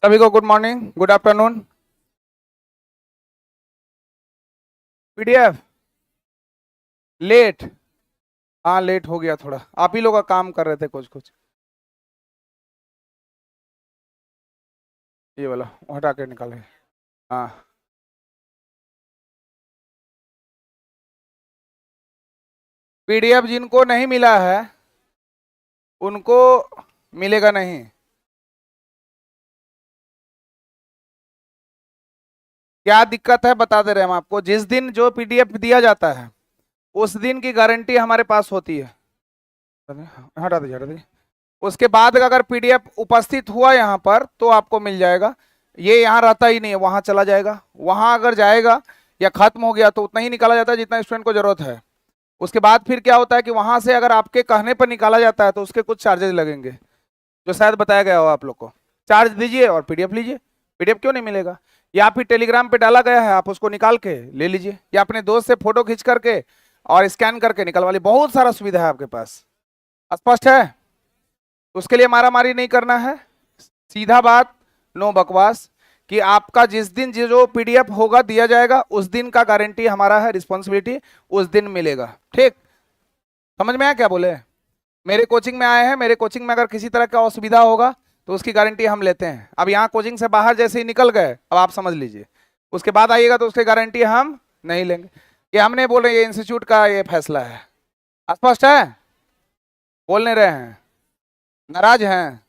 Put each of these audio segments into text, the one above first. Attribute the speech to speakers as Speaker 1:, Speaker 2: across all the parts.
Speaker 1: सभी को good morning, good afternoon. PDF late. हाँ, लेट हो गया थोड़ा, आप ही लोग का काम कर रहे थे कुछ कुछ। ये वाला हटा के निकाले। हाँ, पीडीएफ जिनको नहीं मिला है उनको मिलेगा नहीं। क्या दिक्कत है बता दे रहे हैं हम आपको। जिस दिन जो पीडीएफ दिया जाता है उस दिन की गारंटी हमारे पास होती है। हटा दीजिए, हटा दीजिए। उसके बाद अगर पीडीएफ उपस्थित हुआ यहाँ पर तो आपको मिल जाएगा। ये यहाँ रहता ही नहीं है, वहां चला जाएगा। वहां अगर जाएगा या खत्म हो गया तो उतना ही निकाला जाता है जितना स्टूडेंट को जरूरत है। उसके बाद फिर क्या होता है कि वहां से अगर आपके कहने पर निकाला जाता है तो उसके कुछ चार्जेस लगेंगे, जो शायद बताया गया हो आप लोग को। चार्ज दीजिए और पीडीएफ लीजिए। पीडीएफ क्यों नहीं मिलेगा? या फिर टेलीग्राम पे डाला गया है, आप उसको निकाल के ले लीजिए, या अपने दोस्त से फोटो खींच करके और स्कैन करके निकलवा लीजिए। बहुत सारा सुविधा है आपके पास। स्पष्ट है? उसके लिए मारा मारी नहीं करना है, सीधा बात, नो बकवास। कि आपका जिस दिन जो पीडीएफ होगा दिया जाएगा उस दिन का गारंटी हमारा है, रिस्पॉन्सिबिलिटी उस दिन मिलेगा। ठीक, समझ में आया क्या बोले? मेरे कोचिंग में आए हैं, मेरे कोचिंग में अगर किसी तरह का असुविधा होगा तो उसकी गारंटी हम लेते हैं। अब यहाँ कोचिंग से बाहर जैसे ही निकल गए, अब आप समझ लीजिए, उसके बाद आइएगा तो उसकी गारंटी हम नहीं लेंगे। ये हमने बोले, ये इंस्टीट्यूट का ये फैसला है। स्पष्ट है? बोल नहीं रहे हैं? नाराज हैं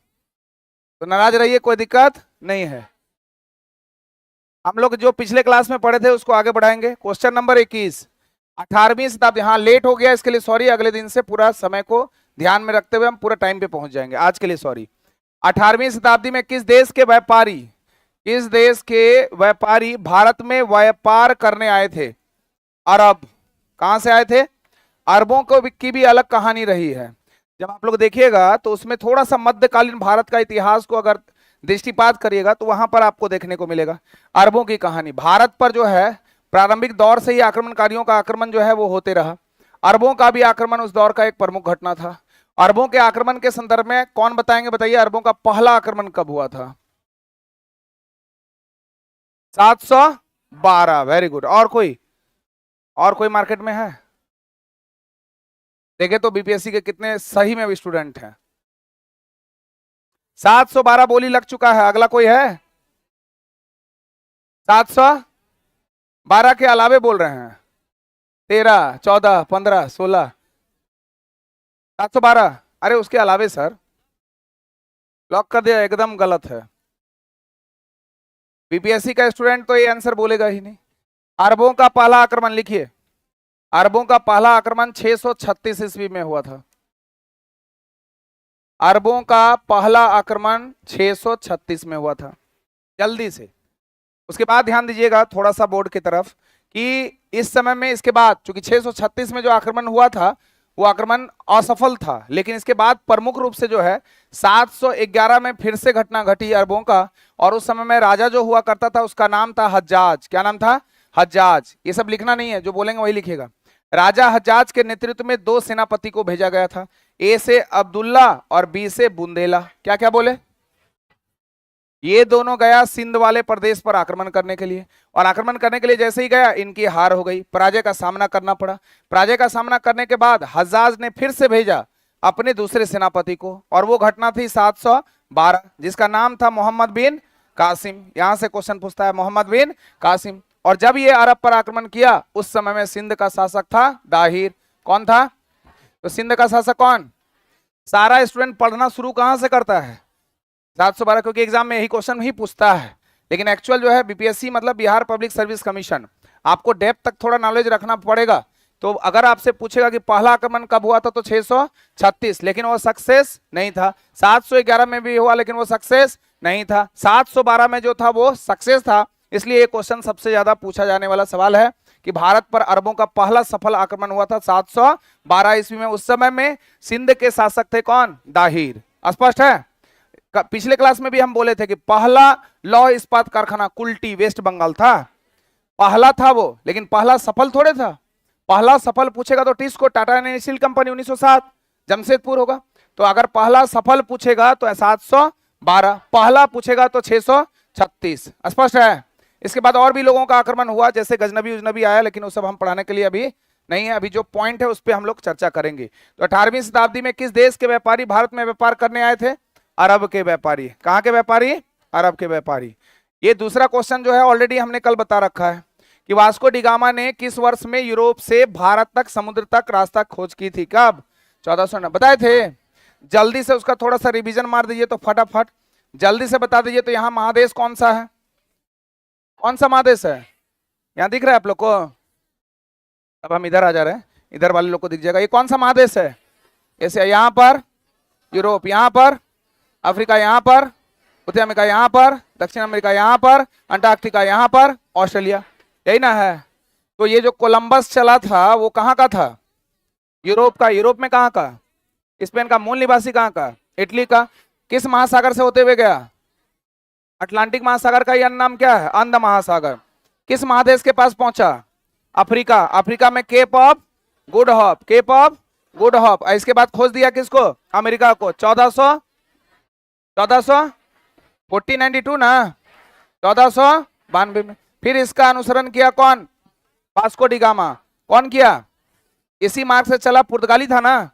Speaker 1: तो नाराज रहिए, कोई दिक्कत नहीं है। हम लोग जो पिछले क्लास में पढ़े थे उसको आगे बढ़ाएंगे। क्वेश्चन नंबर 21, 18वीं शताब्दी। हाँ, लेट हो गया, इसके लिए सॉरी। अगले दिन से पूरा समय को ध्यान में रखते हुए हम पूरा टाइम पे पहुंच जाएंगे, आज के लिए सॉरी। 18वीं शताब्दी में किस देश के व्यापारी भारत में व्यापार करने आए थे? अरब। कहां से आए थे? अरबों को की भी अलग कहानी रही है। जब आप लोग देखिएगा तो उसमें थोड़ा सा मध्यकालीन भारत का इतिहास को अगर दृष्टिपात करिएगा तो वहां पर आपको देखने को मिलेगा अरबों की कहानी। भारत पर जो है प्रारंभिक दौर से ही आक्रमणकारियों का आक्रमण जो है वो होते रहा। अरबों का भी आक्रमण उस दौर का एक प्रमुख घटना था। अरबों के आक्रमण के संदर्भ में कौन बताएंगे? बताइए, अरबों का पहला आक्रमण कब हुआ था? 712। Very good. और कोई मार्केट में है? देखे तो बीपीएससी के कितने सही में स्टूडेंट हैं। 712 बोली लग चुका है। अगला कोई है? 712 के अलावे बोल रहे हैं? 13, 14, 15, 16, 712। अरे उसके अलावे सर, लॉक कर दिया, एकदम गलत है। बीपीएससी का स्टूडेंट तो ये आंसर बोलेगा ही नहीं। अरबों का पहला आक्रमण लिखिए। अरबों का पहला आक्रमण 636 ईस्वी में हुआ था। अरबों का पहला आक्रमण 636 में हुआ था। जल्दी से। उसके बाद ध्यान दीजिएगा थोड़ा सा बोर्ड की तरफ कि इस समय में, इसके बाद चूंकि 636 में जो आक्रमण हुआ था वो आक्रमण असफल था, लेकिन इसके बाद प्रमुख रूप से जो है 711 में फिर से घटना घटी अरबों का। और उस समय में राजा जो हुआ करता था उसका नाम था हज्जाज। क्या नाम था? हज्जाज। ये सब लिखना नहीं है, जो बोलेंगे वही लिखिएगा। राजा हज्जाज के नेतृत्व में 2 सेनापति को भेजा गया था, ए से अब्दुल्ला और बी से बुंदेला। क्या क्या बोले? ये दोनों गया सिंध वाले प्रदेश पर आक्रमण करने के लिए। और आक्रमण करने के लिए जैसे ही गया इनकी हार हो गई, पराजय का सामना करना पड़ा। पराजय का सामना करने के बाद हज्जाज ने फिर से भेजा अपने दूसरे सेनापति को, और वो घटना थी 712, जिसका नाम था मोहम्मद बिन कासिम। यहां से क्वेश्चन पूछता है, मोहम्मद बिन कासिम। और जब ये अरब पर आक्रमण किया उस समय में सिंध का शासक था दाहिर। कौन था? तो सिंध का शासक कौन? सारा स्टूडेंट पढ़ना शुरू कहां से करता है? 712, क्योंकि एग्जाम में यही क्वेश्चन ही पूछता है। लेकिन एक्चुअल जो है बीपीएससी मतलब बिहार पब्लिक सर्विस कमीशन, आपको डेप्थ तक थोड़ा नॉलेज रखना पड़ेगा। तो अगर आपसे पूछेगा कि पहला आक्रमण कब हुआ था तो 636, लेकिन वो सक्सेस नहीं था। 711 में भी हुआ लेकिन वो सक्सेस नहीं था। 712 में जो था वो सक्सेस था। इसलिए ये क्वेश्चन सबसे ज्यादा पूछा जाने वाला सवाल है कि भारत पर अरबों का पहला सफल आक्रमण हुआ था 712 ईस्वी में। उस समय में सिंध के शासक थे कौन? दाहिर। स्पष्ट है? पिछले क्लास में भी हम बोले थे कि पहला लौह इस्पात कारखाना कुल्टी वेस्ट बंगाल था। पहला था वो, लेकिन पहला सफल थोड़े था। पहला सफल पूछेगा तो TISCO Tata and steel company 1907 Jamshedpur होगा। तो अगर पहला सफल पूछेगा तो 712 12, पहला पूछेगा तो 636। स्पष्ट है। इसके बाद और भी लोगों का आक्रमण हुआ, जैसे गजनबी उजनबी आया, लेकिन वो सब हम पढ़ाने के लिए अभी नहीं है। अभी जो पॉइंट है उस पर हम लोग चर्चा करेंगे। तो 18वीं शताब्दी में किस देश के व्यापारी भारत में व्यापार करने आए थे? अरब के व्यापारी। कहाँ के व्यापारी? अरब के व्यापारी। ये दूसरा क्वेश्चन जो है ऑलरेडी हमने कल बता रखा है कि वास्को डी गामा ने किस वर्ष में यूरोप से भारत तक समुद्र तक रास्ता खोज की थी? कब? 1409 बताए थे। जल्दी से उसका थोड़ा सा रिवीजन मार दीजिए तो फटाफट जल्दी से बता दीजिए। तो यहाँ महादेश कौन सा है? कौन सा महादेश है? यहाँ दिख रहा है आप लोग को? अब हम इधर आ जा रहे हैं, इधर वाले लोग को दिख जाएगा। ये कौन सा महादेश है? ऐसे यहाँ पर यूरोप, यहाँ पर अफ्रीका, यहाँ पर उत्तर अमेरिका, यहाँ पर दक्षिण अमेरिका, यहाँ पर अंटार्कटिका, यहाँ पर ऑस्ट्रेलिया, यही ना है। तो ये जो कोलंबस चला था वो कहाँ का था? यूरोप का। यूरोप में कहाँ का? स्पेन का। मूल निवासी कहाँ का? इटली का। किस महासागर से होते हुए गया? अटलांटिक महासागर का। यह नाम क्या है? अंध महासागर। किस महादेश के पास पहुंचा? अफ्रीका। अफ्रीका में Cape of Good Hope, Cape of Good Hope. इसके बाद खोज दिया किसको? अमेरिका को। 1492 ना, 1492 में। फिर इसका अनुसरण किया कौन? Vasco D gamma. कौन किया? इसी मार्ग से चला, पुर्तगाली था ना,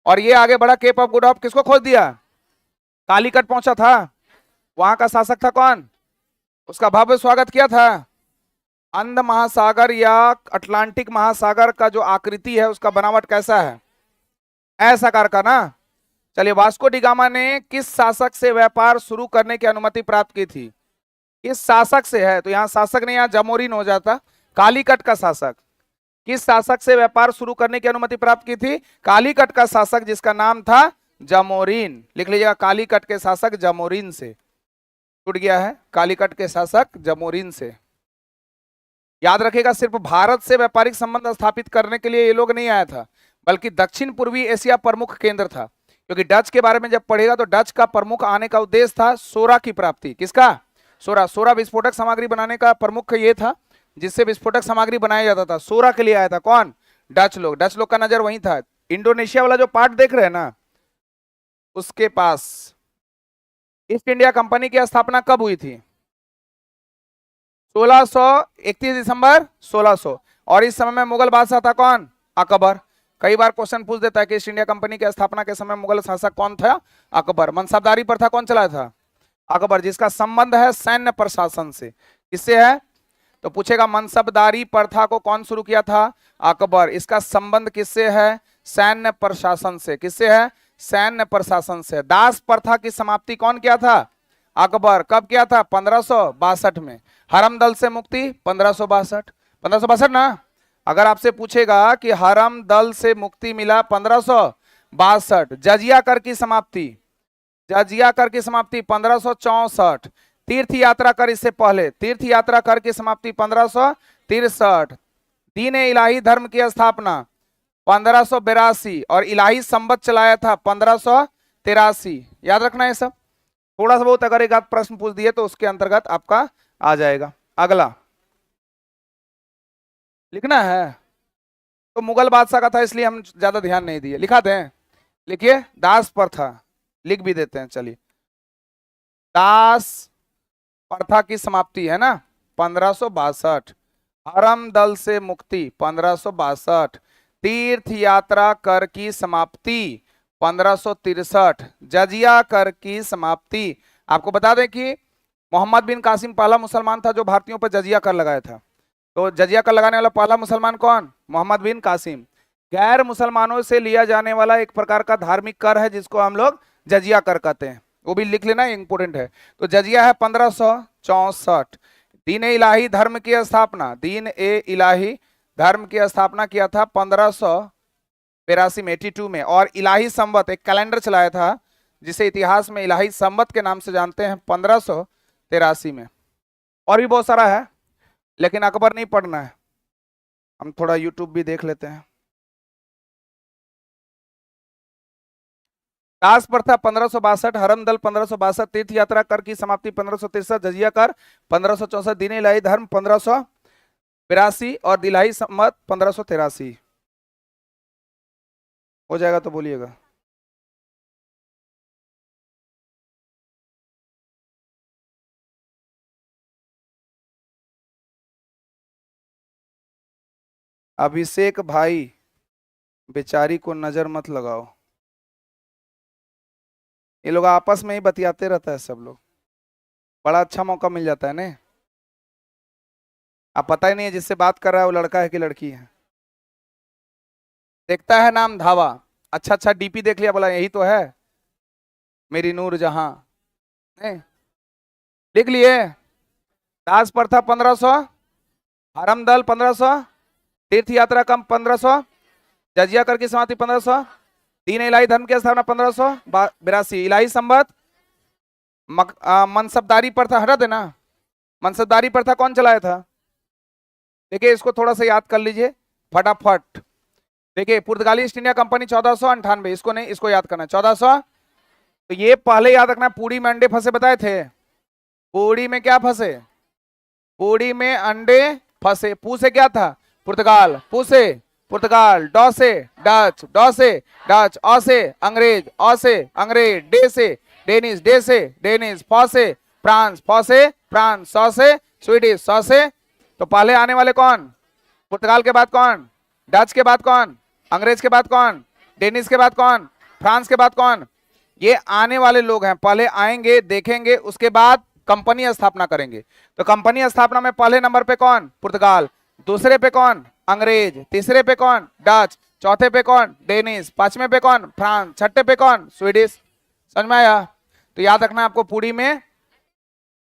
Speaker 1: और ये आगे बढ़ा केप ऑफ गुड होप। किसको खोज दिया? कालीकट पहुंचा था। वहां का शासक था कौन? उसका भव्य स्वागत किया था। अंध महासागर या अटलांटिक महासागर का जो आकृति है उसका बनावट कैसा है? ऐसा आकार का ना। चलिए, वास्को डी गामा ने किस शासक से व्यापार शुरू करने की अनुमति प्राप्त की थी? किस शासक से है? तो यहाँ शासक नहीं, यहाँ जमोरिन हो जाता। कालीकट का शासक। किस शासक से व्यापार शुरू करने की अनुमति प्राप्त की थी? कालीकट का शासक, जिसका नाम था जमोरिन। लिख लीजिएगा, कालीकट के शासक जमोरिन से। टूट गया है, कालीकट के शासक जमोरिन से। याद रखेगा, सिर्फ भारत से व्यापारिक संबंध स्थापित करने के लिए ये लोग नहीं आया था, बल्कि दक्षिण पूर्वी एशिया प्रमुख केंद्र था। क्योंकि डच के बारे में जब पढ़ेगा तो डच का प्रमुख आने का उद्देश्य था सोरा की प्राप्ति। किसका? सोरा। सोरा विस्फोटक सामग्री बनाने का प्रमुख ये था, जिससे विस्फोटक सामग्री बनाया जाता था। सोरा के लिए आया था कौन? डच लोग। डच लोग का नजर वहीं था। इंडोनेशिया वाला जो पार्ट देख रहे हैं ना, उसके पास। ईस्ट इंडिया कंपनी की स्थापना कब हुई थी? 31 दिसंबर 1600। और इस समय में मुगल बादशाह था कौन? अकबर। कई बार क्वेश्चन पूछ देता है कि ईस्ट इंडिया कंपनी की स्थापना के समय मुगल शासक कौन था? अकबर। मनसबदारी प्रथा कौन चलाया था? अकबर, जिसका संबंध है सैन्य प्रशासन से। किससे है? तो पूछेगा मनसबदारी प्रथा को कौन शुरू किया था? अकबर। इसका संबंध किससे है? सैन्य प्रशासन से। किससे है? सैन्य प्रशासन से। दास प्रथा की समाप्ति कौन किया था? अकबर। कब किया था? 1562 में। हरम दल से मुक्ति 1562। 1562 ना। अगर आपसे पूछेगा कि हरम दल से मुक्ति मिला 1562। जजिया कर की समाप्ति, जजिया कर की समाप्ति 1564। तीर्थ यात्रा कर, इससे पहले तीर्थ यात्रा कर की समाप्ति 1563। दीन इलाही धर्म की स्थापना 1582 और इलाही संबत चलाया था 1583। याद रखना है सब। थोड़ा सा बहुत अगर एक आध प्रश्न पूछ दिए तो उसके अंतर्गत आपका आ जाएगा। अगला लिखना है। तो मुगल बादशाह का था, इसलिए हम ज्यादा ध्यान नहीं दिए। लिखा दें? लिखिए, दास प्रथा लिख भी देते हैं। चलिए, दास प्रथा की समाप्ति है ना 1562। हरम दल से मुक्ति 1562। तीर्थ यात्रा कर की समाप्ति 1563। जजिया कर की समाप्ति। आपको बता दें कि मोहम्मद बिन कासिम पहला मुसलमान था जो भारतीयों पर जजिया कर लगाया था। तो जजिया कर लगाने वाला पहला मुसलमान कौन? मोहम्मद बिन कासिम। गैर मुसलमानों से लिया जाने वाला एक प्रकार का धार्मिक कर है जिसको हम लोग जजिया कर कहते हैं, वो भी लिख लेना, इंपोर्टेंट है। तो जजिया है 1564। दीन ए इलाही धर्म की स्थापना, दीन ए इलाही धर्म की स्थापना किया था 1582 में, 82 में। और इलाही संवत एक कैलेंडर चलाया था जिसे इतिहास में इलाही संवत के नाम से जानते हैं 1583 में। और भी बहुत सारा है, लेकिन अकबर नहीं पढ़ना है, हम थोड़ा यूट्यूब भी देख लेते हैं। दास प्रथा 1562, हरम दल 1562, तीर्थ यात्रा कर की समाप्ति 1563, जजिया कर 1564, दीन इलाही धर्म 1582 और दिलाही सम्मत 1583। हो जाएगा तो बोलिएगा। अभिषेक भाई बेचारी को नजर मत लगाओ, ये लोग आपस में ही बतियाते रहता है सब लोग, बड़ा अच्छा मौका मिल जाता है ना। आप पता ही नहीं है जिससे बात कर रहा है वो लड़का है कि लड़की है। देखता है नाम धावा, अच्छा अच्छा डीपी देख लिया, बोला यही तो है मेरी नूर जहां। नहीं लिख लिए। दास प्रथा 1500, हरम दल 1500, तीर्थ यात्रा कम 1500, जजिया कर की समाप्ति 1500, दीन इलाही धर्म की स्थापना 1582, इलाही संबत, मनसबदारी प्रथा हटा देना। मनसबदारी प्रथा कौन चलाया था? देखिए इसको थोड़ा सा याद कर लीजिए फटाफट। देखिए पुर्तगाली ईस्ट इंडिया कंपनी 1498, इसको नहीं, इसको याद करना 1400। तो ये पहले याद रखना, पूड़ी में अंडे फंसे बताए थे। पूड़ी में क्या फंसे? पूड़ी में अंडे फंसे। पू से क्या था? पुर्तगाल, पू से पुर्तगाल, डॉ से डच, डॉ से डच, अ से अंग्रेज, अ से अंग्रेज, डे से डेनिस, डे से डेनिस, फ से फ्रांस, फ से फ्रांस, स से स्वीडिश, स से। तो पहले आने वाले कौन? पुर्तगाल के बाद कौन? डच के बाद कौन? अंग्रेज के बाद कौन? डेनिस के बाद कौन? फ्रांस के बाद कौन? ये आने वाले लोग हैं, पहले आएंगे देखेंगे उसके बाद कंपनी स्थापना करेंगे। तो कंपनी स्थापना में पहले नंबर पे कौन? पुर्तगाल, दूसरे पे कौन? अंग्रेज, तीसरे पे कौन? डच, चौथे पे कौन? डेनिस, पांचवें पे कौन? फ्रांस, छठे पे कौन? स्वीडिश। समझ में आया? तो याद रखना आपको, पूरी में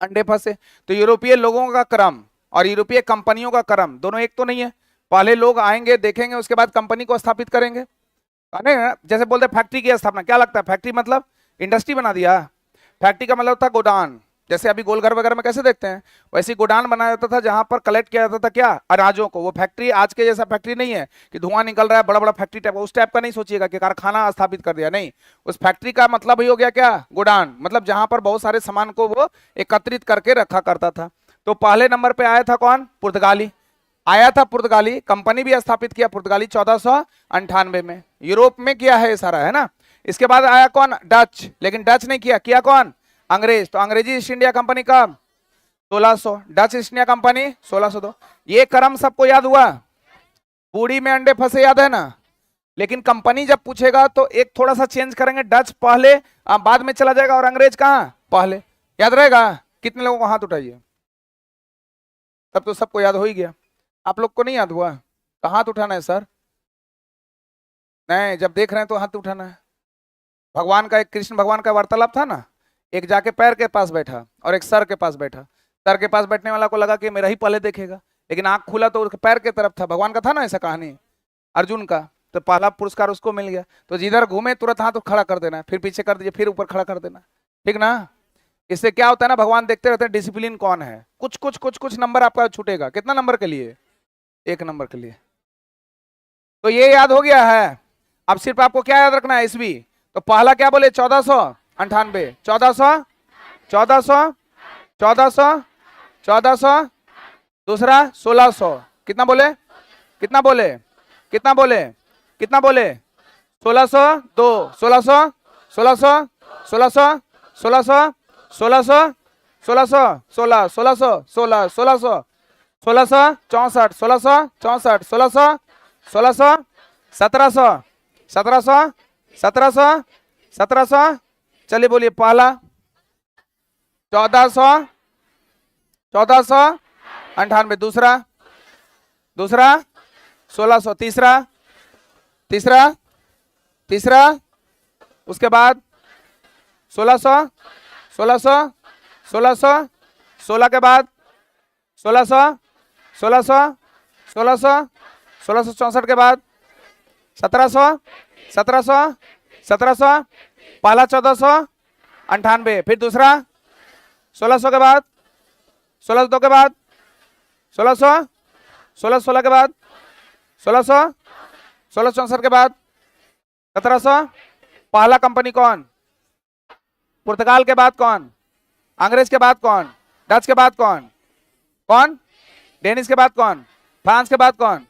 Speaker 1: अंडे फंसे। तो यूरोपीय लोगों का क्रम और यूरोपीय कंपनियों का क्रम दोनों एक तो नहीं है। पहले लोग आएंगे देखेंगे उसके बाद कंपनी को स्थापित करेंगे। जैसे बोलते फैक्ट्री की स्थापना, क्या लगता है फैक्ट्री मतलब? इंडस्ट्री बना दिया। फैक्ट्री का मतलब था गोडाउन, जैसे अभी गोलघर वगैरह में कैसे देखते हैं वैसे गोडाउन बनाया जाता था जहां पर कलेक्ट किया जाता था क्या? अनाजों को। वो फैक्ट्री आज के जैसा फैक्ट्री नहीं है कि धुआं निकल रहा है, बड़ा बड़ा फैक्ट्री टाइप, उस टाइप का नहीं सोचिएगा कि कारखाना स्थापित कर दिया, नहीं। उस फैक्ट्री का मतलब ही हो गया क्या? गोडाउन, मतलब जहां पर बहुत सारे सामान को वो एकत्रित करके रखा करता था। तो पहले नंबर पे आया था कौन? पुर्तगाली आया था, पुर्तगाली कंपनी भी स्थापित किया पुर्तगाली 1498 में। यूरोप में किया है ये सारा, है ना। इसके बाद आया कौन? डच, लेकिन डच नहीं किया, किया कौन? अंग्रेज। तो अंग्रेजी ईस्ट इंडिया कंपनी कब? 1600। Dutch east India company 1602। ये क्रम सबको याद हुआ? पूड़ी में अंडे फंसे याद है ना। लेकिन कंपनी जब पूछेगा तो एक थोड़ा सा चेंज करेंगे, डच पहले बाद में चला जाएगा और अंग्रेज कहाँ? पहले। याद रहेगा? कितने लोगों को हाथ उठाइए। तब तो सबको याद हो ही गया। आप लोग को नहीं याद हुआ तो हाथ उठाना है सर। नहीं, जब देख रहे हैं तो हाथ उठाना है। भगवान का एक, कृष्ण भगवान का वार्तालाप था ना, एक जाके पैर के पास बैठा और एक सर के पास बैठा। सर के पास बैठने वाला को लगा कि मेरा ही पहले देखेगा, लेकिन आंख खुला तो उसके पैर के तरफ था। भगवान का था ना ऐसा कहानी अर्जुन का, तो पहला पुरस्कार उसको मिल गया। तो जिधर घूमे तुरंत हाथ खड़ा कर देना, फिर पीछे कर दीजिए, फिर ऊपर खड़ा कर देना, ठीक ना। इससे क्या होता है ना, भगवान देखते रहते हैं डिसिप्लिन कौन है। कुछ कुछ कुछ कुछ नंबर आपका छूटेगा। कितना नंबर के लिए? 1 नंबर के लिए। तो ये याद हो गया है। अब सिर्फ आपको क्या याद रखना है ईस्वी। तो पहला क्या बोले? 1498, 1400, 1400, 1400, 1400। दूसरा 1600। कितना बोले? कितना बोले? कितना बोले? कितना बोले? 1602, 1600, 1600, 1600, 1600, 1600, 1600, 16, 1600, 16, 1600, 1664, 1664, 1600, 1600, 1700, 1700, 1700, 1700। चलिए बोलिए पहला 1400, 1498। दूसरा, दूसरा 1600। तीसरा, तीसरा, तीसरा, उसके बाद 1600, 1600, 1600, 16 के बाद 1600, 1600, 1600, 1664 के बाद 1700, 1700, 1700। पहला 1498, फिर दूसरा 1600 के बाद 1602 के बाद 1600, 1616 के बाद 1600, 1664 के बाद 1700। पहला कंपनी कौन? पुर्तगाल के बाद कौन? अंग्रेज के बाद कौन? डच के बाद कौन? कौन? डेनिस के बाद कौन? फ्रांस के बाद कौन?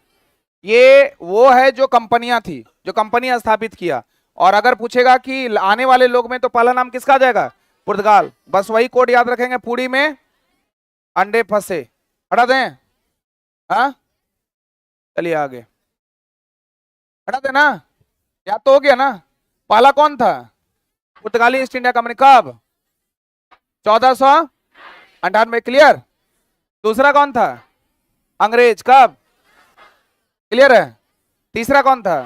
Speaker 1: ये वो है जो कंपनियां थी, जो कंपनी स्थापित किया। और अगर पूछेगा कि आने वाले लोग में तो पहला नाम किसका आ जाएगा? पुर्तगाल। बस वही कोड याद रखेंगे, पूरी में अंडे फंसे। हटा दें? हाँ, चलिए आगे। हटा देना, याद तो हो गया ना। पहला कौन था? पुर्तगाली ईस्ट इंडिया कंपनी, कब? 1498, क्लियर। दूसरा कौन था? अंग्रेज, कब? क्लियर है। तीसरा कौन था?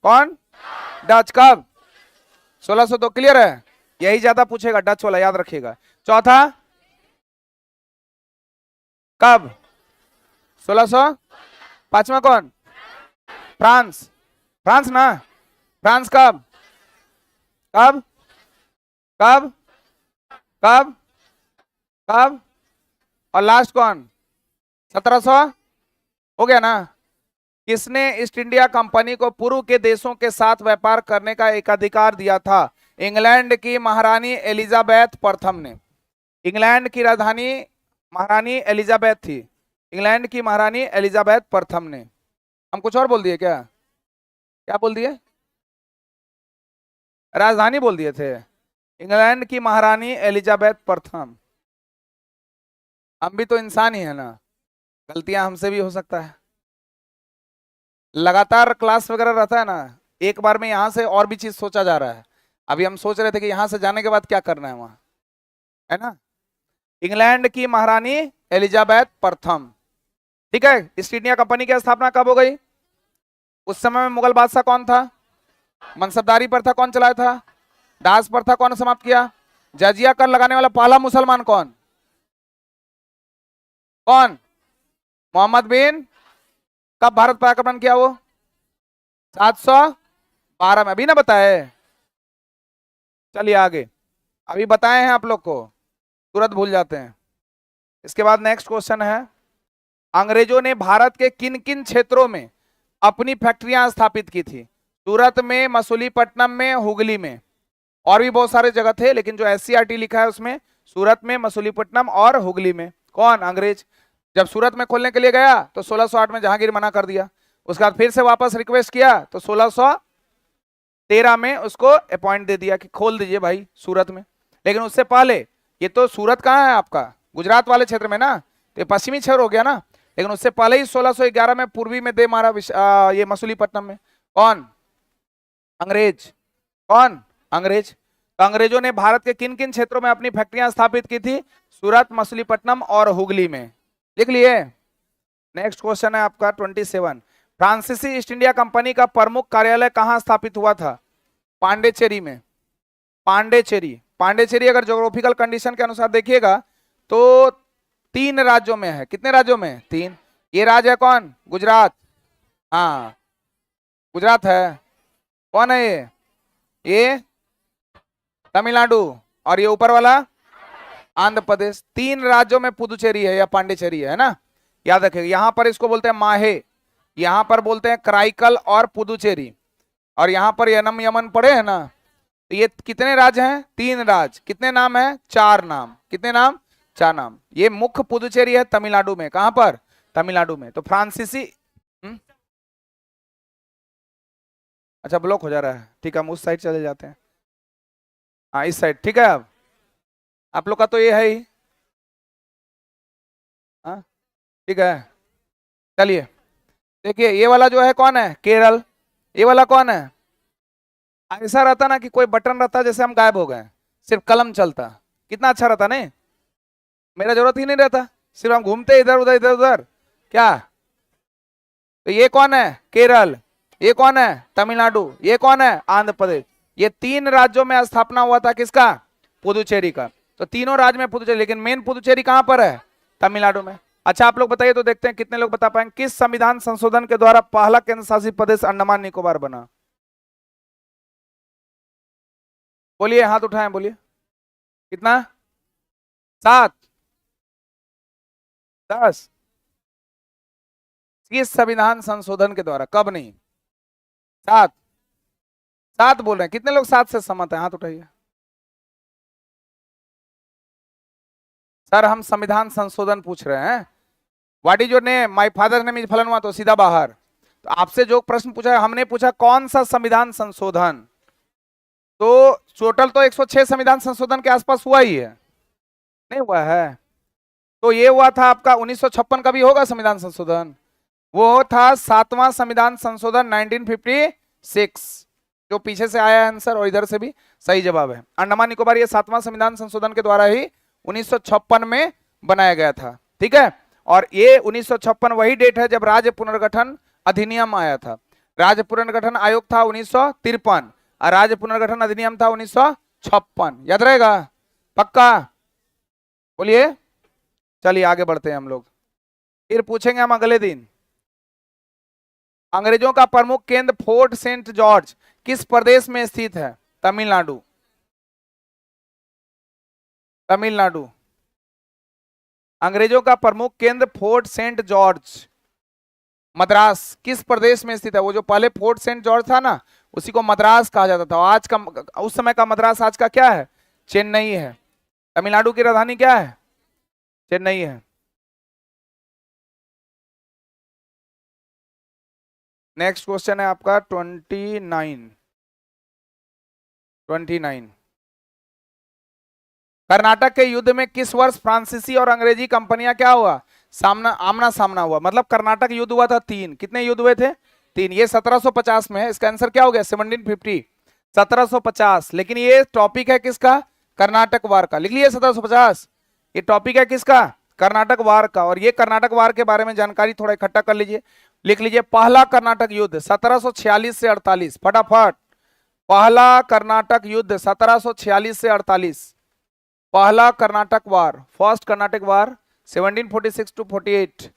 Speaker 1: कौन? डच, कब? 1602, क्लियर है। यही ज्यादा पूछेगा डच वाला, याद रखिएगा। चौथा कब? 1600। पांचवा कौन? फ्रांस, फ्रांस ना, फ्रांस कब? कब? कब? कब? कब? और लास्ट कौन? 1700, हो गया ना। किसने ईस्ट इंडिया कंपनी को पूर्व के देशों के साथ व्यापार करने का एकाधिकार दिया था? इंग्लैंड की महारानी एलिजाबेथ प्रथम ने। इंग्लैंड की राजधानी महारानी एलिजाबेथ थी, इंग्लैंड की महारानी एलिजाबेथ प्रथम ने। हम कुछ और बोल दिए क्या? क्या बोल दिए? राजधानी बोल दिए थे। इंग्लैंड की महारानी एलिजाबेथ प्रथम। हम भी तो इंसान ही है ना, गलतियां हमसे भी हो सकता है। लगातार क्लास वगैरह रहता है ना, एक बार में यहां से और भी चीज सोचा जा रहा है। अभी हम सोच रहे थे कि यहां से जाने के बाद क्या करना है वहां, है ना। इंग्लैंड की महारानी एलिजाबेथ प्रथम, ठीक है। ईस्ट इंडिया कंपनी की स्थापना कब हो गई? उस समय में मुगल बादशाह कौन था? मनसबदारी प्रथा कौन चलाया था? दास प्रथा कौन समाप्त किया? जजिया कर लगाने वाला पहला मुसलमान कौन? कौन? मोहम्मद बिन। कब भारत पर आक्रमण किया वो? 712 में, अभी ना बताए। चलिए आगे, अभी बताए हैं आप लोग को, तुरंत भूल जाते हैं। इसके बाद नेक्स्ट क्वेश्चन है, अंग्रेजों ने भारत के किन किन क्षेत्रों में अपनी फैक्ट्रियां स्थापित की थी? सूरत में, मसूलीपट्टनम में, हुगली में, और भी बहुत सारे जगह थे, लेकिन जो एससीईआरटी लिखा है उसमें सूरत में, मसूलीपट्टनम और हुगली में। कौन? अंग्रेज। जब सूरत में खोलने के लिए गया तो 1608 में जहांगीर मना कर दिया। उसके बाद फिर से वापस रिक्वेस्ट किया तो 1613 में उसको अपॉइंट दे दिया कि खोल दीजिए भाई सूरत में। लेकिन उससे पहले, ये तो सूरत कहाँ है आपका? गुजरात वाले क्षेत्र में ना, तो ये पश्चिमी क्षेत्र हो गया ना। लेकिन उससे पहले ही 1611 में पूर्वी में दे मारा ये मसूलीपट्टनम में। कौन? अंग्रेज। कौन? अंग्रेज। तो अंग्रेजों ने भारत के किन किन क्षेत्रों में अपनी फैक्ट्रियां स्थापित की थी? सूरत, मसूलीपट्टनम और हुगली में। लिख लिए। नेक्स्ट क्वेश्चन है आपका 27, फ्रांसीसी ईस्ट इंडिया कंपनी का प्रमुख कार्यालय कहां स्थापित हुआ था? पांडेचेरी में। पांडेचेरी, पांडेचेरी अगर ज्योग्राफिकल कंडीशन के अनुसार देखिएगा तो 3 राज्यों में है। कितने राज्यों में? 3। ये राज्य है कौन? गुजरात, हाँ गुजरात है। कौन है ये? ये तमिलनाडु, और ये ऊपर वाला आंध्र प्रदेश। 3 राज्यों में पुदुचेरी है या पांडेचेरी है ना, याद रखिएगा। यहां पर इसको बोलते हैं माहे, यहां पर बोलते हैं कराईकल और पुदुचेरी, और यहां पर यनम यमन पड़े है ना। तो ये कितने राज्य हैं? 3 राज्य। कितने नाम है? 4 नाम। कितने नाम? 4 नाम। ये मुख्य पुदुचेरी है तमिलनाडु में। कहां पर? तमिलनाडु में। तो फ्रांसीसी अच्छा ब्लॉक हो जा रहा है, ठीक है, हम उस साइड चले जाते हैं। हाँ इस साइड, ठीक है। अब आप लोग का तो ये है ही, हाँ ठीक है। चलिए देखिए, ये वाला जो है कौन है? केरल। ये वाला कौन है? ऐसा रहता ना कि कोई बटन रहता जैसे हम गायब हो गए, सिर्फ कलम चलता, कितना अच्छा रहता नहीं? मेरा जरूरत ही नहीं रहता, सिर्फ हम घूमते इधर उधर इधर उधर। क्या? तो ये कौन है? केरल। ये कौन है? तमिलनाडु। ये कौन है? आंध्र प्रदेश। ये 3 राज्यों में स्थापना हुआ था किसका? पुदुचेरी का। तो तीनों राज्य में पुदुचेरी, लेकिन मेन पुदुचेरी कहां पर है? तमिलनाडु में। अच्छा आप लोग बताइए तो देखते हैं कितने लोग बता पाएंगे, किस संविधान संशोधन के द्वारा पहला केंद्र शासित प्रदेश अंडमान निकोबार बना? बोलिए, हाथ उठाएं, बोलिए। कितना? 7? 10? किस संविधान संशोधन के द्वारा? कब नहीं? 7? 7 बोल रहे हैं। कितने लोग 7 से सहमत हैं? हाथ उठाइए। सर हम संविधान संशोधन पूछ रहे हैं। What is your name? My father name is फलन हुआ तो सीधा बाहर। तो आपसे जो प्रश्न पूछा है, हमने पूछा कौन सा संविधान संशोधन। तो टोटल तो 106 संविधान संशोधन के आसपास हुआ ही है, नहीं हुआ है? तो ये हुआ था आपका 1956 का भी होगा संविधान संशोधन। वो था 7वां संविधान संशोधन 1956, जो पीछे से आया है आंसर और इधर से भी सही जवाब है। अंडमान निकोबार ये 7वां संविधान संशोधन के द्वारा ही 1956 में बनाया गया था, ठीक है। और ये 1956 वही डेट है जब राज्य पुनर्गठन अधिनियम आया था। राज्य पुनर्गठन आयोग था 1953 और राज्य पुनर्गठन अधिनियम था 1956। याद रहेगा? पक्का? बोलिए। चलिए आगे बढ़ते हैं हम लोग, फिर पूछेंगे हम अगले दिन। अंग्रेजों का प्रमुख केंद्र फोर्ट सेंट जॉर्ज किस प्रदेश में स्थित है? तमिलनाडु। तमिलनाडु। अंग्रेजों का प्रमुख केंद्र फोर्ट सेंट जॉर्ज मद्रास किस प्रदेश में स्थित है? वो जो पहले फोर्ट सेंट जॉर्ज था ना, उसी को मद्रास कहा जाता था। आज का, उस समय का मद्रास आज का क्या है? चेन्नई है। तमिलनाडु की राजधानी क्या है? चेन्नई है। नेक्स्ट क्वेश्चन है आपका 29। कर्नाटक के युद्ध में किस वर्ष फ्रांसीसी और अंग्रेजी कंपनियां क्या हुआ? आमना सामना हुआ। मतलब कर्नाटक युद्ध हुआ था 3। कितने युद्ध हुए थे? 3। ये 1750 में है। इसका आंसर क्या हो गया? 1750, 1750। लेकिन ये टॉपिक है किसका? कर्नाटक वार का। लिख लिए 1750। ये टॉपिक है किसका? कर्नाटक वार का। और ये कर्नाटक वार के बारे में जानकारी थोड़ा इकट्ठा कर लीजिए, लिख लीजिए। पहला कर्नाटक युद्ध 1746 से 48, फटाफट। पहला कर्नाटक युद्ध 1746 से 48। पहला कर्नाटक वार, फर्स्ट कर्नाटक वार 1746 टू 48,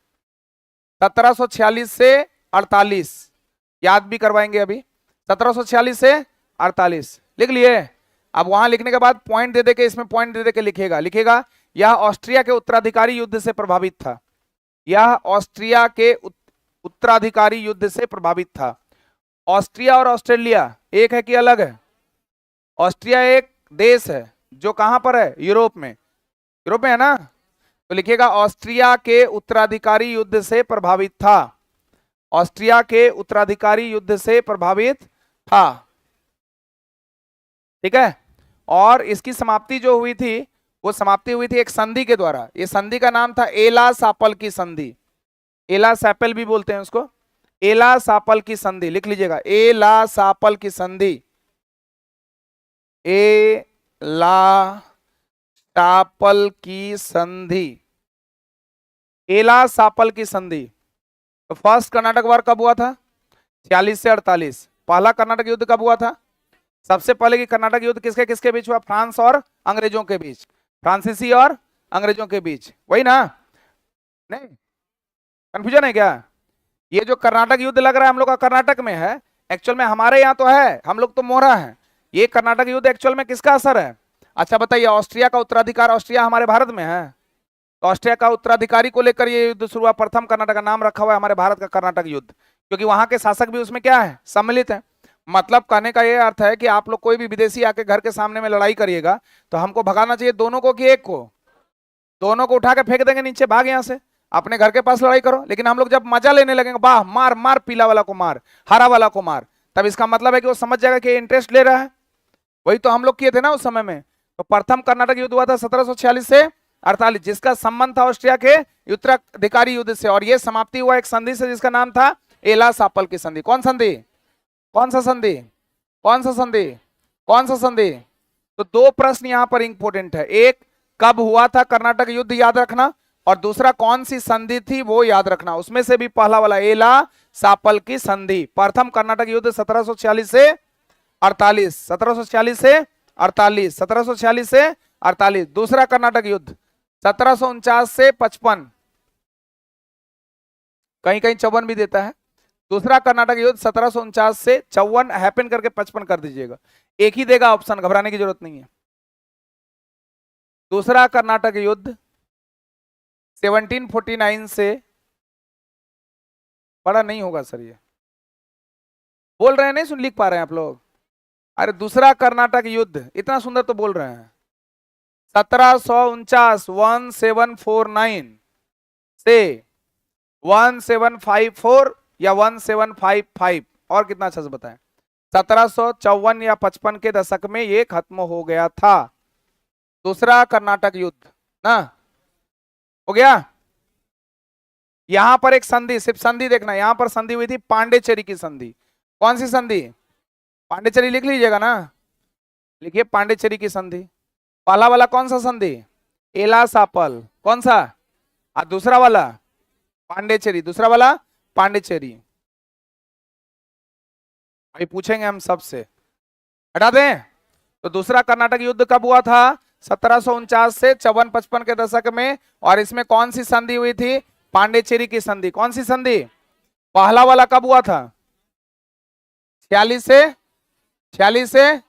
Speaker 1: 1746 से 48। याद भी करवाएंगे अभी। 1746 से 48 लिख लिए। अब वहां लिखने के बाद पॉइंट दे देके, इसमें पॉइंट दे देके लिखेगा यह ऑस्ट्रिया के उत्तराधिकारी युद्ध से प्रभावित था। यह ऑस्ट्रिया के उत्तराधिकारी युद्ध से प्रभावित था। ऑस्ट्रिया और ऑस्ट्रेलिया एक है कि अलग है? ऑस्ट्रिया एक देश है जो कहां पर है? यूरोप में। यूरोप में है ना? तो लिखिएगा ऑस्ट्रिया के उत्तराधिकारी युद्ध से प्रभावित था। ऑस्ट्रिया के उत्तराधिकारी युद्ध से प्रभावित था, ठीक है। और इसकी समाप्ति जो हुई थी, वो समाप्ति हुई थी एक संधि के द्वारा। ये संधि का नाम था एला सापल की संधि। एला सापल भी बोलते हैं उसको। एला सापल की संधि लिख लीजिएगा। एला सापल की संधि। एला सापल की संधि। एला सापल की संधि। तो फर्स्ट कर्नाटक वार कब हुआ था? 46 से 48। पहला कर्नाटक युद्ध कब हुआ था? सबसे पहले की कर्नाटक युद्ध किसके किसके बीच हुआ? फ्रांस और अंग्रेजों के बीच। फ्रांसीसी और अंग्रेजों के बीच, वही ना? नहीं, कंफ्यूजन है क्या? ये जो कर्नाटक युद्ध लग रहा है हम लोग का कर्नाटक में है, एक्चुअल में हमारे यहाँ तो है, हम लोग तो मोहरा है। ये कर्नाटक युद्ध एक्चुअल में किसका असर है? अच्छा बताइए, ऑस्ट्रिया का उत्तराधिकार, ऑस्ट्रिया हमारे भारत में है, तो ऑस्ट्रिया का उत्तराधिकारी को लेकर ये युद्ध शुरू हुआ। प्रथम कर्नाटक का नाम रखा हुआ है हमारे भारत का कर्नाटक युद्ध, क्योंकि वहां के शासक भी उसमें क्या है? सम्मिलित है। मतलब कहने का ये अर्थ है कि आप लोग कोई भी विदेशी आके घर के सामने में लड़ाई करिएगा तो हमको भगाना चाहिए दोनों को कि एक को? दोनों को उठा के फेंक देंगे नीचे, भाग यहाँ से, अपने घर के पास लड़ाई करो। लेकिन हम लोग जब मजा लेने लगेंगे, वाह मार मार, पीला वाला को मार, हरा वाला को मार, तब इसका मतलब है कि वो समझ जाएगा कि इंटरेस्ट ले रहा है। वही तो हम लोग किए थे ना उस समय में। तो प्रथम कर्नाटक युद्ध हुआ था 1746 से 48, जिसका संबंध था ऑस्ट्रिया के उत्तराधिकारी युद्ध से। और यह समाप्ति हुआ एक संधि से जिसका नाम था एला सापल की संधि। कौन संधि? कौन सा संधि? कौन सा संधि? कौन सा संधि? तो दो प्रश्न यहां पर इंपॉर्टेंट है। एक, कब हुआ था कर्नाटक युद्ध, याद रखना। और दूसरा, कौन सी संधि थी वो याद रखना। उसमें से भी पहला वाला एला सापल की संधि। प्रथम कर्नाटक युद्ध 1746 से 48, 1746 से 48, 1746 से 48। दूसरा कर्नाटक युद्ध 1749 से 55, कहीं कहीं 54 भी देता है। दूसरा कर्नाटक युद्ध 1749 से 54, हैपन करके 55 कर दीजिएगा, एक ही देगा ऑप्शन, घबराने की जरूरत नहीं है। दूसरा कर्नाटक युद्ध 1749 से, बड़ा नहीं होगा सर ये, बोल रहे हैं नहीं, सुन लिख पा रहे हैं आप लोग? अरे दूसरा कर्नाटक युद्ध, इतना सुंदर तो बोल रहे हैं। 1749, 1749 से 1754 या 1755, और कितना अच्छा से बताएं। 1754 या 55 के दशक में ये खत्म हो गया था, दूसरा कर्नाटक युद्ध ना। हो गया? यहां पर एक संधि, सिर्फ संधि देखना, यहां पर संधि हुई थी पांडेचेरी की संधि। कौन सी संधि? पांडेचेरी लिख लीजिएगा ना, लिखिए पांडेचेरी की संधि। पहला वाला कौन सा संधि? एलासापल। कौन सा? और दूसरा वाला पांडेचेरी, दूसरा वाला पांडेचेरी। अभी पूछेंगे हम सबसे, हटा दें। तो दूसरा कर्नाटक युद्ध कब हुआ था? 1749 से 54-55 के दशक में। और इसमें कौन सी संधि हुई थी? पांडेचेरी की संधि। कौन सी संधि? पहला वाला कब हुआ था? 46 से 46 से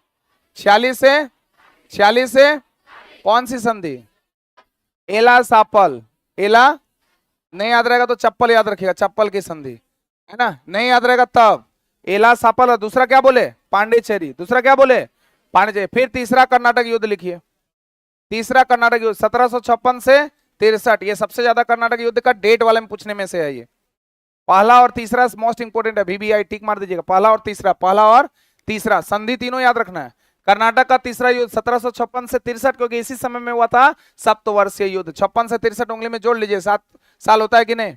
Speaker 1: 46 से 46 से कौन सी संधि? एलासापल। एला नहीं याद रहेगा तो चप्पल याद रखिएगा, चप्पल की संधि है ना, नहीं याद रहेगा तब। एलासापल और दूसरा क्या बोले? पांडेचेरी। दूसरा क्या बोले? पांडेचेरी। फिर तीसरा कर्नाटक युद्ध लिखिए। तीसरा कर्नाटक युद्ध 1756 से 63, ये सबसे ज्यादा कर्नाटक युद्ध का डेट वाले में पूछने में से है ये। पहला और तीसरा मोस्ट इंपोर्टेंट है, VBI टिक मार दीजिएगा। पहला और तीसरा, पहला और तीसरा संधि तीनों याद रखना है। कर्नाटक का तीसरा युद्ध 1756 से 63, क्योंकि इसी समय में हुआ था सप्तवर्षीय युद्ध। 56 से 63 उंगली में जोड़ लीजिए, 7 साल होता है कि नहीं?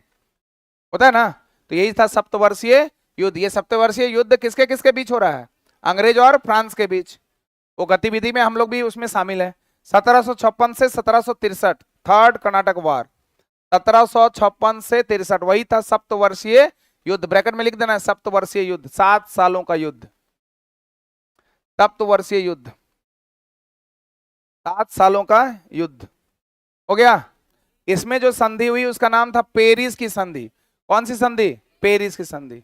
Speaker 1: होता है ना। तो यही था सप्तवर्षीय युद्ध। ये सप्तवर्षीय युद्ध किसके किसके बीच हो रहा है? अंग्रेज और फ्रांस के बीच। वो गतिविधि में हम लोग भी उसमें शामिल है। 1756 से 1763 थर्ड कर्नाटक वार। 1756 से 63 वही था सप्तवर्षीय युद्ध। ब्रैकेट में लिख देना है सप्तवर्षीय युद्ध, 7 सालों का युद्ध। सप्तवर्षीय युद्ध, 7 सालों का युद्ध हो गया। इसमें जो संधि हुई उसका नाम था पेरिस की संधि। कौन सी संधि? पेरिस की संधि।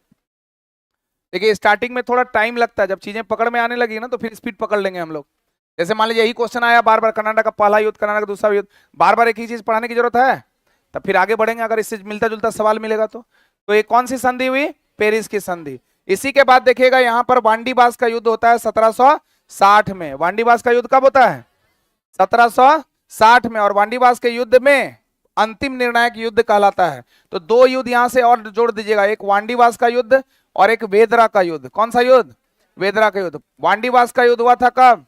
Speaker 1: देखिए स्टार्टिंग में थोड़ा टाइम लगता है, जब चीजें पकड़ में आने लगी ना तो फिर स्पीड पकड़ लेंगे हम लोग। जैसे मान लीजिए यही क्वेश्चन आया बार बार, कर्नाटक का पहला युद्ध, कर्नाटक का दूसरा युद्ध, बार बार एक ही चीज पढ़ाने की जरूरत है? तब फिर आगे बढ़ेंगे अगर इससे मिलता जुलता सवाल मिलेगा तो ये कौन सी संधि हुई? पेरिस की संधि। इसी के बाद देखिएगा यहाँ पर वांडीबास का युद्ध होता है 1760 में। वांडीबास का युद्ध कब होता है? 1760 में। और वांडीबास के युद्ध में अंतिम निर्णायक युद्ध कहलाता है। तो 2 युद्ध यहां से और जोड़ दीजिएगा, एक वांडीबास का युद्ध और एक वेदरा का युद्ध। कौन सा युद्ध? वेदरा का युद्ध। वांडीबास का युद्ध हुआ था कब?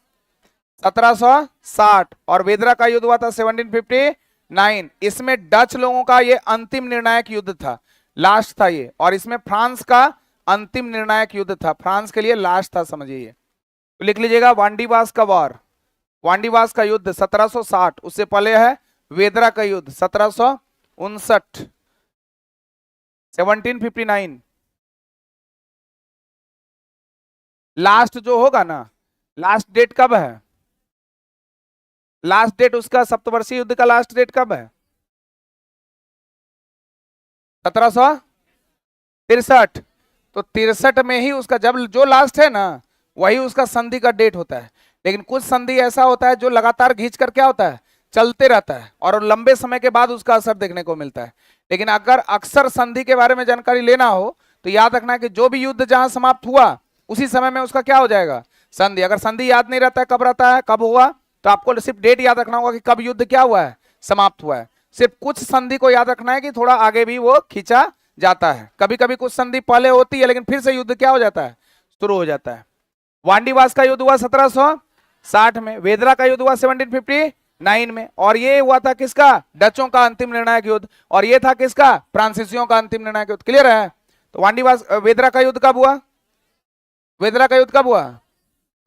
Speaker 1: 1760। और वेदरा का युद्ध हुआ था 1759। इसमें डच लोगों का ये अंतिम निर्णायक युद्ध था, लास्ट था ये। और इसमें फ्रांस का अंतिम निर्णायक युद्ध था, फ्रांस के लिए लास्ट था, समझिए ये। तो लिख लीजिएगा वांडीबास का वार, वांडीबास का युद्ध 1760। उससे पहले है वेदरा का युद्ध 1759, 1759। लास्ट जो होगा ना, लास्ट डेट कब है? लास्ट डेट उसका सप्तवर्षीय युद्ध का लास्ट डेट कब है? 1763। तो 63 में ही उसका जब जो लास्ट है ना वही उसका संधि का डेट होता है। लेकिन कुछ संधि ऐसा होता है जो लगातार घींच कर क्या होता है, चलते रहता है और लंबे समय के बाद उसका असर देखने को मिलता है। लेकिन अगर अक्सर संधि के बारे में जानकारी लेना हो तो याद रखना है कि जो भी युद्ध जहां समाप्त हुआ उसी समय में उसका क्या हो जाएगा, संधि। अगर संधि याद नहीं रहता है कब रहता है, कब हुआ, तो आपको सिर्फ डेट याद रखना होगा कि कब युद्ध क्या हुआ है, समाप्त हुआ है। सिर्फ कुछ संधि को याद रखना है कि थोड़ा आगे भी वो खींचा जाता है। कभी कभी कुछ संधि पहले होती है लेकिन फिर से युद्ध क्या हो जाता है, शुरू हो जाता है। वांडीबास का युद्ध हुआ 1760 में, वेदरा का युद्ध हुआ 1759 में। और ये हुआ था किसका, डचों का अंतिम निर्णायक युद्ध। और ये था किसका, फ्रांसीसियों का अंतिम निर्णायक युद्ध। क्लियर है? तो वांडीबास वेदरा का युद्ध कब हुआ, वेदरा का युद्ध कब हुआ,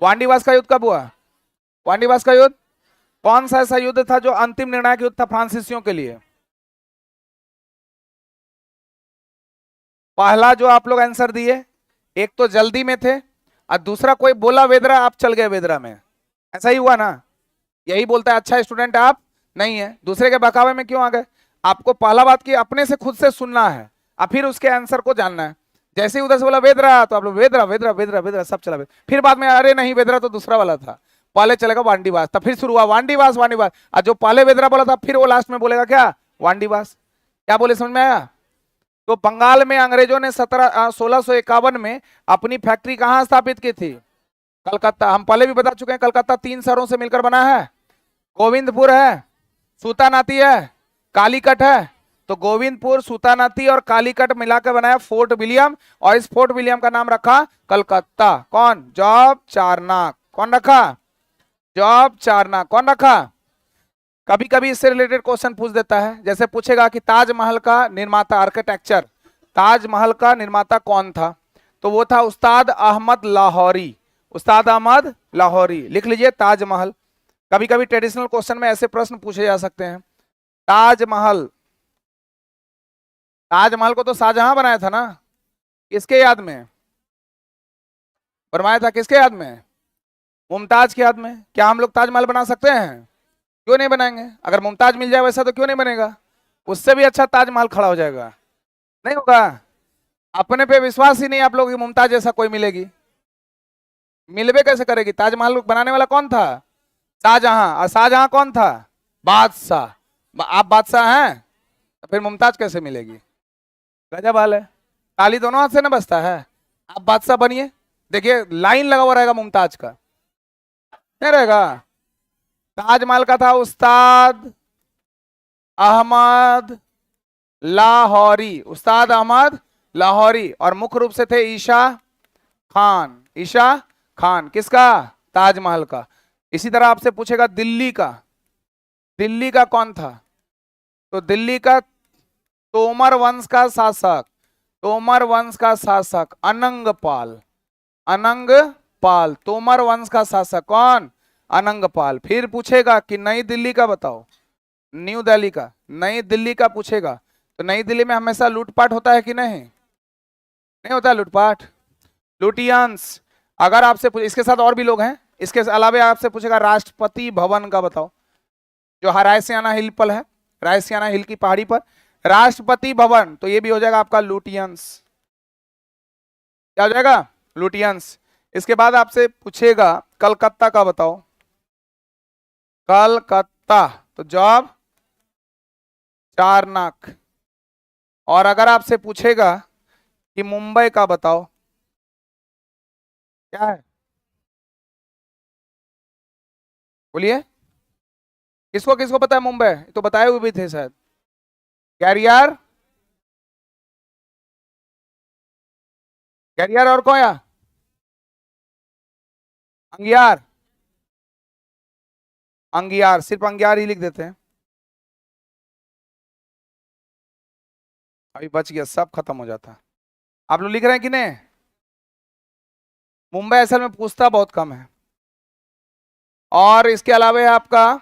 Speaker 1: वांडीबास का युद्ध कब हुआ? वांडीबास का युद्ध कौन सा ऐसा युद्ध था जो अंतिम निर्णायक युद्ध था फ्रांसीसियों के लिए? पहला जो आप लोग आंसर दिए, एक तो जल्दी में थे और दूसरा कोई बोला वेदरा, आप चल गए वेदरा में, ऐसा ही हुआ ना? यही बोलता है अच्छा स्टूडेंट आप नहीं है, दूसरे के बहकावे में क्यों आ गए? आपको पहला बात की अपने से खुद से सुनना है और फिर उसके आंसर को जानना है। जैसे ही उधर से बोला वेदरा तो आप लोग वेदरा वेदरा वेदरा वेदरा सब चला वेदरा। फिर बाद में अरे नहीं वेदरा तो दूसरा वाला था, पहले चलेगा वांडीबास, तब फिर शुरू हुआ वांडीबास वांडीबास। और जो पहले वेदरा बोला था फिर वो लास्ट में बोलेगा क्या, वांडीबास। क्या बोले, समझ में आया? तो बंगाल में अंग्रेजों ने 1651 में अपनी फैक्ट्री कहां स्थापित की थी? कलकत्ता। हम पहले भी बता चुके हैं कलकत्ता 3 शहरों से मिलकर बना है, गोविंदपुर है, सूतानाती है, कालीकट है। तो गोविंदपुर, सूतानाती और कालीकट मिलाकर बनाया फोर्ट विलियम, और इस फोर्ट विलियम का नाम रखा कलकत्ता। कौन? जॉब चारनाक। कौन रखा? जॉब चारनाक। कौन रखा? कभी कभी इससे रिलेटेड क्वेश्चन पूछ देता है, जैसे पूछेगा कि ताजमहल का निर्माता, आर्किटेक्चर, ताजमहल का निर्माता कौन था, तो वो था उस्ताद अहमद लाहौरी। उस्ताद अहमद लाहौरी लिख लीजिए ताजमहल। कभी कभी ट्रेडिशनल क्वेश्चन में ऐसे प्रश्न पूछे जा सकते हैं। ताजमहल, ताजमहल को तो शाहजहां बनाया था ना, किसके याद में बनवाया था, किसके याद में, मुमताज के याद में। क्या हम लोग ताजमहल बना सकते हैं? क्यों नहीं बनाएंगे? अगर मुमताज मिल जाए वैसा तो क्यों नहीं बनेगा, उससे भी अच्छा ताजमहल खड़ा हो जाएगा। नहीं होगा? अपने पे विश्वास ही नहीं आप लोग कि मुमताज जैसा कोई मिलेगी, मिलबे कैसे करेगी? ताजमहल बनाने वाला कौन था? शाहजहां। और शाहजहां कौन था? बादशाह। आप बादशाह हैं तो फिर मुमताज कैसे मिलेगी? गजब हाल है। ताली दोनों हाथ से ना बजता है। आप बादशाह बनिए, देखिए लाइन लगा हुआ रहेगा मुमताज का, नहीं रहेगा? ताजमहल का था उस्ताद अहमद लाहौरी, उस्ताद अहमद लाहौरी। और मुख्य रूप से थे ईशा खान। ईशा खान किसका? ताजमहल का। इसी तरह आपसे पूछेगा दिल्ली का, दिल्ली का कौन था? तो दिल्ली का तोमर वंश का शासक, तोमर वंश का शासक अनंगपाल। अनंगपाल, तोमर वंश का शासक कौन? अनंगपाल। फिर पूछेगा कि नई दिल्ली का बताओ, न्यू दिल्ली का, नई दिल्ली का पूछेगा। तो नई दिल्ली में हमेशा लूटपाट होता है कि नहीं? नहीं होता लूटपाट, लुटियंस। अगर आपसे इसके साथ और भी लोग हैं, इसके अलावा आपसे पूछेगा राष्ट्रपति भवन का बताओ, जो रायसियाना हिल पर है, रायसियाना हिल की पहाड़ी पर राष्ट्रपति भवन। तो ये भी हो जाएगा आपका लुटियंस। क्या हो जाएगा? लुटियंस। इसके बाद आपसे पूछेगा कलकत्ता का बताओ, कलकत्ता, तो जॉब चारनाक। और अगर आपसे पूछेगा कि मुंबई का बताओ, क्या है? बोलिए, किसको किसको पता है मुंबई? तो बताए हुए भी थे शायद। कैरियर, कैरियर और कौन? अंगियार, अंगियार, सिर्फ अंगियार ही लिख देते हैं। अभी बच गया, सब खत्म हो जाता। आप लोग लिख रहे हैं कि नहीं? मुंबई असल में पूछता बहुत कम है। और इसके अलावा है आपका,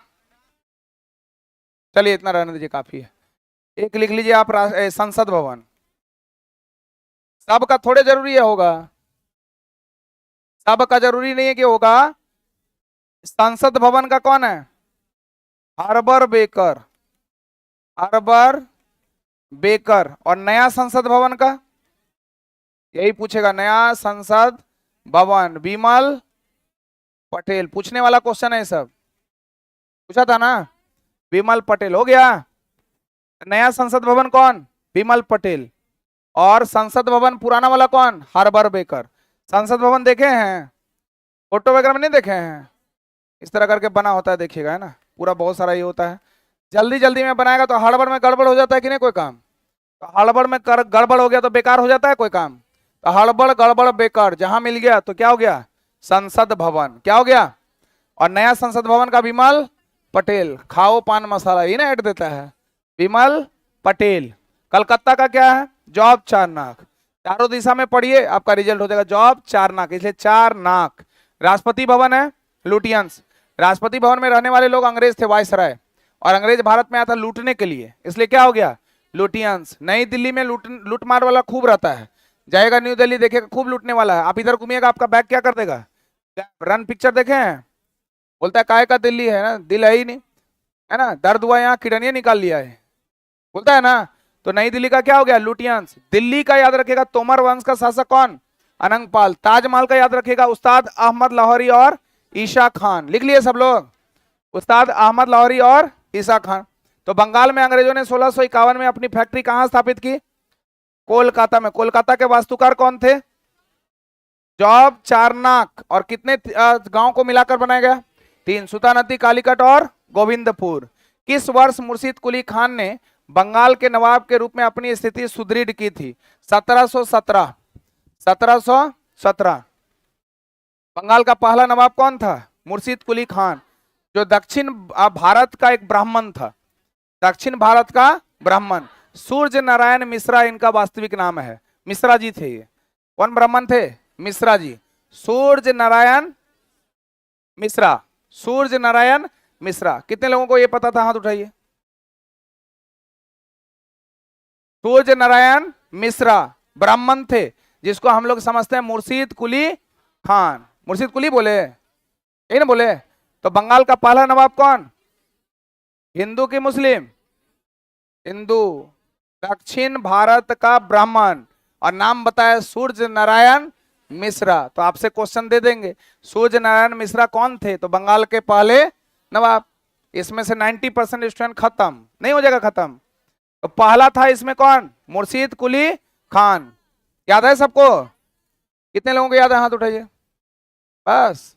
Speaker 1: चलिए इतना रहने दीजिए, काफी है। एक लिख लीजिए आप संसद भवन। सबका थोड़े जरूरी है होगा, सबका जरूरी नहीं है कि होगा। संसद भवन का कौन है? Herbert Baker, Herbert Baker. और नया संसद भवन का यही पूछेगा, नया संसद भवन विमल पटेल। पूछने वाला क्वेश्चन है, सब पूछा था ना, विमल पटेल। हो गया। नया संसद भवन कौन? विमल पटेल। और संसद भवन पुराना वाला कौन? Herbert Baker. संसद भवन देखे हैं? फोटो वगैरह में नहीं देखे हैं? इस तरह करके बना होता है, देखिएगा, है ना, पूरा बहुत सारा ये होता है। जल्दी जल्दी में बनाएगा तो हड़बड़ में गड़बड़ हो जाता है कि नहीं कोई काम? तो हड़बड़ में गड़बड़ हो गया तो बेकार हो जाता है कोई काम। तो हड़बड़ गड़बड़ बेकार जहां मिल गया तो क्या हो गया? संसद भवन। क्या हो गया? और नया संसद भवन का विमल पटेल। खाओ पान मसाला ही ना ऐड देता है, विमल पटेल। कलकत्ता का क्या है? जॉब चारनाक। चारों दिशा में पढ़िए, आपका रिजल्ट हो जाएगा जॉब चारनाक, इसलिए चार नाक। राष्ट्रपति भवन है लुटियंस। राष्ट्रपति भवन में रहने वाले लोग अंग्रेज थे, वायसराय। और अंग्रेज भारत में आया था लूटने के लिए, इसलिए क्या हो गया? लुटियंस। नई दिल्ली में लूटमार वाला खूब रहता है, जाएगा न्यू दिल्ली देखेगा खूब लूटने वाला है। आप इधर घूमिएगा, आपका बैग क्या कर देगा? रन पिक्चर देखे हैं? बोलता है काहे का दिल्ली है ना, दिल है ही नहीं, है ना, दर्द हुआ यहाँ किडनी निकाल लिया है, बोलता है ना। तो नई दिल्ली का क्या हो गया? लुटियंस। दिल्ली का याद रखेगा तोमर वंश का शासक कौन? अनंगपाल। ताजमहल का याद रखेगा उस्ताद अहमद लाहौरी और ईशा खान। लिख लिए सब लोग, उस्ताद अहमद लाहौरी और ईशा खान। तो बंगाल में अंग्रेजों ने 1651 में अपनी फैक्ट्री कहां स्थापित की? कोलकाता में। कोलकाता के वास्तुकार कौन थे? जॉब चारनाक। और कितने गांव को मिलाकर बनाया गया? 3, सुतानदी, कालीकट और गोविंदपुर। किस वर्ष मुर्शिद कुली खान ने बंगाल के नवाब के रूप में अपनी स्थिति सुदृढ़ की थी? 1717। 1717। बंगाल का पहला नवाब कौन था? मुर्शिद कुली खान। जो दक्षिण भारत का एक ब्राह्मण था, दक्षिण भारत का ब्राह्मण सूर्य नारायण मिश्रा इनका वास्तविक नाम है। मिश्रा जी थे ये। कौन ब्राह्मण थे? मिश्रा जी। सूर्य नारायण मिश्रा, सूर्य नारायण मिश्रा। कितने लोगों को ये पता था? हाथ उठाइए। सूर्य नारायण मिश्रा ब्राह्मण थे, जिसको हम लोग समझते हैं मुर्शीद कुली खान। मुर्शीद कुली बोले, यही ना बोले? तो बंगाल का पहला नवाब कौन? हिंदू की मुस्लिम? हिंदू। दक्षिण भारत का ब्राह्मण, और नाम बताया सूर्य नारायण मिश्रा। तो आपसे क्वेश्चन दे देंगे, सूर्य नारायण मिश्रा कौन थे? तो बंगाल के पहले नवाब। इसमें से 90% स्टूडेंट खत्म नहीं हो जाएगा? खत्म। तो पहला था इसमें कौन? मुर्शीद कुली खान। याद है सबको? कितने लोगों को याद है? हाथ उठाइए। बस।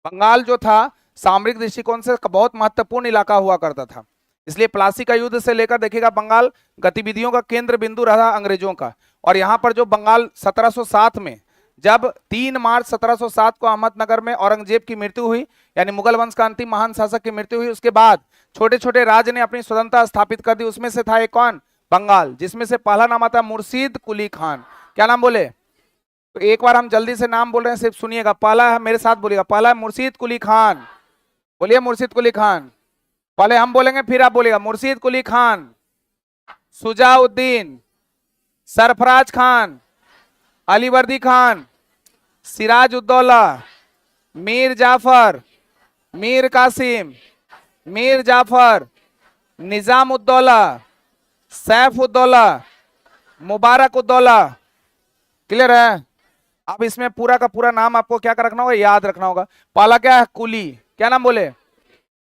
Speaker 1: बंगाल जो था सामरिक दृष्टिकोण से बहुत महत्वपूर्ण इलाका हुआ करता था, इसलिए प्लासी का युद्ध से लेकर देखिएगा बंगाल गतिविधियों का केंद्र बिंदु रहा अंग्रेजों का। और यहाँ पर जो बंगाल 1707 में, जब 3 मार्च 1707 को अहमदनगर में औरंगजेब की मृत्यु हुई, यानी मुगल वंश का अंतिम महान शासक की मृत्यु हुई, उसके बाद छोटे छोटे राज्य ने अपनी स्वतंत्रता स्थापित कर दी। उसमें से था एक कौन? बंगाल, जिसमें से पहला नाम आता मुर्शीद कुली खान। क्या नाम बोले? तो एक बार हम जल्दी से नाम बोल रहे हैं, सिर्फ सुनिएगा। पहला है, मेरे साथ बोलिएगा, पहला है मुर्शीद कुली खान। बोलिए मुर्शीद कुली खान। पहले हम बोलेंगे फिर आप बोलिएगा। मुर्शीद कुली खान, सुजाउद्दीन, सरफराज खान, अलीवर्दी खान, सिराज उद्दौला, मीर जाफर, मीर कासिम, मीर जाफर, निजाम उद्दौला, सैफ उद्दौला, मुबारक उद्दौला। क्लियर है? अब इसमें पूरा का पूरा नाम आपको क्या रखना होगा? याद रखना होगा। पहला क्या है? कुली। क्या नाम बोले?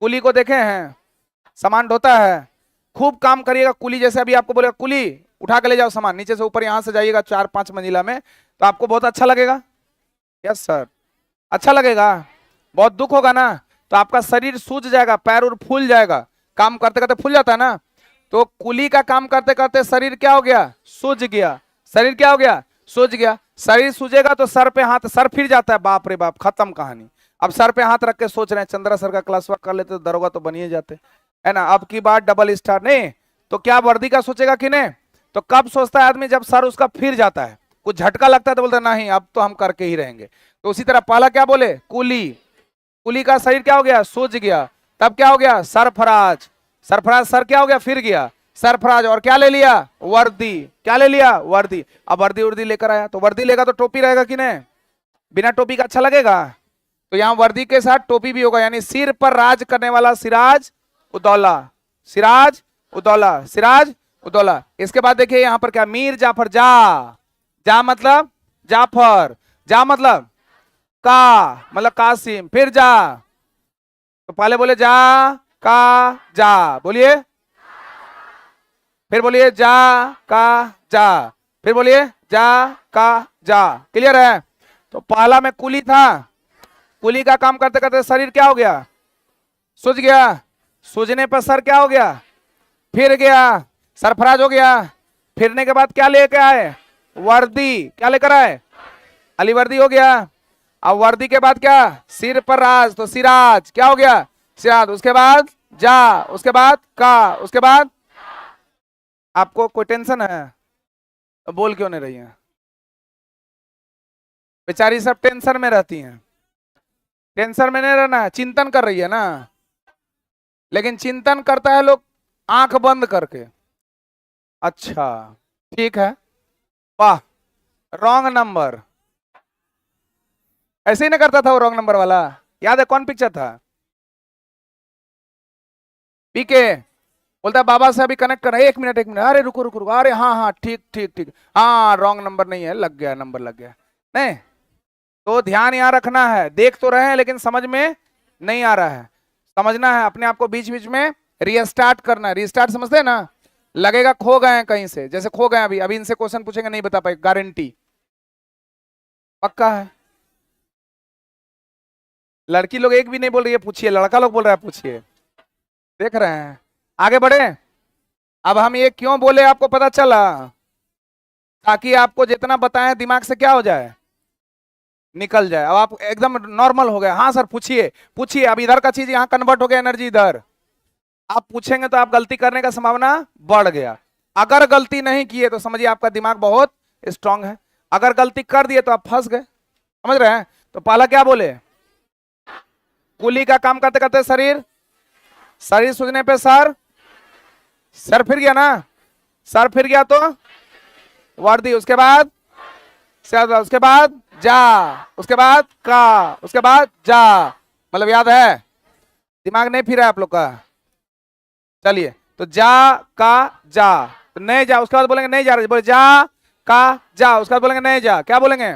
Speaker 1: कुली को देखे हैं? सामान ढोता है, खूब काम करिएगा। कुली जैसे अभी आपको बोलेगा कुली उठा के ले जाओ सामान, नीचे से ऊपर, यहां से जाइएगा 4-5 मंजिला में, तो आपको बहुत अच्छा लगेगा। यस सर, अच्छा लगेगा। बहुत दुख होगा ना, तो आपका शरीर सूज जाएगा, पैर और फूल जाएगा। काम करते करते फूल जाता है ना, तो कुली का काम करते करते शरीर क्या हो गया? सूज गया। शरीर क्या हो गया? सूज गया। शरीर सूजेगा तो सर पे हाथ, सर फिर जाता है। बाप रे बाप, खत्म कहानी। अब सर पे हाथ रख के सोच रहे हैं चंद्रा सर का क्लास वर्क कर लेते तो दरोगा तो बनिए जाते, है ना। अब की बात डबल स्टार नहीं, तो क्या वर्दी का सोचेगा कि नहीं? तो कब सोचता है आदमी? जब सर उसका फिर जाता है, कुछ झटका लगता है तो बोलता है नहीं अब तो हम करके ही रहेंगे। तो उसी तरह पहला क्या बोले? कुली। कुली का शरीर क्या हो गया? सूज गया। तब क्या हो गया? सरफराज। सरफराज सर क्या हो गया? फिर गया सरफराज। और क्या ले लिया? वर्दी। क्या ले लिया? वर्दी। अब वर्दी उर्दी लेकर आया, तो वर्दी लेगा तो टोपी रहेगा कि नहीं? बिना टोपी का अच्छा लगेगा? तो यहाँ वर्दी के साथ टोपी भी होगा, यानी सिर पर राज करने वाला सिराज उद्दौला। सिराज उद्दौला, सिराज उद्दौला। इसके बाद देखिए यहाँ पर क्या? मीर जाफर। जा, जा मतलब जाफर, जा मतलब का मतलब कासिम, फिर जा। तो पहले बोले जा का जा, बोलिए, फिर बोलिए जा का जा, फिर बोलिए जा का जा। क्लियर है? तो पहला में कुली था, कुली का काम करते करते शरीर क्या हो गया? सूज गया। सूजने पर सर क्या हो गया? फिर गया, सरफराज हो गया। फिरने के बाद क्या लेके आए? वर्दी। क्या लेकर आए? अली वर्दी हो गया। अब वर्दी के बाद क्या? सिर पर राज, तो सिराज क्या हो गया? सिराज। उसके बाद जा, उसके बाद का, उसके बाद। आपको कोई टेंशन है? तो बोल क्यों नहीं रही है? बेचारी सब टेंशन में रहती हैं। टेंशन में नहीं रहना है, चिंतन कर रही है ना। लेकिन चिंतन करता है लोग आंख बंद करके। अच्छा ठीक है, वाह, रॉन्ग नंबर। ऐसे ही ना करता था वो रॉन्ग नंबर वाला? याद है कौन पिक्चर था? पीके बोलता बाबा से अभी कनेक्ट कर, एक मिनट एक मिनट, अरे रुको रुको रुको, अरे हाँ हाँ ठीक ठीक ठीक, हाँ रॉन्ग नंबर नहीं है, लग गया, नंबर लग गया। नहीं तो ध्यान यहाँ रखना है, देख तो रहे हैं लेकिन समझ में नहीं आ रहा है। समझना है, अपने आप को बीच बीच में रीस्टार्ट करना है। रीस्टार्ट समझते हैं ना? लगेगा खो गए हैं कहीं से, जैसे खो गए अभी अभी इनसे क्वेश्चन पूछेंगे नहीं बता पाए, गारंटी पक्का है। लड़की लोग एक भी नहीं बोल रही है पूछिए, लड़का लोग बोल रहा है पूछिए। देख रहे हैं, आगे बढ़े। अब हम ये क्यों बोले आपको पता चला? ताकि आपको जितना बताएं दिमाग से क्या हो जाए, निकल जाए। अब आप एकदम नॉर्मल हो गए। हाँ सर पूछिए पूछिए। अब इधर का चीज यहाँ कन्वर्ट हो गया एनर्जी इधर। आप पूछेंगे तो आप गलती करने का संभावना बढ़ गया। अगर गलती नहीं किए तो समझिए आपका दिमाग बहुत स्ट्रांग है। अगर गलती कर दिए तो आप फंस गए। समझ रहे हैं? तो पहला क्या बोले? कुली का काम करते करते शरीर, शरीर सूझने पे सर, सर फिर गया ना, सर फिर गया तो वर्दी, उसके बाद उसके बाद जा, उसके बाद का, उसके बाद जा। मतलब याद है? दिमाग नहीं फिरा है आप लोग का? चलिए तो जा का जा, तो नहीं जा, उसके बाद बोलेंगे नहीं जा रहे, बोले जा का जा, उसके बाद बोलेंगे नहीं जा, क्या बोलेंगे?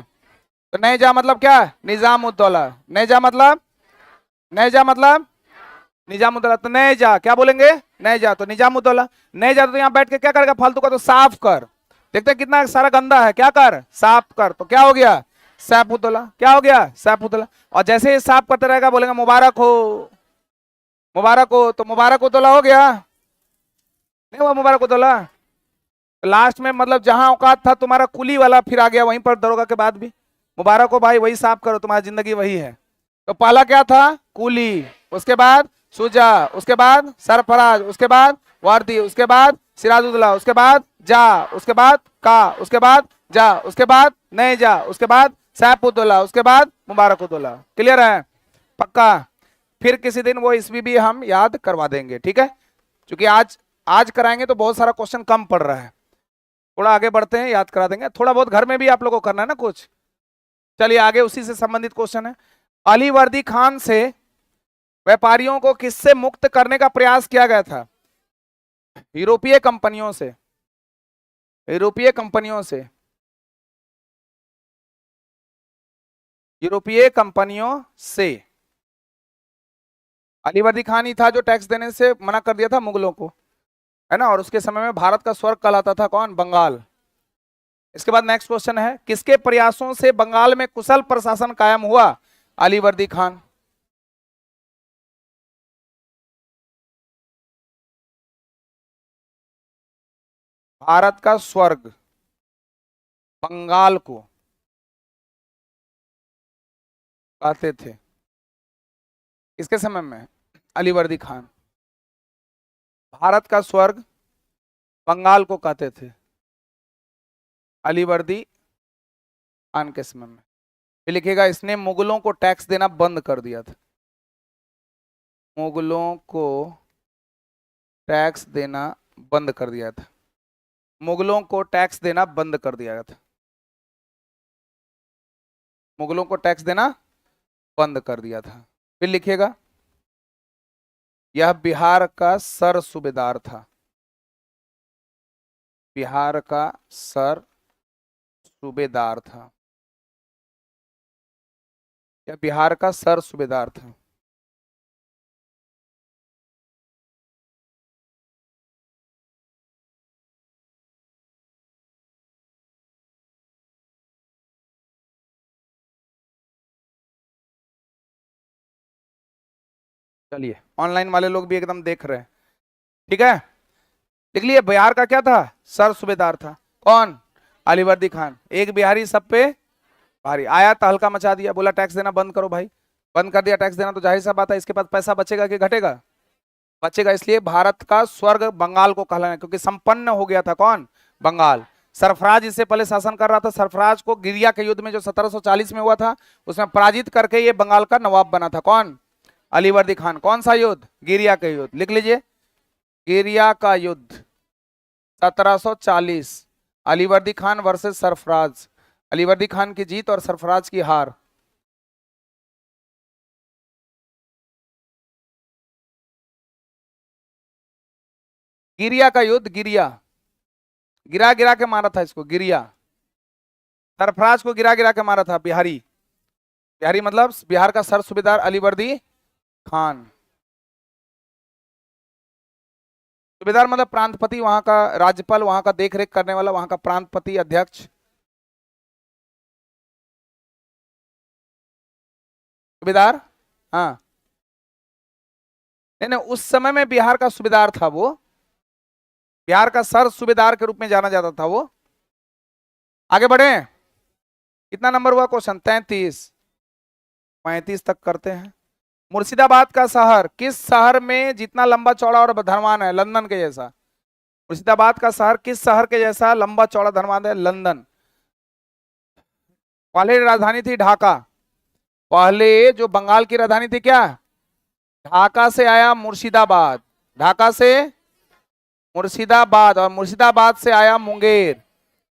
Speaker 1: तो नहीं जा मतलब क्या? निजामुद्दौला। नहीं जा मतलब, नहीं जा मतलब निजामुद्दौला। तो नहीं जा क्या बोलेंगे? नहीं जा तो निजामुद्दौला। नहीं जा तो यहाँ बैठ के क्या करेगा फालतू का? तो साफ कर। देखते हैं कितना सारा गंदा है, क्या कर? साफ कर। तो क्या हो गया? सैफुद्दौला। क्या हो गया? सैफुद्दौला। और जैसे ही साफ करते रहेगा बोलेंगे मुबारक हो, मुबारक हो। तो मुबारक उद्दौला हो गया? नहीं हुआ मुबारक उद्दौला? लास्ट में मतलब जहां औकात था तुम्हारा कुली वाला फिर आ गया वहीं पर दरोगा के बाद भी। मुबारक हो भाई, वही साफ करो, तुम्हारी जिंदगी वही है। तो पहला क्या था? कुली, उसके बाद सुजा, उसके बाद सरफराज, उसके बाद वर्दी, उसके बाद सिराजुद्दौला, उसके बाद जा, उसके बाद का, उसके बाद जा, उसके बाद नहीं जा, उसके बाद सैफुद्दौला, उसके बाद मुबारकुद्दौला। क्लियर है? पक्का? फिर किसी दिन वो ईस्वी भी हम याद करवा देंगे, ठीक है? क्योंकि आज आज कराएंगे तो बहुत सारा क्वेश्चन कम पड़ रहा है। थोड़ा आगे बढ़ते हैं, याद करा देंगे। थोड़ा बहुत घर में भी आप लोगों को करना है ना कुछ। चलिए आगे उसी से संबंधित क्वेश्चन है। अली वर्दी खान से व्यापारियों को किससे मुक्त करने का प्रयास किया गया था? यूरोपीय कंपनियों से, यूरोपीय कंपनियों से, यूरोपीय कंपनियों से। अली वर्दी खान ही था जो टैक्स देने से मना कर दिया था मुगलों को, है ना? और उसके समय में भारत का स्वर्ग कहलाता था कौन? बंगाल। इसके बाद नेक्स्ट क्वेश्चन है, किसके प्रयासों से बंगाल में कुशल प्रशासन कायम हुआ? अली वर्दी खान। भारत का स्वर्ग बंगाल को कहते थे किसके समय में? अली वर्दी खान। भारत का स्वर्ग बंगाल को कहते थे अली वर्दी खान के समय में। फिर लिखिएगा इसने मुगलों को टैक्स देना बंद कर दिया था। मुगलों को टैक्स देना बंद कर दिया था। मुगलों को टैक्स देना बंद कर दिया था। मुगलों को टैक्स देना बंद कर दिया था। फिर लिखिएगा यह बिहार का सर सूबेदार था। बिहार का सर सूबेदार था। यह बिहार का सर सूबेदार था। चलिए ऑनलाइन वाले लोग भी एकदम देख रहे हैं, ठीक है? लिख लिए बिहार का क्या था? सर सूबेदार था। कौन? अली वर्दी खान। एक बिहारी सब पे भारी। आया तहलका मचा दिया, बोला टैक्स देना बंद करो भाई। बंद कर दिया टैक्स देना, तो जाहिर सा बात है इसके पास पैसा बचेगा कि घटेगा? बचेगा। इसलिए भारत का स्वर्ग बंगाल को कहलाना, क्योंकि संपन्न हो गया था कौन? बंगाल। सरफराज इससे पहले शासन कर रहा था। सरफराज को गिरिया के युद्ध में जो 1740 में हुआ था उसमें पराजित करके ये बंगाल का नवाब बना था कौन? अली वर्दी खान। कौन सा युद्ध? गिरिया का युद्ध। लिख लीजिए गिरिया का युद्ध 1740। अली वर्दी खान वर्सेस सरफराज। अली वर्दी खान की जीत और सरफराज की हार। गिरिया का युद्ध, गिरिया, गिरा गिरा के मारा था इसको, गिरिया। सरफराज को गिरा गिरा के मारा था बिहारी। बिहारी मतलब बिहार का सर सूबेदार अली वर्दी खान। सूबेदार मतलब प्रांतपति, वहां का राज्यपाल, वहां का देख रेख करने वाला, वहां का प्रांतपति, अध्यक्ष। सूबेदार, हाँ। नहीं नहीं, उस समय में बिहार का सूबेदार था वो। बिहार का सर सूबेदार के रूप में जाना जाता था वो। आगे बढ़े। कितना नंबर हुआ क्वेश्चन? 33। 35 तक करते हैं। मुर्शिदाबाद का शहर किस शहर में जितना लंबा चौड़ा और धनवान है? लंदन के जैसा। मुर्शिदाबाद का शहर किस शहर के जैसा लंबा चौड़ा धनवान है? लंदन। पहले राजधानी थी ढाका। पहले जो बंगाल की राजधानी थी क्या? ढाका से आया मुर्शिदाबाद। ढाका से मुर्शिदाबाद, और मुर्शिदाबाद से आया मुंगेर।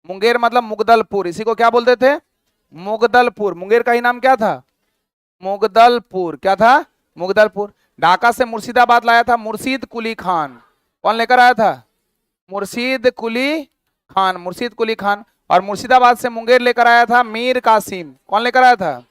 Speaker 1: मुंगेर मतलब मुगदलपुर, इसी को क्या बोलते थे? मुगदलपुर। मुंगेर का ही नाम क्या था? मुगदलपुर। क्या था? मुगदलपुर। ढाका से मुर्शिदाबाद लाया था मुर्शीद कुली खान। कौन लेकर आया था? मुर्शीद कुली खान। मुर्शीद कुली खान। और मुर्शिदाबाद से मुंगेर लेकर आया था मीर कासिम। कौन लेकर आया था?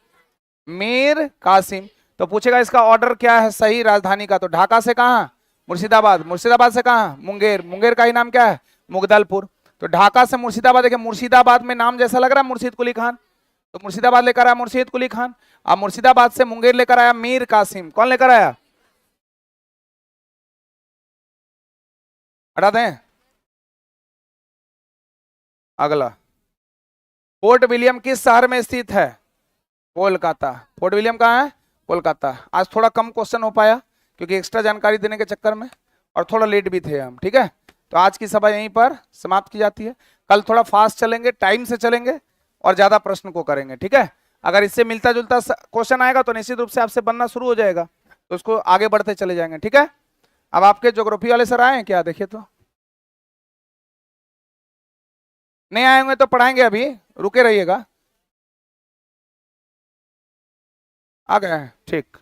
Speaker 1: मीर कासिम। तो पूछेगा इसका ऑर्डर क्या है सही राजधानी का, तो ढाका से कहा? मुर्शिदाबाद। मुर्शिदाबाद से कहा? मुंगेर। मुंगेर का ही नाम क्या है? मुगदलपुर। तो ढाका से मुर्शिदाबाद, देखिए मुर्शिदाबाद में नाम जैसा लग रहा है मुर्शीद कुली खान, तो मुर्शिदाबाद लेकर आया मुर्शीद कुली खान। अब मुर्शिदाबाद से मुंगेर लेकर आया मीर कासिम। कौन लेकर आया? हटा दें। अगला, फोर्ट विलियम किस शहर में स्थित है? कोलकाता। फोर्ट विलियम कहाँ है? कोलकाता। आज थोड़ा कम क्वेश्चन हो पाया क्योंकि एक्स्ट्रा जानकारी देने के चक्कर में, और थोड़ा लेट भी थे हम, ठीक है। तो आज की सभा यहीं पर समाप्त की जाती है। कल थोड़ा फास्ट चलेंगे, टाइम से चलेंगे और ज्यादा प्रश्न को करेंगे, ठीक है। अगर इससे मिलता जुलता क्वेश्चन आएगा तो निश्चित रूप से आपसे बनना शुरू हो जाएगा, तो उसको आगे बढ़ते चले जाएंगे, ठीक है। अब आपके ज्योग्राफी वाले सर आए हैं क्या? देखिए तो नहीं आए होंगे तो पढ़ाएंगे, अभी रुके रहिएगा। आ गए हैं, ठीक।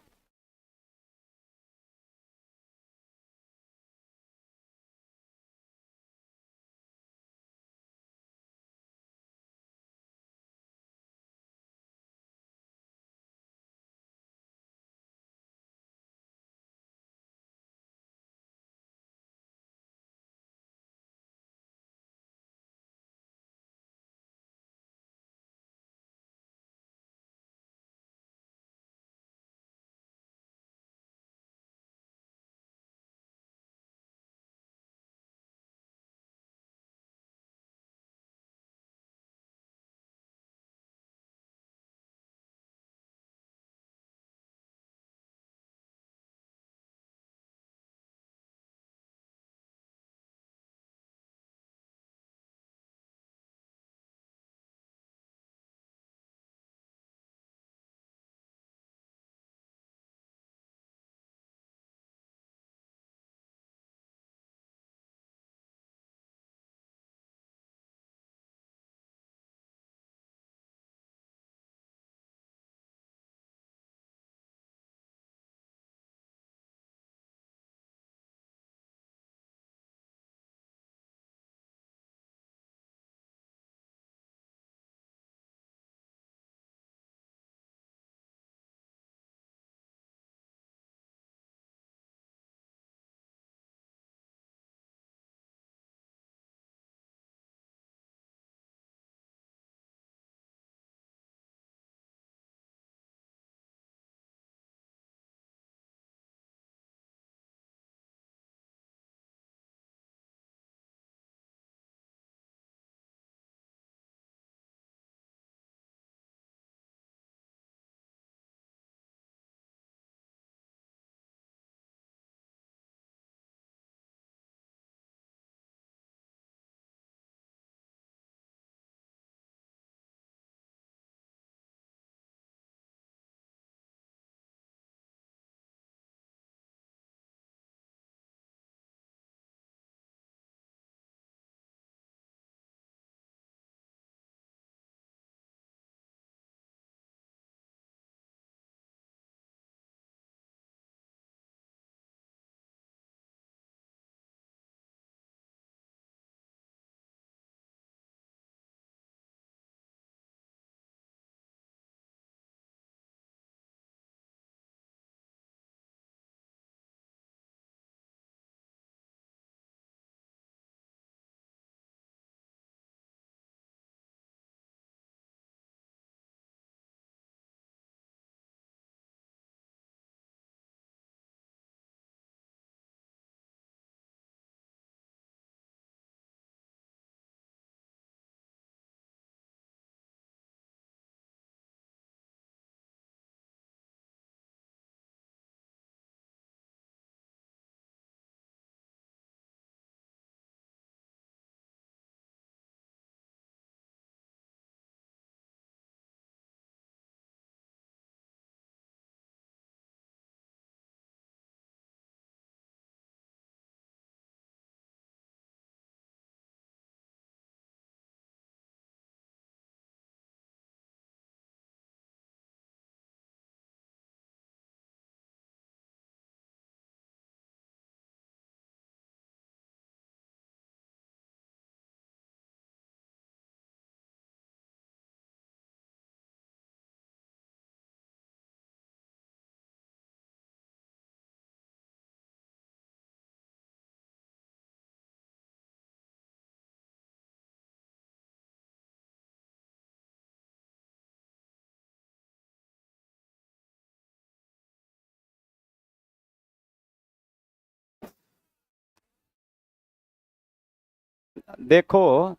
Speaker 2: देखो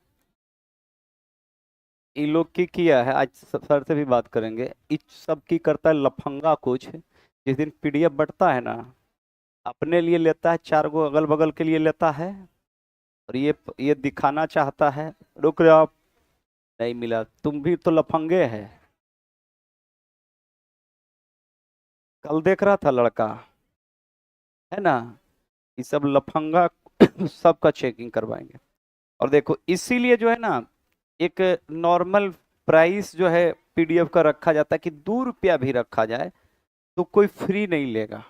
Speaker 2: इन लोग की किया है, आज सर से भी बात करेंगे, इस सब की करता है लफंगा कुछ। जिस दिन पीडीएफ बंटता है ना, अपने लिए लेता है, चार गो अगल बगल के लिए लेता है, और ये दिखाना चाहता है। रुक जाओ, नहीं मिला, तुम भी तो लफंगे है। कल देख रहा था लड़का, है ना, ये सब लफंगा सबका चेकिंग करवाएंगे। और देखो इसीलिए जो है ना, एक नॉर्मल प्राइस जो है पीडीएफ का रखा जाता है कि 2 रुपया भी रखा जाए तो कोई फ्री नहीं लेगा।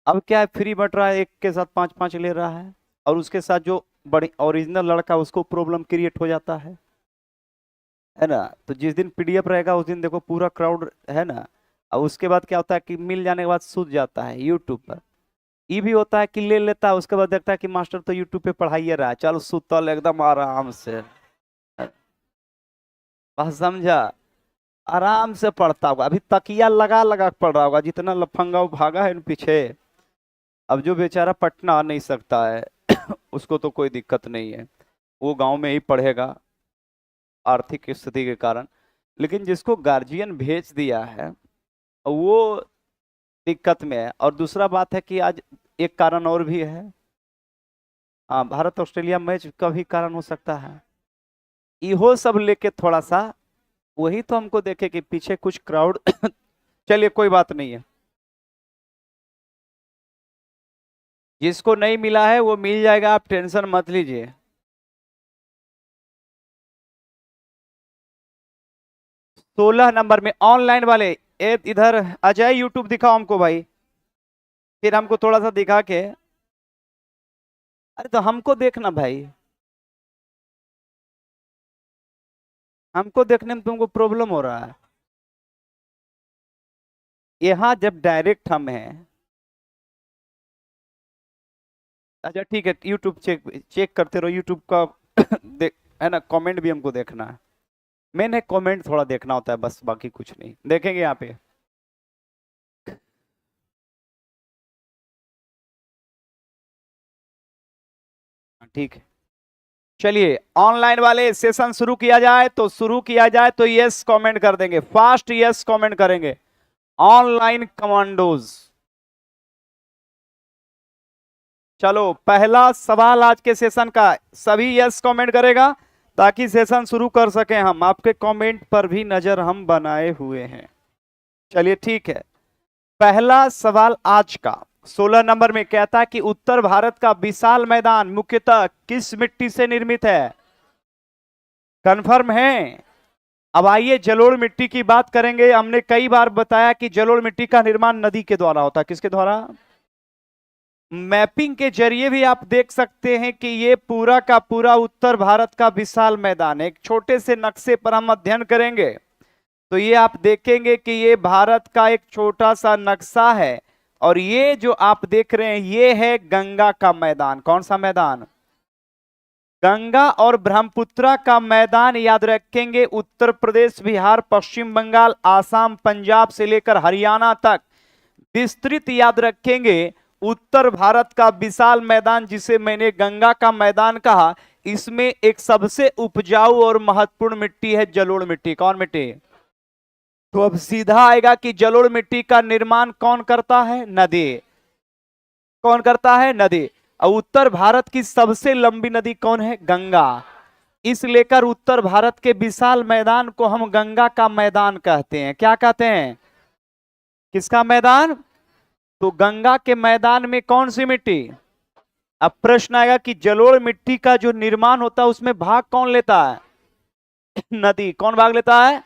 Speaker 2: अब क्या है, फ्री बट रहा है, एक के साथ 5-5 ले रहा है, और उसके साथ जो बड़ी ओरिजिनल लड़का उसको प्रॉब्लम क्रिएट हो जाता है ना। तो जिस दिन पीडीएफ रहेगा उस दिन देखो पूरा क्राउड है ना। और उसके बाद क्या होता है कि मिल जाने के बाद सूझ जाता है यूट्यूब पर। ये भी होता है कि ले लेता है, उसके बाद देखता है कि मास्टर तो यूट्यूब पे पढ़ाइए रहा है, चलो सुतल एकदम आराम से, बस समझा, आराम से पढ़ता होगा, अभी तकिया लगा लगा के पढ़ रहा होगा, जितना लफंगा वो भागा है इन पीछे। अब जो बेचारा पटना आ नहीं सकता है उसको तो कोई दिक्कत नहीं है, वो गांव में ही पढ़ेगा आर्थिक स्थिति के कारण। लेकिन जिसको गार्जियन भेज दिया है वो दिक्कत में है। और दूसरा बात है कि आज एक कारण और भी है, हाँ, भारत ऑस्ट्रेलिया मैच का भी कारण हो सकता है। इहो सब लेके थोड़ा सा वही तो हमको देखे कि पीछे कुछ क्राउड चलिए कोई बात नहीं है, जिसको नहीं मिला है वो मिल जाएगा, आप टेंशन मत लीजिए। 16 नंबर में ऑनलाइन वाले, इधर अजय यूट्यूब दिखाओ हमको भाई, फिर हमको थोड़ा सा दिखा के। अरे तो हमको देखना भाई, हमको देखने में तुमको प्रॉब्लम हो रहा है। यहाँ जब डायरेक्ट हम हैं, अच्छा ठीक है, यूट्यूब चेक चेक करते रहो, यूट्यूब का देख, है ना, कमेंट भी हमको देखना है। मैंने कमेंट थोड़ा देखना होता है बस, बाकी कुछ नहीं देखेंगे यहाँ पे। ठीक है, चलिए ऑनलाइन वाले सेशन शुरू किया जाए तो शुरू किया जाए, तो यस कमेंट कर देंगे, फास्ट यस कमेंट करेंगे ऑनलाइन कमांडोज। चलो पहला सवाल आज के सेशन का, सभी यस कमेंट करेगा ताकि सेशन शुरू कर सकें हम, आपके कमेंट पर भी नजर हम बनाए हुए हैं। चलिए ठीक है, पहला सवाल आज का 16 नंबर में कहता है कि उत्तर भारत का विशाल मैदान मुख्यतः किस मिट्टी से निर्मित है। कंफर्म है। अब आइए जलोढ़ मिट्टी की बात करेंगे। हमने कई बार बताया कि जलोढ़ मिट्टी का निर्माण नदी के द्वारा होता है, किसके द्वारा, मैपिंग के जरिए भी आप देख सकते हैं कि ये पूरा का पूरा उत्तर भारत का विशाल मैदान है। एक छोटे से नक्शे पर हम अध्ययन करेंगे तो ये आप देखेंगे कि ये भारत का एक छोटा सा नक्शा है, और ये जो आप देख रहे हैं ये है गंगा का मैदान। कौन सा मैदान, गंगा और ब्रह्मपुत्रा का मैदान। याद रखेंगे उत्तर प्रदेश, बिहार, पश्चिम बंगाल, आसाम, पंजाब से लेकर हरियाणा तक विस्तृत, याद रखेंगे उत्तर भारत का विशाल मैदान जिसे मैंने गंगा का मैदान कहा। इसमें एक सबसे उपजाऊ और महत्वपूर्ण मिट्टी है जलोढ़ मिट्टी। कौन मिट्टी, तो अब सीधा आएगा कि जलोढ़ मिट्टी का निर्माण कौन करता है, नदी। कौन करता है, नदी। और उत्तर भारत की सबसे लंबी नदी कौन है, गंगा। इस लेकर उत्तर भारत के विशाल मैदान को हम गंगा का मैदान कहते हैं। क्या कहते हैं, किसका मैदान, तो गंगा के मैदान में कौन सी मिट्टी। अब प्रश्न आएगा कि जलोढ़ मिट्टी का जो निर्माण होता है उसमें भाग कौन लेता है, नदी। कौन भाग लेता है।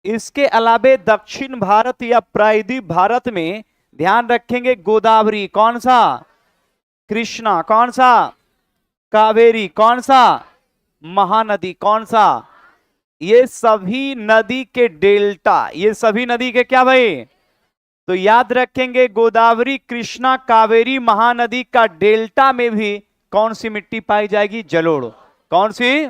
Speaker 2: इसके अलावे दक्षिण भारत या प्रायद्वीप भारत में ध्यान रखेंगे गोदावरी, कौन सा, कृष्णा, कौन सा, कावेरी, कौन सा, महानदी, कौन सा। ये सभी नदी के डेल्टा, ये सभी नदी के क्या भाई, तो याद रखेंगे गोदावरी, कृष्णा, कावेरी, महानदी का डेल्टा में भी कौन सी मिट्टी पाई जाएगी, जलोढ़। कौन सी,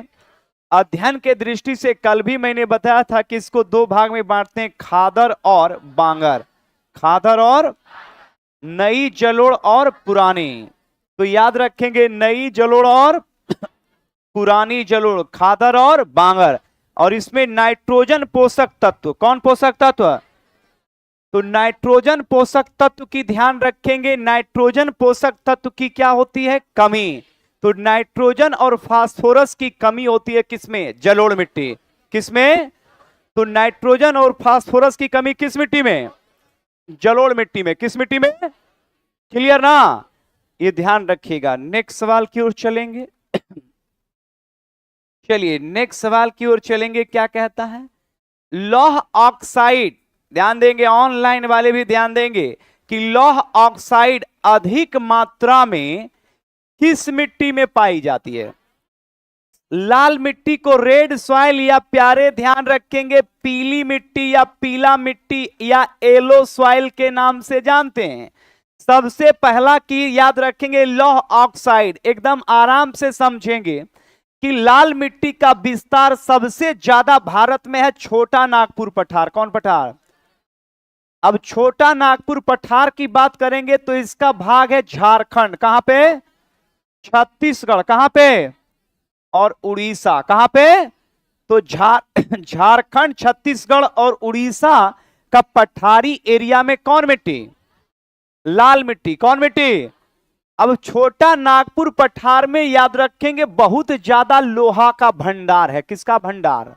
Speaker 2: अध्ययन के दृष्टि से कल भी मैंने बताया था कि इसको दो भाग में बांटते हैं, खादर और बांगर। खादर और, नई जलोढ़ और पुरानी। तो याद रखेंगे नई जलोढ़ और पुरानी जलोढ़, खादर और बांगर। और इसमें नाइट्रोजन पोषक तत्व, कौन पोषक तत्व? तो नाइट्रोजन पोषक तत्व की ध्यान रखेंगे, नाइट्रोजन पोषक तत्व की क्या होती है? कमी। तो नाइट्रोजन और फास्फोरस की कमी होती है किसमें? जलोढ़ मिट्टी। किसमें? तो नाइट्रोजन और फास्फोरस की कमी किस मिट्टी में? जलोढ़ मिट्टी में। किस मिट्टी में? क्लियर ना? ये ध्यान रखिएगा। नेक्स्ट सवाल की ओर चलेंगे। चलिए नेक्स्ट सवाल की ओर चलेंगे। क्या कहता है? लौह ऑक्साइड, ध्यान देंगे, ऑनलाइन वाले भी ध्यान देंगे कि लौह ऑक्साइड अधिक मात्रा में किस मिट्टी में पाई जाती है? लाल मिट्टी को रेड सॉइल या प्यारे ध्यान रखेंगे पीली मिट्टी या पीला मिट्टी या येलो सॉइल के नाम से जानते हैं। सबसे पहला की याद रखेंगे लौह ऑक्साइड, एकदम आराम से समझेंगे कि लाल मिट्टी का विस्तार सबसे ज्यादा भारत में है छोटा नागपुर पठार। कौन पठार? अब छोटा नागपुर पठार की बात करेंगे तो इसका भाग है झारखंड। कहां पे? छत्तीसगढ़। कहां पे? और उड़ीसा। कहां पे? तो झारखंड, छत्तीसगढ़ और उड़ीसा का पठारी एरिया में कौन मिट्टी? लाल मिट्टी। कौन मिट्टी? अब छोटा नागपुर पठार में याद रखेंगे बहुत ज्यादा लोहा का भंडार है। किसका भंडार?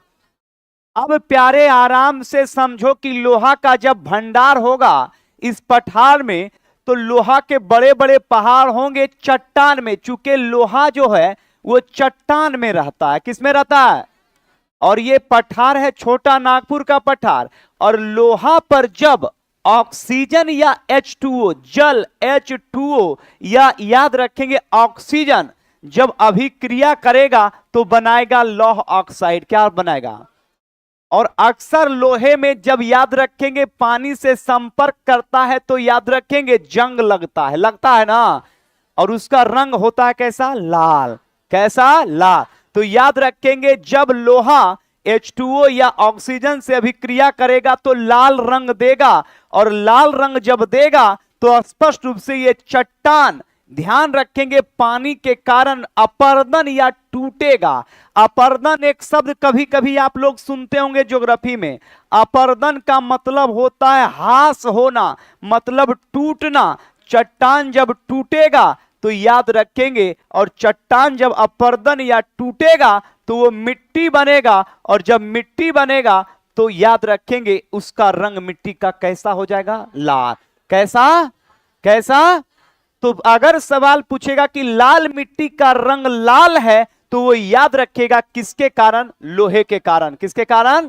Speaker 2: अब प्यारे आराम से समझो कि लोहा का जब भंडार होगा इस पठार में तो लोहा के बड़े बड़े पहाड़ होंगे चट्टान में। चूंकि लोहा जो है वो चट्टान में रहता है। किस में रहता है? और ये पठार है छोटा नागपुर का पठार। और लोहा पर जब ऑक्सीजन या H2O, जल H2O या याद रखेंगे ऑक्सीजन जब अभिक्रिया करेगा तो बनाएगा लौह ऑक्साइड। क्या बनाएगा? और अक्सर लोहे में जब याद रखेंगे पानी से संपर्क करता है तो याद रखेंगे जंग लगता है। लगता है ना? और उसका रंग होता है कैसा? लाल। कैसा? लाल। तो याद रखेंगे जब लोहा H2O या ऑक्सीजन से अभिक्रिया करेगा तो लाल रंग देगा। और लाल रंग जब देगा तो स्पष्ट रूप से ये चट्टान, ध्यान रखेंगे, पानी के कारण अपर्दन या टूटेगा। अपर्दन एक शब्द कभी कभी आप लोग सुनते होंगे ज्योग्राफी में। अपर्दन का मतलब होता है हास होना, मतलब टूटना। चट्टान जब टूटेगा तो याद रखेंगे, और चट्टान जब अपर्दन या टूटेगा तो वो मिट्टी बनेगा। और जब मिट्टी बनेगा तो याद रखेंगे उसका रंग मिट्टी का कैसा हो जाएगा? लाल। कैसा? कैसा? तो अगर सवाल पूछेगा कि लाल मिट्टी का रंग लाल है तो वो याद रखेगा किसके कारण? लोहे के कारण। किसके कारण?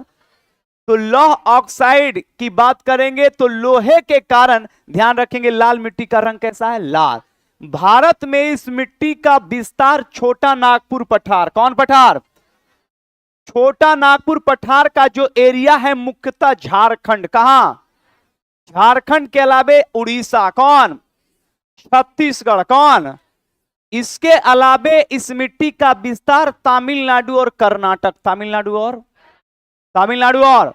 Speaker 2: तो लौह ऑक्साइड की बात करेंगे तो लोहे के कारण ध्यान रखेंगे लाल मिट्टी का रंग कैसा है? लाल। भारत में इस मिट्टी का विस्तार छोटा नागपुर पठार। कौन पठार? छोटा नागपुर पठार का जो एरिया है मुख्यतः झारखंड। कहां? झारखंड के अलावे उड़ीसा। कौन? छत्तीसगढ़। कौन? इसके अलावे इस मिट्टी का विस्तार तमिलनाडु और कर्नाटक। तमिलनाडु और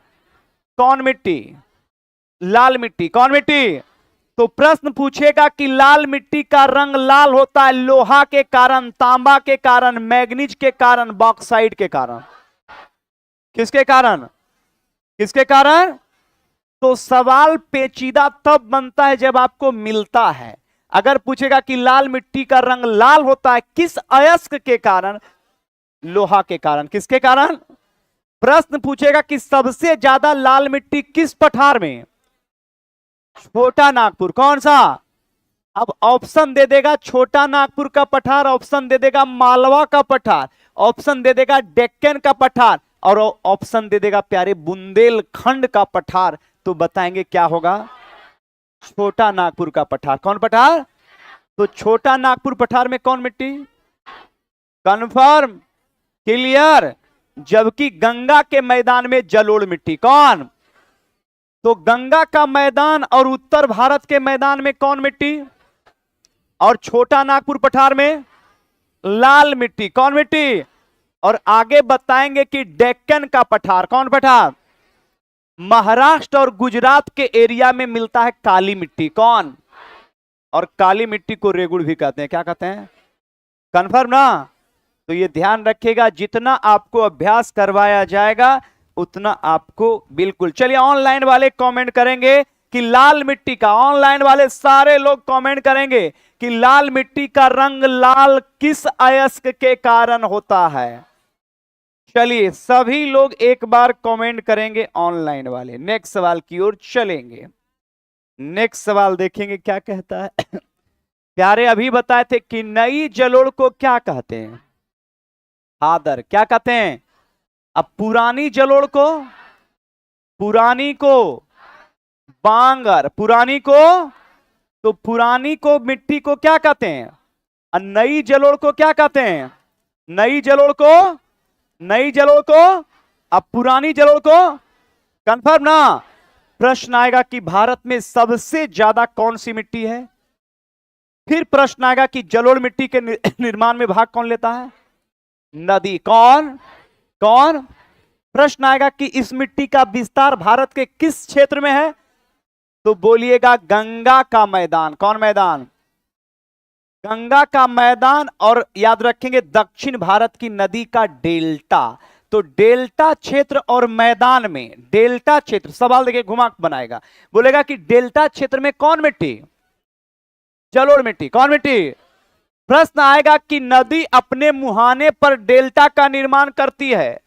Speaker 2: कौन मिट्टी? लाल मिट्टी। कौन मिट्टी? तो प्रश्न पूछेगा कि लाल मिट्टी का रंग लाल होता है लोहा के कारण, तांबा के कारण, मैग्नीज के कारण, बॉक्साइट के कारण। किसके कारण? किसके कारण? तो सवाल पेचीदा तब बनता है जब आपको मिलता है। अगर पूछेगा कि लाल मिट्टी का रंग लाल होता है किस अयस्क के कारण? लोहा के कारण। किसके कारण? प्रश्न पूछेगा कि सबसे ज्यादा लाल मिट्टी किस पठार में? छोटा नागपुर। कौन सा? अब ऑप्शन दे देगा छोटा नागपुर का पठार, ऑप्शन दे देगा मालवा का पठार, ऑप्शन दे देगा डेक्कन का पठार, और ऑप्शन दे देगा प्यारे बुंदेलखंड का पठार। तो बताएंगे क्या होगा? छोटा नागपुर का पठार। कौन पठार? तो छोटा नागपुर पठार में कौन मिट्टी? कंफर्म? क्लियर? जबकि गंगा के मैदान में जलोढ़ मिट्टी। कौन? तो गंगा का मैदान और उत्तर भारत के मैदान में कौन मिट्टी? और छोटा नागपुर पठार में लाल मिट्टी। कौन मिट्टी? और आगे बताएंगे कि डेक्कन का पठार। कौन पठार? महाराष्ट्र और गुजरात के एरिया में मिलता है काली मिट्टी। कौन? और काली मिट्टी को रेगुड़ भी कहते हैं। क्या कहते हैं? कंफर्म ना? तो ये ध्यान रखिएगा, जितना आपको अभ्यास करवाया जाएगा उतना आपको बिल्कुल। चलिए ऑनलाइन वाले कमेंट करेंगे कि लाल मिट्टी का, ऑनलाइन वाले सारे लोग कमेंट करेंगे कि लाल मिट्टी का रंग लाल किस अयस्क के कारण होता है। चलिए सभी लोग एक बार कमेंट करेंगे ऑनलाइन वाले। नेक्स्ट सवाल की ओर चलेंगे। नेक्स्ट सवाल देखेंगे क्या कहता है। प्यारे अभी बताए थे कि नई जलोढ़ को क्या कहते हैं? खादर। क्या कहते हैं? अब पुरानी जलोढ़ को, पुरानी को बांगर, पुरानी को, तो पुरानी को मिट्टी को क्या कहते हैं? और नई जलोढ़ को क्या कहते हैं? नई जलोढ़ को, नई जलोढ़ को, अब पुरानी जलोढ़ को। कंफर्म ना? प्रश्न आएगा कि भारत में सबसे ज्यादा कौन सी मिट्टी है। फिर प्रश्न आएगा कि जलोढ़ मिट्टी के निर्माण में भाग कौन लेता है? नदी। कौन? कौन? प्रश्न आएगा कि इस मिट्टी का विस्तार भारत के किस क्षेत्र में है? तो बोलिएगा गंगा का मैदान। कौन मैदान? गंगा का मैदान। और याद रखेंगे दक्षिण भारत की नदी का डेल्टा। तो डेल्टा क्षेत्र और मैदान में, डेल्टा क्षेत्र, सवाल देखिए घुमा बनाएगा, बोलेगा कि डेल्टा क्षेत्र में कौन मिट्टी? जलोढ़ मिट्टी। कौन मिट्टी? प्रश्न आएगा कि नदी अपने मुहाने पर डेल्टा का निर्माण करती है।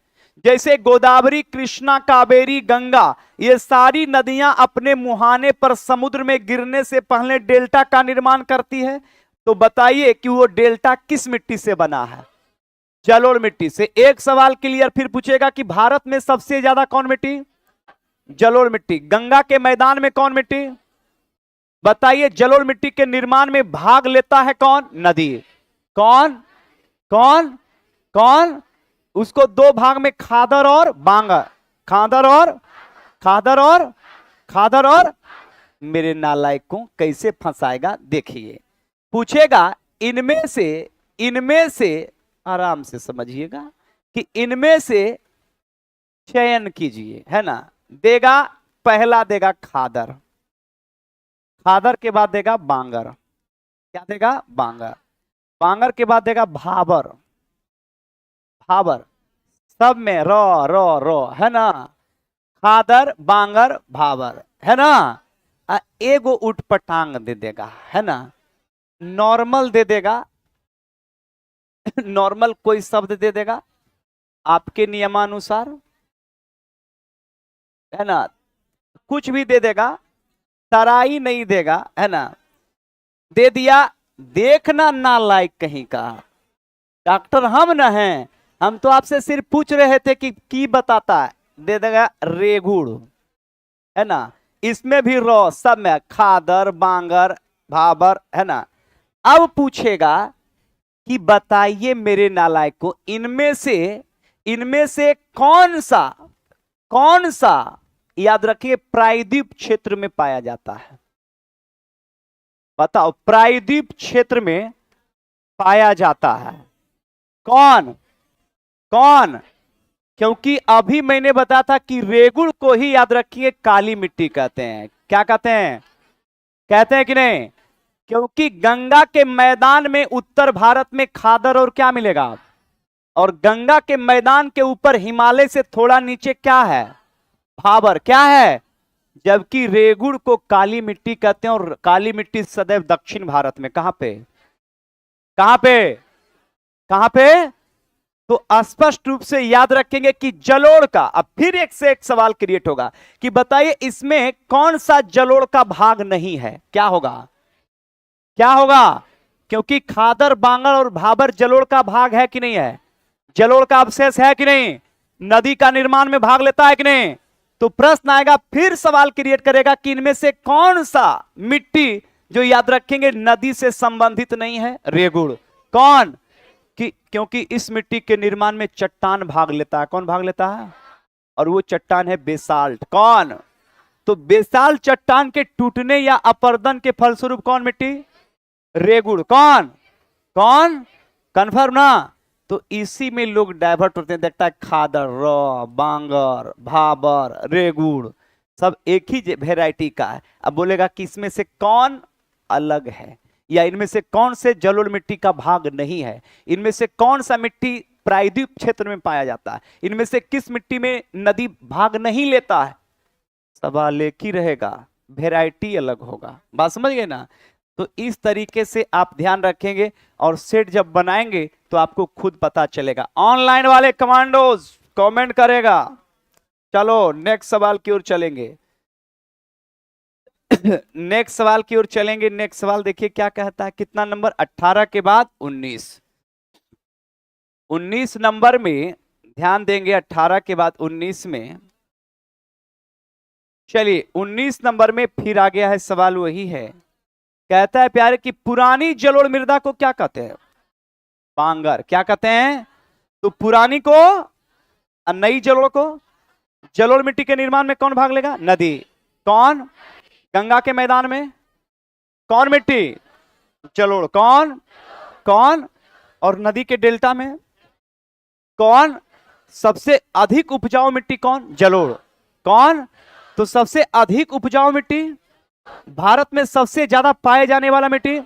Speaker 2: जैसे गोदावरी, कृष्णा, कावेरी, गंगा, ये सारी नदियां अपने मुहाने पर समुद्र में गिरने से पहले डेल्टा का निर्माण करती है। तो बताइए कि वो डेल्टा किस मिट्टी से बना है? जलोढ़ मिट्टी से। एक सवाल क्लियर। फिर पूछेगा कि भारत में सबसे ज्यादा कौन मिट्टी? जलोढ़ मिट्टी। गंगा के मैदान में कौन मिट्टी? बताइए जलोढ़ मिट्टी के निर्माण में भाग लेता है कौन? नदी। कौन? कौन? कौन? उसको दो भाग में, खादर और बांगर। खादर और, खादर और, खादर और। मेरे नालायक को कैसे फंसाएगा देखिए। पूछेगा इनमें से आराम से समझिएगा कि इनमें से चयन कीजिए, है ना। देगा, पहला देगा खादर, खादर के बाद देगा बांगर। क्या देगा? बांगर। बांगर के बाद देगा भाबर। भाबर। सब में रो रो रो, है ना। खादर, बांगर, भाबर, है ना। एगो उठपटांग दे देगा, है ना। नॉर्मल दे देगा, नॉर्मल कोई शब्द दे देगा आपके नियमानुसार, है ना। कुछ भी दे देगा, तराई नहीं देगा, है ना। दे दिया। देखना नालायक कहीं का। डॉक्टर हम न हैं, हम तो आपसे सिर्फ पूछ रहे थे कि की बताता है। दे देगा रेगुड़, है ना। इसमें भी रो, सब में खादर, बांगर, भाबर, है ना। अब पूछेगा कि बताइए मेरे नालायक को, इनमें से कौन सा याद रखिए प्रायद्वीप क्षेत्र में पाया जाता है? बताओ, प्रायद्वीप क्षेत्र में पाया जाता है कौन? कौन? क्योंकि अभी मैंने बताया था कि रेगुड़ को ही याद रखिए काली मिट्टी कहते हैं। क्या कहते हैं? कहते हैं कि नहीं? क्योंकि गंगा के मैदान में उत्तर भारत में खादर और क्या मिलेगा? और गंगा के मैदान के ऊपर हिमालय से थोड़ा नीचे क्या है? भाबर। क्या है? जबकि रेगुड़ को काली मिट्टी कहते हैं। और काली मिट्टी सदैव दक्षिण भारत में। कहां पे? कहां पे? कहां पे? तो स्पष्ट रूप से याद रखेंगे कि जलोढ़ का, अब फिर एक से एक सवाल क्रिएट होगा कि बताइए इसमें कौन सा जलोढ़ का भाग नहीं है? क्या होगा? क्या होगा? क्योंकि खादर, बांगर और भाबर जलोढ़ का भाग है कि नहीं है? जलोढ़ का अवशेष है कि नहीं? नदी का निर्माण में भाग लेता है कि नहीं? तो प्रश्न आएगा, फिर सवाल क्रिएट करेगा कि इनमें से कौन सा मिट्टी जो याद रखेंगे नदी से संबंधित नहीं है? रेगुड़। कौन? क्योंकि इस मिट्टी के निर्माण में चट्टान भाग लेता है। कौन भाग लेता है? और वो चट्टान है बेसाल्ट। कौन? तो बेसाल्ट चट्टान के टूटने या अपर्दन के फलस्वरूप कौन मिट्टी? रेगुड़। कौन? कौन? कन्फर्म ना? तो इसी में लोग डाइवर्ट होते हैं। देखता है खादर, रो, बांगर, भाबर, रेगुड़ सब एक ही वेराइटी का है। अब बोलेगा कि इसमें से कौन अलग है? या इनमें से कौन से जलोढ़ मिट्टी का भाग नहीं है, इनमें से कौन सा मिट्टी प्रायद्वीप क्षेत्र में पाया जाता है, इनमें से किस मिट्टी में नदी भाग नहीं लेता है। सवाल एक ही रहेगा, वेराइटी अलग होगा। बात समझ गए ना। तो इस तरीके से आप ध्यान रखेंगे और सेट जब बनाएंगे तो आपको खुद पता चलेगा। ऑनलाइन वाले कमांडोज कमेंट करेगा। चलो नेक्स्ट सवाल की ओर चलेंगे। नेक्स्ट सवाल की ओर चलेंगे। नेक्स्ट सवाल देखिए क्या कहता है, कितना नंबर, 18 के बाद 19। 19 नंबर में ध्यान देंगे, 18 के बाद 19 में। चलिए 19 नंबर में फिर आ गया है सवाल, वही है। कहता है प्यारे कि पुरानी जलोढ़ मृदा को क्या कहते हैं, बांगर। क्या कहते हैं, तो पुरानी को और नई जलोढ़ को। जलोढ़ मिट्टी के निर्माण में कौन भाग लेगा, नदी। कौन, गंगा के मैदान में कौन मिट्टी, जलोढ़। कौन कौन, और नदी के डेल्टा में कौन, सबसे अधिक उपजाऊ मिट्टी कौन, जलोढ़। कौन, तो सबसे अधिक उपजाऊ मिट्टी, भारत में सबसे ज्यादा पाए जाने वाला मिट्टी,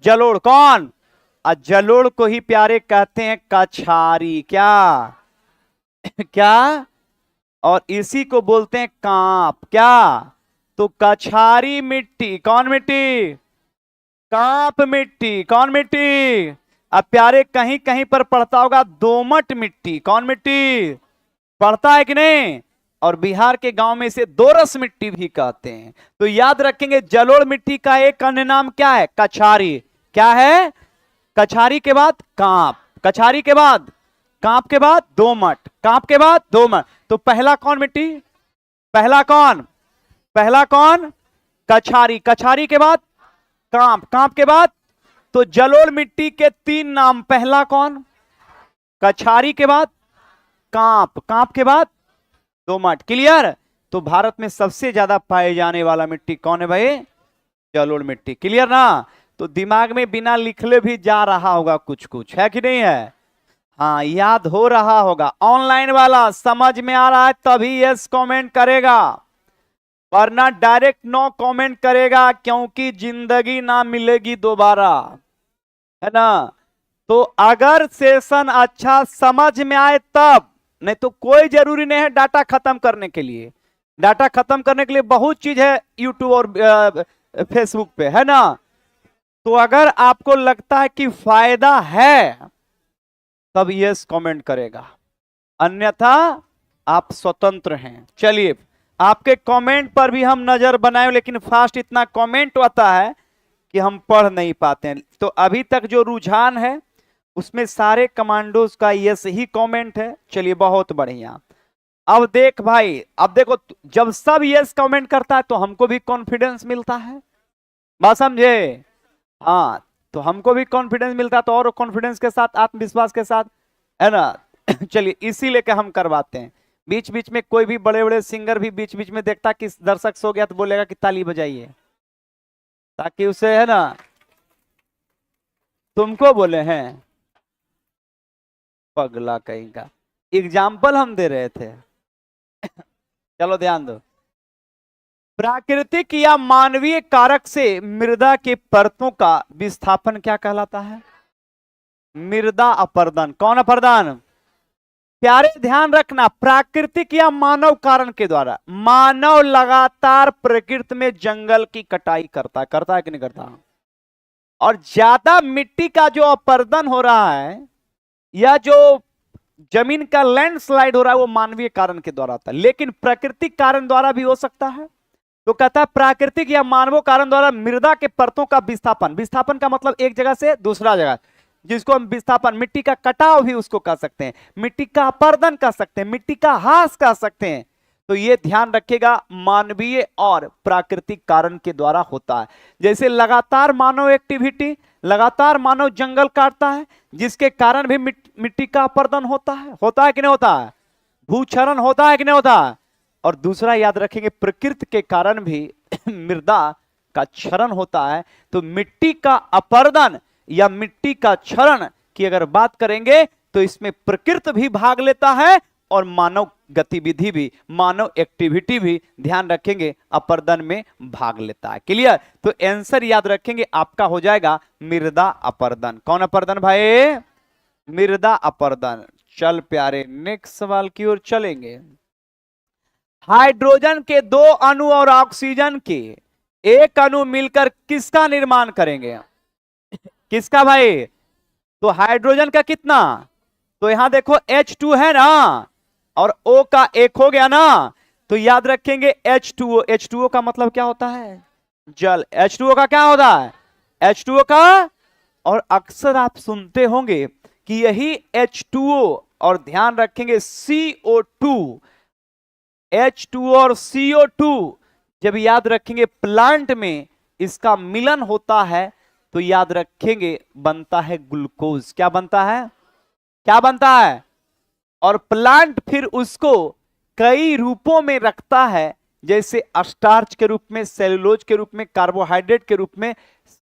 Speaker 2: जलोढ़। कौन, और जलोढ़ को ही प्यारे कहते हैं कछारी। क्या क्या, और इसी को बोलते हैं कांप। क्या, तो कछारी मिट्टी। कौन मिट्टी, कांप मिट्टी। कौन मिट्टी, अब प्यारे कहीं कहीं पर पढ़ता होगा दोमट मिट्टी। कौन मिट्टी, पढ़ता है कि नहीं। और बिहार के गांव में इसे दोरस मिट्टी भी कहते हैं। तो याद रखेंगे जलोढ़ मिट्टी का एक अन्य नाम क्या है, कछारी। क्या है, कछारी के बाद कांप, कछारी के बाद कांप के बाद दोमट, कांप के बाद दोमट। तो पहला कौन मिट्टी, पहला कौन, पहला कौन, कछारी। कछारी के बाद कांप, कांप के बाद, तो जलोढ़ मिट्टी के 3 नाम, पहला कौन, कछारी के बाद कांप, कांप के बाद दोमट। क्लियर। तो भारत में सबसे ज्यादा पाए जाने वाला मिट्टी कौन है भाई, जलोढ़ मिट्टी। क्लियर ना। तो दिमाग में बिना लिखले भी जा रहा होगा कुछ कुछ, है कि नहीं है। हाँ याद हो रहा होगा। ऑनलाइन वाला समझ में आ रहा है तभी यस कमेंट करेगा, वरना डायरेक्ट नो कमेंट करेगा, क्योंकि जिंदगी ना मिलेगी दोबारा, है ना। तो अगर सेशन अच्छा समझ में आए तब, नहीं तो कोई जरूरी नहीं है डाटा खत्म करने के लिए। डाटा खत्म करने के लिए बहुत चीज है यूट्यूब और फेसबुक पे, है ना। तो अगर आपको लगता है कि फायदा है तब यस कमेंट करेगा, अन्यथा आप स्वतंत्र हैं। चलिए आपके कमेंट पर भी हम नजर बनाए, लेकिन फास्ट इतना कमेंट आता है कि हम पढ़ नहीं पाते हैं। तो अभी तक जो रुझान है उसमें सारे कमांडोज का यस ही कमेंट है। चलिए बहुत बढ़िया। अब देख भाई, अब देखो जब सब यस कमेंट करता है तो हमको भी कॉन्फिडेंस मिलता है, बात समझे। हाँ तो हमको भी कॉन्फिडेंस मिलता है, तो और कॉन्फिडेंस के साथ, आत्मविश्वास के साथ, है ना। चलिए इसी लेके हम करवाते हैं। बीच बीच में कोई भी बड़े बड़े सिंगर भी बीच बीच में देखता कि दर्शक सो गया तो बोलेगा कि ताली बजाइए, ताकि उसे, है ना, तुमको बोले हैं पगला कहीं का। एग्जाम्पल हम दे रहे थे। चलो ध्यान दो। प्राकृतिक या मानवीय कारक से मृदा के परतों का विस्थापन क्या कहलाता है, मृदा अपर्दन। कौन अपर्दन, प्यारे ध्यान रखना, प्राकृतिक या मानव कारण के द्वारा। मानव लगातार प्रकृति में जंगल की कटाई करता है कि नहीं करता। और ज्यादा मिट्टी का जो अपर्दन हो रहा है या जो जमीन का लैंडस्लाइड हो रहा है वो मानवीय कारण के द्वारा होता है, लेकिन प्राकृतिक कारण द्वारा भी हो सकता है। तो कहता है प्राकृतिक या मानव कारण द्वारा मृदा के परतों का विस्थापन। विस्थापन का मतलब एक जगह से दूसरा जगह, जिसको हम विस्थापन, मिट्टी का कटाव भी उसको कह सकते हैं, मिट्टी का अपर्दन कह सकते हैं, मिट्टी का ह्रास कह सकते हैं। तो ये ध्यान रखिएगा, मानवीय और प्राकृतिक कारण के द्वारा होता है। जैसे लगातार मानव एक्टिविटी, लगातार मानव जंगल काटता है, जिसके कारण भी मिट्टी का अपर्दन होता है कि नहीं होता है, भूक्षरण होता है कि नहीं होता है। और दूसरा याद रखेंगे, प्रकृति के कारण भी मृदा का क्षरण होता है। तो मिट्टी का अपर्दन या मिट्टी का क्षरण की अगर बात करेंगे तो इसमें प्रकृति भी भाग लेता है और मानव गतिविधि भी, मानव एक्टिविटी भी ध्यान रखेंगे अपर्दन में भाग लेता है। क्लियर? तो आंसर याद रखेंगे आपका हो जाएगा मृदा अपर्दन। कौन अपर्दन भाई? मृदा अपर्दन। चल प्यारे नेक्स्ट सवाल की ओर चलेंगे। हाइड्रोजन के 2 अणु और ऑक्सीजन के 1 अणु मिलकर किसका निर्माण करेंगे? किसका भाई? तो हाइड्रोजन का कितना? तो यहां देखो H2 है ना, और O का 1 हो गया ना, तो याद रखेंगे H2O। H2O का मतलब क्या होता है? जल। H2O का क्या होता है? H2O का, और अक्सर आप सुनते होंगे कि यही H2O और ध्यान रखेंगे CO2, H2O और CO2 जब याद रखेंगे प्लांट में इसका मिलन होता है तो याद रखेंगे बनता है ग्लूकोज। क्या बनता है? क्या बनता है? और प्लांट फिर उसको कई रूपों में रखता है, जैसे स्टार्च के रूप में, सेलुलोज के रूप में, कार्बोहाइड्रेट के रूप में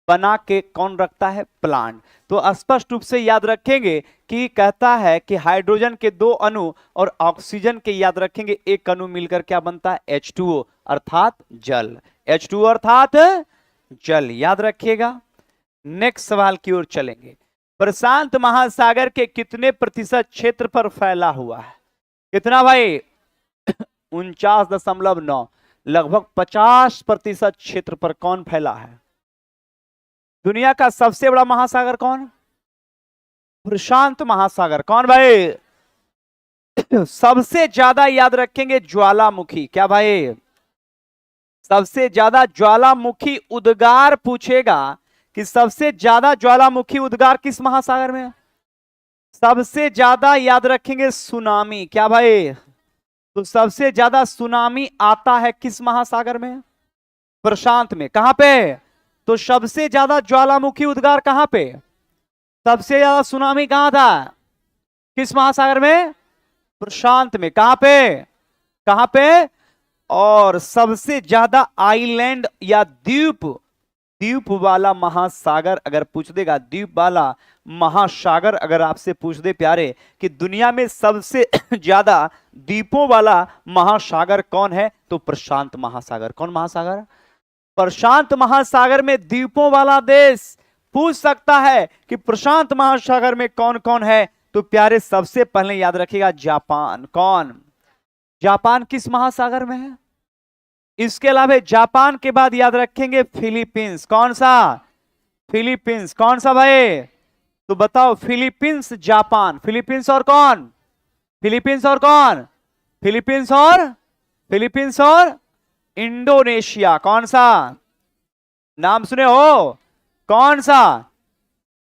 Speaker 2: बना के कौन रखता है? प्लांट। तो स्पष्ट रूप से याद रखेंगे कि कहता है कि हाइड्रोजन के 2 अणु और ऑक्सीजन के याद रखेंगे 1 अणु मिलकर क्या बनता है? H2O अर्थात जल। H2O अर्थात जल, याद रखिएगा। नेक्स्ट सवाल की ओर चलेंगे। प्रशांत महासागर के कितने प्रतिशत क्षेत्र पर फैला हुआ है? कितना भाई? 49.9, लगभग 50% क्षेत्र पर कौन फैला है? दुनिया का सबसे बड़ा महासागर कौन? प्रशांत महासागर। कौन भाई? सबसे ज्यादा याद रखेंगे ज्वालामुखी। क्या भाई? सबसे ज्यादा ज्वालामुखी उद्गार पूछेगा कि सबसे ज्यादा ज्वालामुखी उद्गार किस महासागर में? सबसे ज्यादा याद रखेंगे सुनामी। क्या भाई? तो सबसे ज्यादा सुनामी आता है किस महासागर में? प्रशांत में। कहां पे? तो सबसे ज्यादा ज्वालामुखी उद्गार कहां पे? सबसे ज्यादा सुनामी कहां था? किस महासागर में? प्रशांत में। कहां पे? कहां पे? और सबसे ज्यादा आइलैंड या द्वीप, द्वीप वाला महासागर अगर पूछ देगा, द्वीप वाला महासागर अगर आपसे पूछ दे प्यारे कि दुनिया में सबसे ज्यादा द्वीपों वाला महासागर कौन है, तो प्रशांत महासागर। कौन महासागर? प्रशांत महासागर में द्वीपों वाला देश पूछ सकता है कि प्रशांत महासागर में कौन कौन है, तो प्यारे सबसे पहले याद रखिएगा जापान। कौन? जापान किस महासागर में है? इसके अलावा जापान के बाद याद रखेंगे फिलीपींस। कौन सा? फिलीपींस। कौन सा भाई? तो बताओ, फिलीपींस, जापान, फिलीपींस और कौन? फिलीपींस और कौन? फिलीपींस और, फिलीपींस और इंडोनेशिया। कौन सा? नाम सुने हो? कौन सा?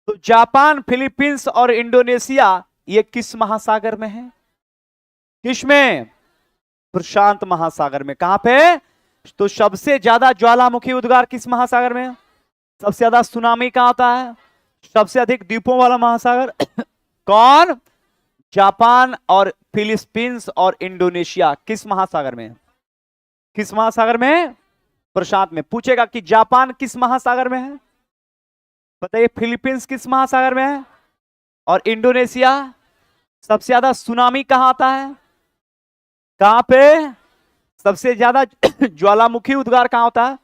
Speaker 2: तो जापान, फिलीपींस और इंडोनेशिया ये किस महासागर में है? किस में? प्रशांत महासागर में। कहां पे? तो सबसे ज्यादा ज्वालामुखी उद्गार किस महासागर में? सबसे ज्यादा सुनामी कहां आता है? सबसे अधिक द्वीपों वाला महासागर कौन? जापान और फिलीपींस और इंडोनेशिया किस महासागर में? किस महासागर में? प्रशांत में। पूछेगा कि जापान किस महासागर में है, बताइए। फिलीपींस किस महासागर में है, और इंडोनेशिया? सबसे ज्यादा सुनामी कहां आता है? कहां पे? सबसे ज्यादा ज्वालामुखी उद्गार कहां होता है?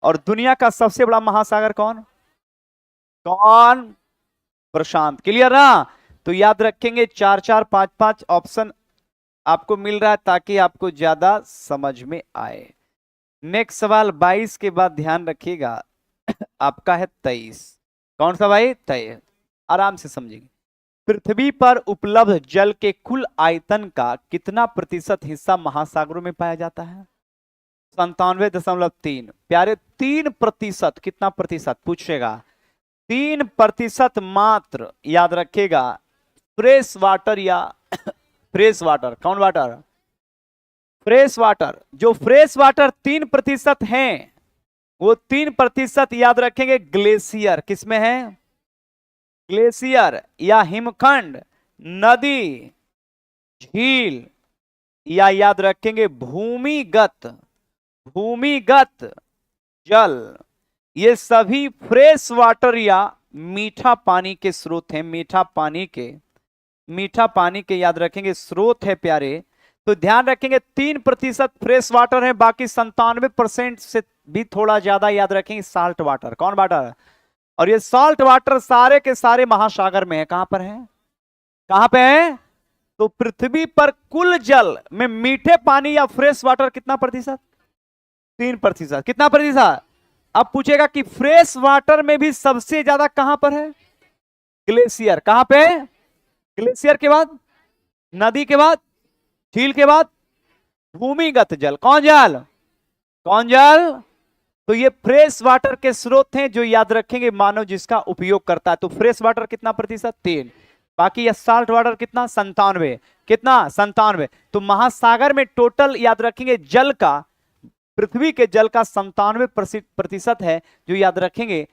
Speaker 2: और दुनिया का सबसे बड़ा महासागर कौन? कौन? प्रशांत। क्लियर ना? तो याद रखेंगे 4 4 5 5 ऑप्शन आपको मिल रहा है ताकि आपको ज्यादा समझ में आए। नेक्स्ट सवाल 22 के बाद ध्यान रखिएगा आपका है 23। कौन सा भाई? 23। आराम से समझिए। पृथ्वी पर उपलब्ध जल के कुल आयतन का कितना प्रतिशत हिस्सा महासागरों में पाया जाता है? 97.3। प्यारे 3%। कितना प्रतिशत पूछेगा? 3% मात्र याद रखेगा फ्रेश वाटर या फ्रेश वाटर। कौन वाटर? Fresh water. जो फ्रेश वाटर 3% है वो 3% याद रखेंगे ग्लेशियर। किसमें है? ग्लेशियर या हिमखंड, नदी, झील, या याद रखेंगे भूमिगत, भूमिगत जल। ये सभी फ्रेश वाटर या मीठा पानी के स्रोत हैं, मीठा पानी के मीठा पानी के याद रखेंगे स्रोत है प्यारे, तो ध्यान रखेंगे 3% फ्रेश वाटर है, बाकी 97% से भी थोड़ा ज्यादा याद रखेंगे साल्ट वाटर। कौन वाटर? और ये साल्ट वाटर सारे के सारे महासागर में है। कहां पर है? कहां पे है? तो पृथ्वी पर कुल जल में मीठे पानी या फ्रेश वाटर कितना प्रतिशत? 3%। कितना प्रतिशत? अब पूछेगा कि फ्रेश वाटर में भी सबसे ज्यादा कहां पर है? ग्लेशियर। कहां पे? ग्लेशियर के बाद नदी, के बाद झील, के बाद भूमिगत जल। कौन जल? कौन जल? तो ये फ्रेश वाटर के स्रोत हैं जो याद रखेंगे मानव जिसका उपयोग करता है। तो फ्रेश वाटर कितना प्रतिशत? 3। बाकी ये साल्ट वाटर कितना? 97। कितना? 97। तो महासागर में टोटल याद रखेंगे जल का, पृथ्वी के जल का 97% है जो याद रखेंगे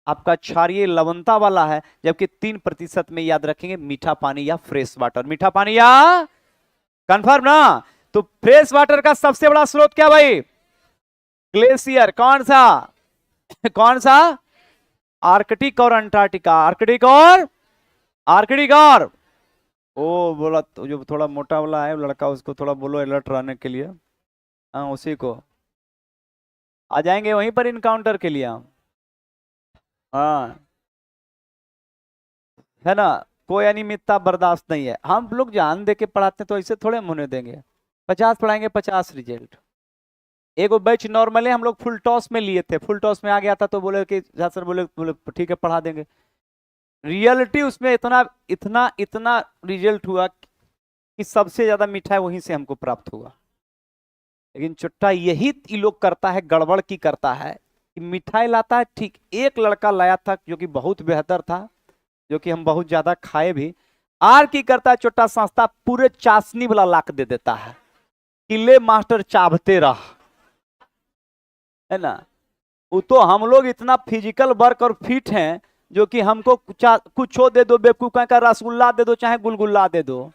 Speaker 2: आपका क्षारीय लवणता वाला है, जबकि 3% में याद रखेंगे मीठा पानी या फ्रेश वाटर। मीठा पानी या कंफर्म ना? तो फ्रेश वाटर का सबसे बड़ा स्रोत क्या भाई? ग्लेशियर। कौन सा? कौन सा? आर्कटिक और अंटार्कटिका। आर्कटिक और ओ बोला तो जो थोड़ा मोटा वाला है लड़का, उसको थोड़ा बोलो अलर्ट रहने के लिए। हाँ उसी को आ जाएंगे वहीं पर इनकाउंटर के लिए हम। हाँ है ना, कोई अनियमितता बर्दाश्त नहीं है। हम लोग जान दे के पढ़ाते हैं तो ऐसे थोड़े हम होने देंगे। 50 पढ़ाएंगे 50 रिजल्ट। एगो बैच नॉर्मली हम लोग फुल टॉस में लिए थे, फुल टॉस में आ गया था तो बोले कि सर बोले ठीक है पढ़ा देंगे। रियलिटी उसमें इतना इतना इतना रिजल्ट हुआ कि सबसे ज्यादा मिठाई वहीं से हमको प्राप्त हुआ। लेकिन चुट्टा यही लोग करता है, गड़बड़ की करता है कि मिठाई लाता है ठीक। एक लड़का लाया था जो कि बहुत बेहतर था, जो कि हम बहुत ज्यादा खाए भी। आर की करता है चुट्टा संस्था, पूरे चाशनी वाला लाख दे देता है कि ले मास्टर चाबते रह, है ना। वो तो हम लोग इतना फिजिकल वर्क और फिट हैं जो कि हमको कुछ दे दो, बेवकूफ का रसगुल्ला दे दो चाहे गुलगुल्ला दे दो,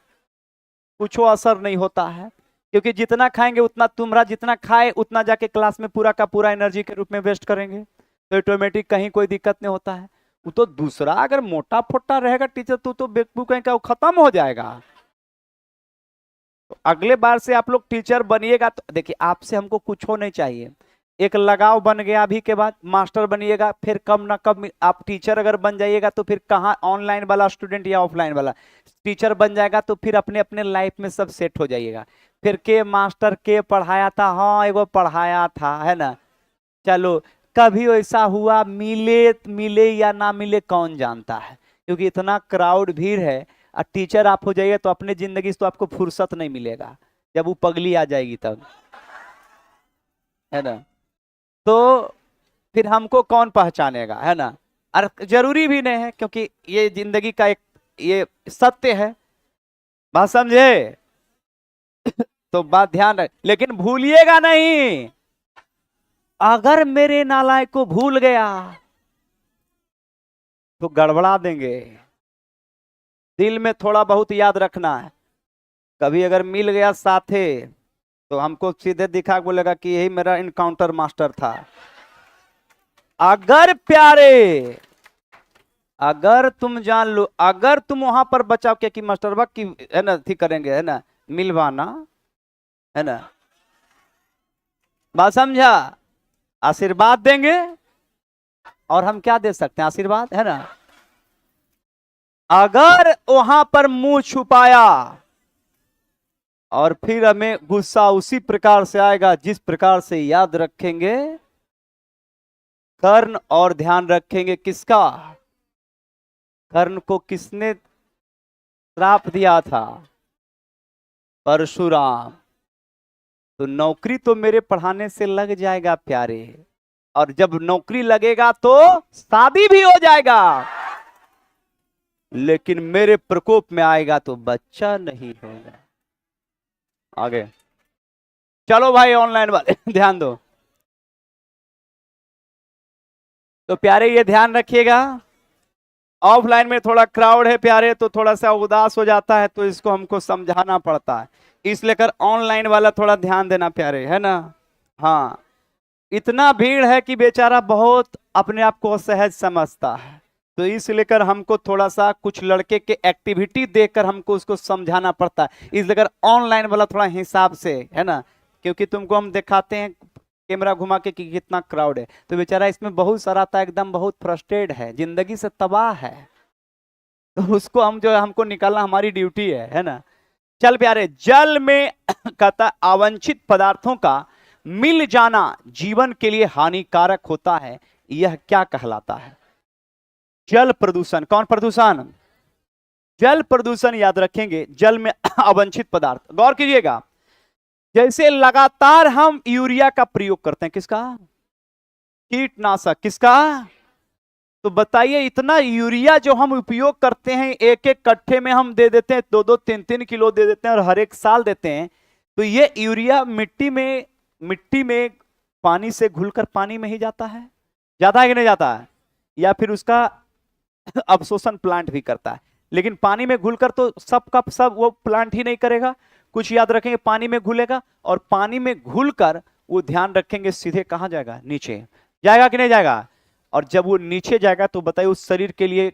Speaker 2: कुछ असर नहीं होता है। क्योंकि जितना खाएंगे उतना, तुम्हारा जितना खाए उतना जाके क्लास में पूरा का पूरा एनर्जी के रूप में वेस्ट करेंगे, तो ऑटोमेटिक कहीं कोई दिक्कत नहीं होता है। वो तो दूसरा अगर मोटा फोटा रहेगा टीचर तो बेवकूफ कहीं का वो खत्म हो जाएगा। तो अगले बार से आप लोग टीचर बनिएगा तो देखिए आपसे हमको कुछ हो नहीं चाहिए, एक लगाव बन गया। अभी के बाद मास्टर बनिएगा, फिर कब ना कब आप टीचर अगर बन जाइएगा तो फिर कहाँ ऑनलाइन वाला स्टूडेंट या ऑफलाइन वाला टीचर बन जाएगा तो फिर अपने अपने लाइफ में सब सेट हो जाइएगा। फिर के मास्टर के पढ़ाया था, हाँ एगो पढ़ाया था, है ना। चलो कभी ऐसा हुआ मिले मिले या ना मिले कौन जानता है, क्योंकि इतना क्राउड भीड़ है। और टीचर आप हो जाइए तो अपने जिंदगी से तो आपको फुर्सत नहीं मिलेगा, जब वो पगली आ जाएगी तब, है ना। तो फिर हमको कौन पहचानेगा, है ना। और जरूरी भी नहीं है क्योंकि ये जिंदगी का एक ये सत्य है, बात समझे। तो बात ध्यान रख, लेकिन भूलिएगा नहीं, अगर मेरे नालायक को भूल गया तो गड़बड़ा देंगे। दिल में थोड़ा बहुत याद रखना है। कभी अगर मिल गया साथे तो हमको सीधे दिखा बोलेगा कि यही मेरा इनकाउंटर मास्टर था। अगर प्यारे, अगर तुम जान लो, अगर तुम वहां पर बचाव किया कि मास्टर बा की, है ना, थी करेंगे, है ना, मिलवाना, है ना, बात समझा। आशीर्वाद देंगे और हम क्या दे सकते हैं? आशीर्वाद, है ना। अगर वहां पर मुंह छुपाया और फिर हमें गुस्सा उसी प्रकार से आएगा जिस प्रकार से याद रखेंगे कर्ण, और ध्यान रखेंगे किसका? कर्ण को किसने श्राप दिया था? परशुराम। तो नौकरी तो मेरे पढ़ाने से लग जाएगा प्यारे, और जब नौकरी लगेगा तो शादी भी हो जाएगा, लेकिन मेरे प्रकोप में आएगा तो बच्चा नहीं होगा। आगे चलो भाई ऑनलाइन वाले ध्यान दो। तो प्यारे ये ध्यान रखिएगा, ऑफलाइन में थोड़ा क्राउड है प्यारे तो थोड़ा सा उदास हो जाता है, तो इसको हमको समझाना पड़ता है, इसलिए कर ऑनलाइन वाला थोड़ा ध्यान देना प्यारे, है ना। हाँ इतना भीड़ है कि बेचारा बहुत अपने आप को सहज समझता है, तो इस लेकर हमको थोड़ा सा कुछ लड़के के एक्टिविटी देखकर हमको उसको समझाना पड़ता है। इस लेकर ऑनलाइन वाला थोड़ा हिसाब से है ना, क्योंकि तुमको हम दिखाते हैं कैमरा घुमा के कि कितना क्राउड है, तो बेचारा इसमें बहुत सारा था, एकदम बहुत फ्रस्ट्रेट है, जिंदगी से तबाह है, तो उसको हम जो है हमको निकालना हमारी ड्यूटी है ना। चल प्यारे, जल में कहता अवांछित पदार्थों का मिल जाना जीवन के लिए हानिकारक होता है, यह क्या कहलाता है? जल प्रदूषण। कौन प्रदूषण? जल प्रदूषण। याद रखेंगे, जल में अवांछित पदार्थ। गौर कीजिएगा, जैसे लगातार हम यूरिया का प्रयोग करते हैं, किसका? कीटनाशक। किसका? तो बताइए, इतना यूरिया जो हम उपयोग करते हैं, एक एक कट्ठे में हम दे देते हैं, 2-2 3-3 किलो दे देते हैं और हर एक साल देते हैं, तो ये यूरिया मिट्टी में पानी से घुलकर पानी में ही जाता है। जाता है कि नहीं जाता है? या फिर उसका अवशोषण प्लांट भी करता है, लेकिन पानी में घुलकर तो सब का सब वो प्लांट ही नहीं करेगा, कुछ याद रखेंगे पानी में घुलेगा, और पानी में घुलकर वो ध्यान रखेंगे सीधे कहां जाएगा? नीचे जाएगा कि नहीं जाएगा? और जब वो नीचे जाएगा तो बताइए उस शरीर के लिए,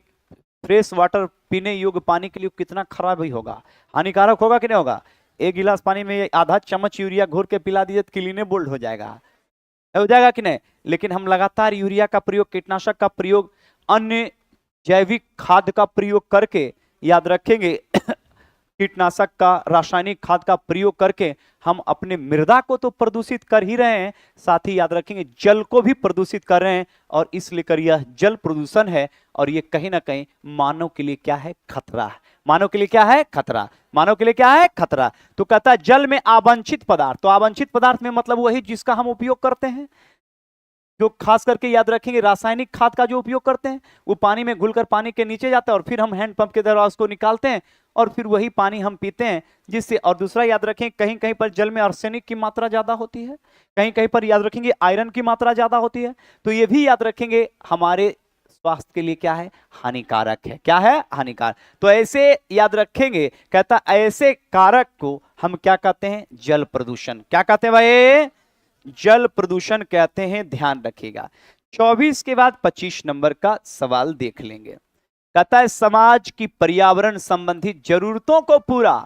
Speaker 2: फ्रेश वाटर पीने योग्य पानी के लिए कितना खराब ही होगा, हानिकारक होगा कि नहीं होगा? एक गिलास पानी में आधा चम्मच यूरिया घोर के पिला दीजिए तो क्लीने बोल्ड हो जाएगा, हो जाएगा कि नहीं? लेकिन हम लगातार यूरिया का प्रयोग, कीटनाशक का प्रयोग, अन्य जैविक खाद का प्रयोग करके, याद रखेंगे कीटनाशक का, रासायनिक खाद का प्रयोग करके हम अपने मृदा को तो प्रदूषित कर ही रहे हैं, साथ ही याद रखेंगे जल को भी प्रदूषित कर रहे हैं, और इसलिए यह जल प्रदूषण है, और ये कहीं ना कहीं मानव के लिए क्या है? खतरा है। मानव के लिए क्या है? खतरा। मानव के लिए क्या है? खतरा। तो कहता है जल में अवांछित पदार्थ। तो अवांछित पदार्थ में मतलब वही जिसका हम उपयोग करते हैं, जो खास करके याद रखेंगे रासायनिक खाद का जो उपयोग करते हैं, वो पानी में घुलकर पानी के नीचे जाता है, और फिर हम हैंडपंप के द्वारा उसको निकालते हैं, और फिर वही पानी हम पीते हैं, जिससे। और दूसरा याद रखें, कहीं कहीं पर जल में आर्सेनिक की मात्रा ज्यादा होती है, कहीं कहीं पर याद रखेंगे आयरन की मात्रा ज्यादा होती है, तो ये भी याद रखेंगे हमारे स्वास्थ्य के लिए क्या है? हानिकारक है। क्या है? हानिकारक। तो ऐसे याद रखेंगे, कहता ऐसे कारक को हम क्या कहते हैं? जल प्रदूषण। क्या कहते हैं भाई? जल प्रदूषण कहते हैं। ध्यान रखिएगा। 24 के बाद 25 नंबर का सवाल देख लेंगे। कहता है समाज की पर्यावरण संबंधी जरूरतों को पूरा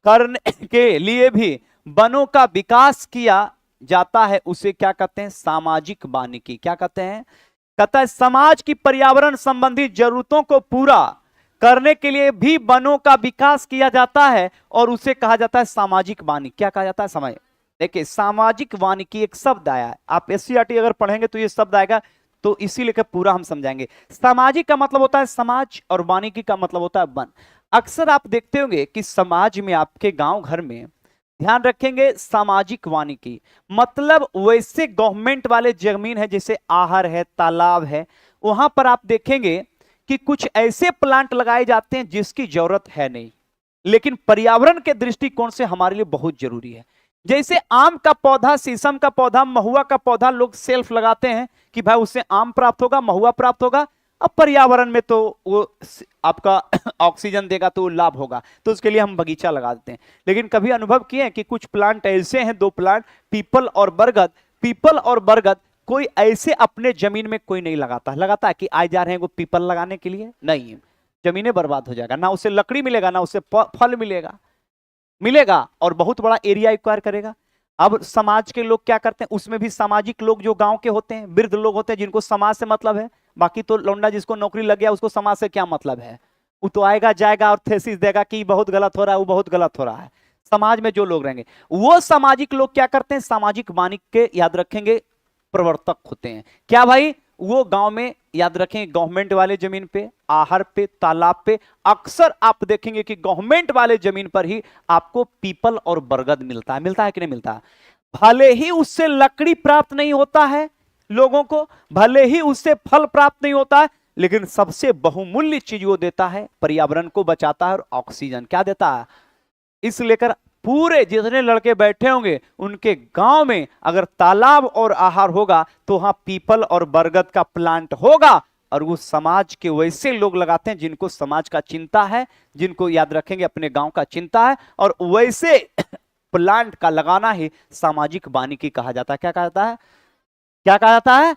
Speaker 2: करने के लिए भी वनों का विकास किया जाता है, उसे क्या कहते हैं? सामाजिक वानिकी। क्या कहते हैं? कहता है समाज की पर्यावरण संबंधी जरूरतों को पूरा करने के लिए भी वनों का विकास किया जाता है, और उसे कहा जाता है सामाजिक वानिकी। क्या कहा जाता है? समय। देखिए, सामाजिक वानिकी एक शब्द आया है, आप एससीईआरटी अगर पढ़ेंगे तो ये शब्द आएगा, तो इसी लेकर पूरा हम समझाएंगे। सामाजिक का मतलब होता है समाज, और वानिकी का मतलब होता है वन। अक्सर आप देखते होंगे कि समाज में, आपके गांव घर में, ध्यान रखेंगे सामाजिक वानिकी मतलब वैसे गवर्नमेंट वाले जमीन है, जैसे आहर है, तालाब है, वहां पर आप देखेंगे कि कुछ ऐसे प्लांट लगाए जाते हैं जिसकी जरूरत है नहीं, लेकिन पर्यावरण के दृष्टिकोण से हमारे लिए बहुत जरूरी है। जैसे आम का पौधा, शीशम का पौधा, महुआ का पौधा लोग सेल्फ लगाते हैं कि भाई उससे आम प्राप्त होगा, महुआ प्राप्त होगा, अब पर्यावरण में तो वो आपका ऑक्सीजन देगा तो लाभ होगा, तो उसके लिए हम बगीचा लगा देते हैं। लेकिन कभी अनुभव किए हैं कि कुछ प्लांट ऐसे हैं, 2 प्लांट, पीपल और बरगद, पीपल और बरगद कोई ऐसे अपने जमीन में कोई नहीं लगाता है कि आए जा रहे हैं वो पीपल लगाने के लिए, नहीं, जमीनें बर्बाद हो जाएगा, ना उससे लकड़ी मिलेगा, ना उससे फल मिलेगा, और बहुत बड़ा एरिया एक्वायर करेगा। अब समाज के लोग क्या करते हैं, उसमें भी सामाजिक लोग जो गांव के होते हैं, वृद्ध लोग होते हैं, जिनको समाज से मतलब है, बाकी तो लौंडा जिसको नौकरी लग गया उसको समाज से क्या मतलब है, वो तो आएगा जाएगा और थेसिस देगा कि बहुत गलत हो रहा है, वो बहुत गलत हो रहा है। समाज में जो लोग रहेंगे वो सामाजिक लोग क्या करते हैं? सामाजिक वानिकी के, याद रखेंगे, प्रवर्तक होते हैं। क्या भाई? वो गांव में, याद रखें, गवर्नमेंट वाले जमीन पे, आहर पे, तालाब पे, अक्सर आप देखेंगे कि गवर्नमेंट वाले जमीन पर ही आपको पीपल और बरगद मिलता है कि नहीं मिलता है? भले ही उससे लकड़ी प्राप्त नहीं होता है लोगों को, भले ही उससे फल प्राप्त नहीं होता है, लेकिन सबसे बहुमूल्य चीज वो देता है, पर्यावरण को बचाता है और ऑक्सीजन क्या देता है। इस लेकर पूरे जितने लड़के बैठे होंगे उनके गांव में अगर तालाब और आहार होगा तो वहां पीपल और बरगद का प्लांट होगा, और वो समाज के वैसे लोग लगाते हैं जिनको समाज का चिंता है, जिनको, याद रखेंगे, अपने गांव का चिंता है, और वैसे प्लांट का लगाना ही सामाजिक वानिकी कहा जाता है। क्या कहा जाता है? क्या कहा जाता है?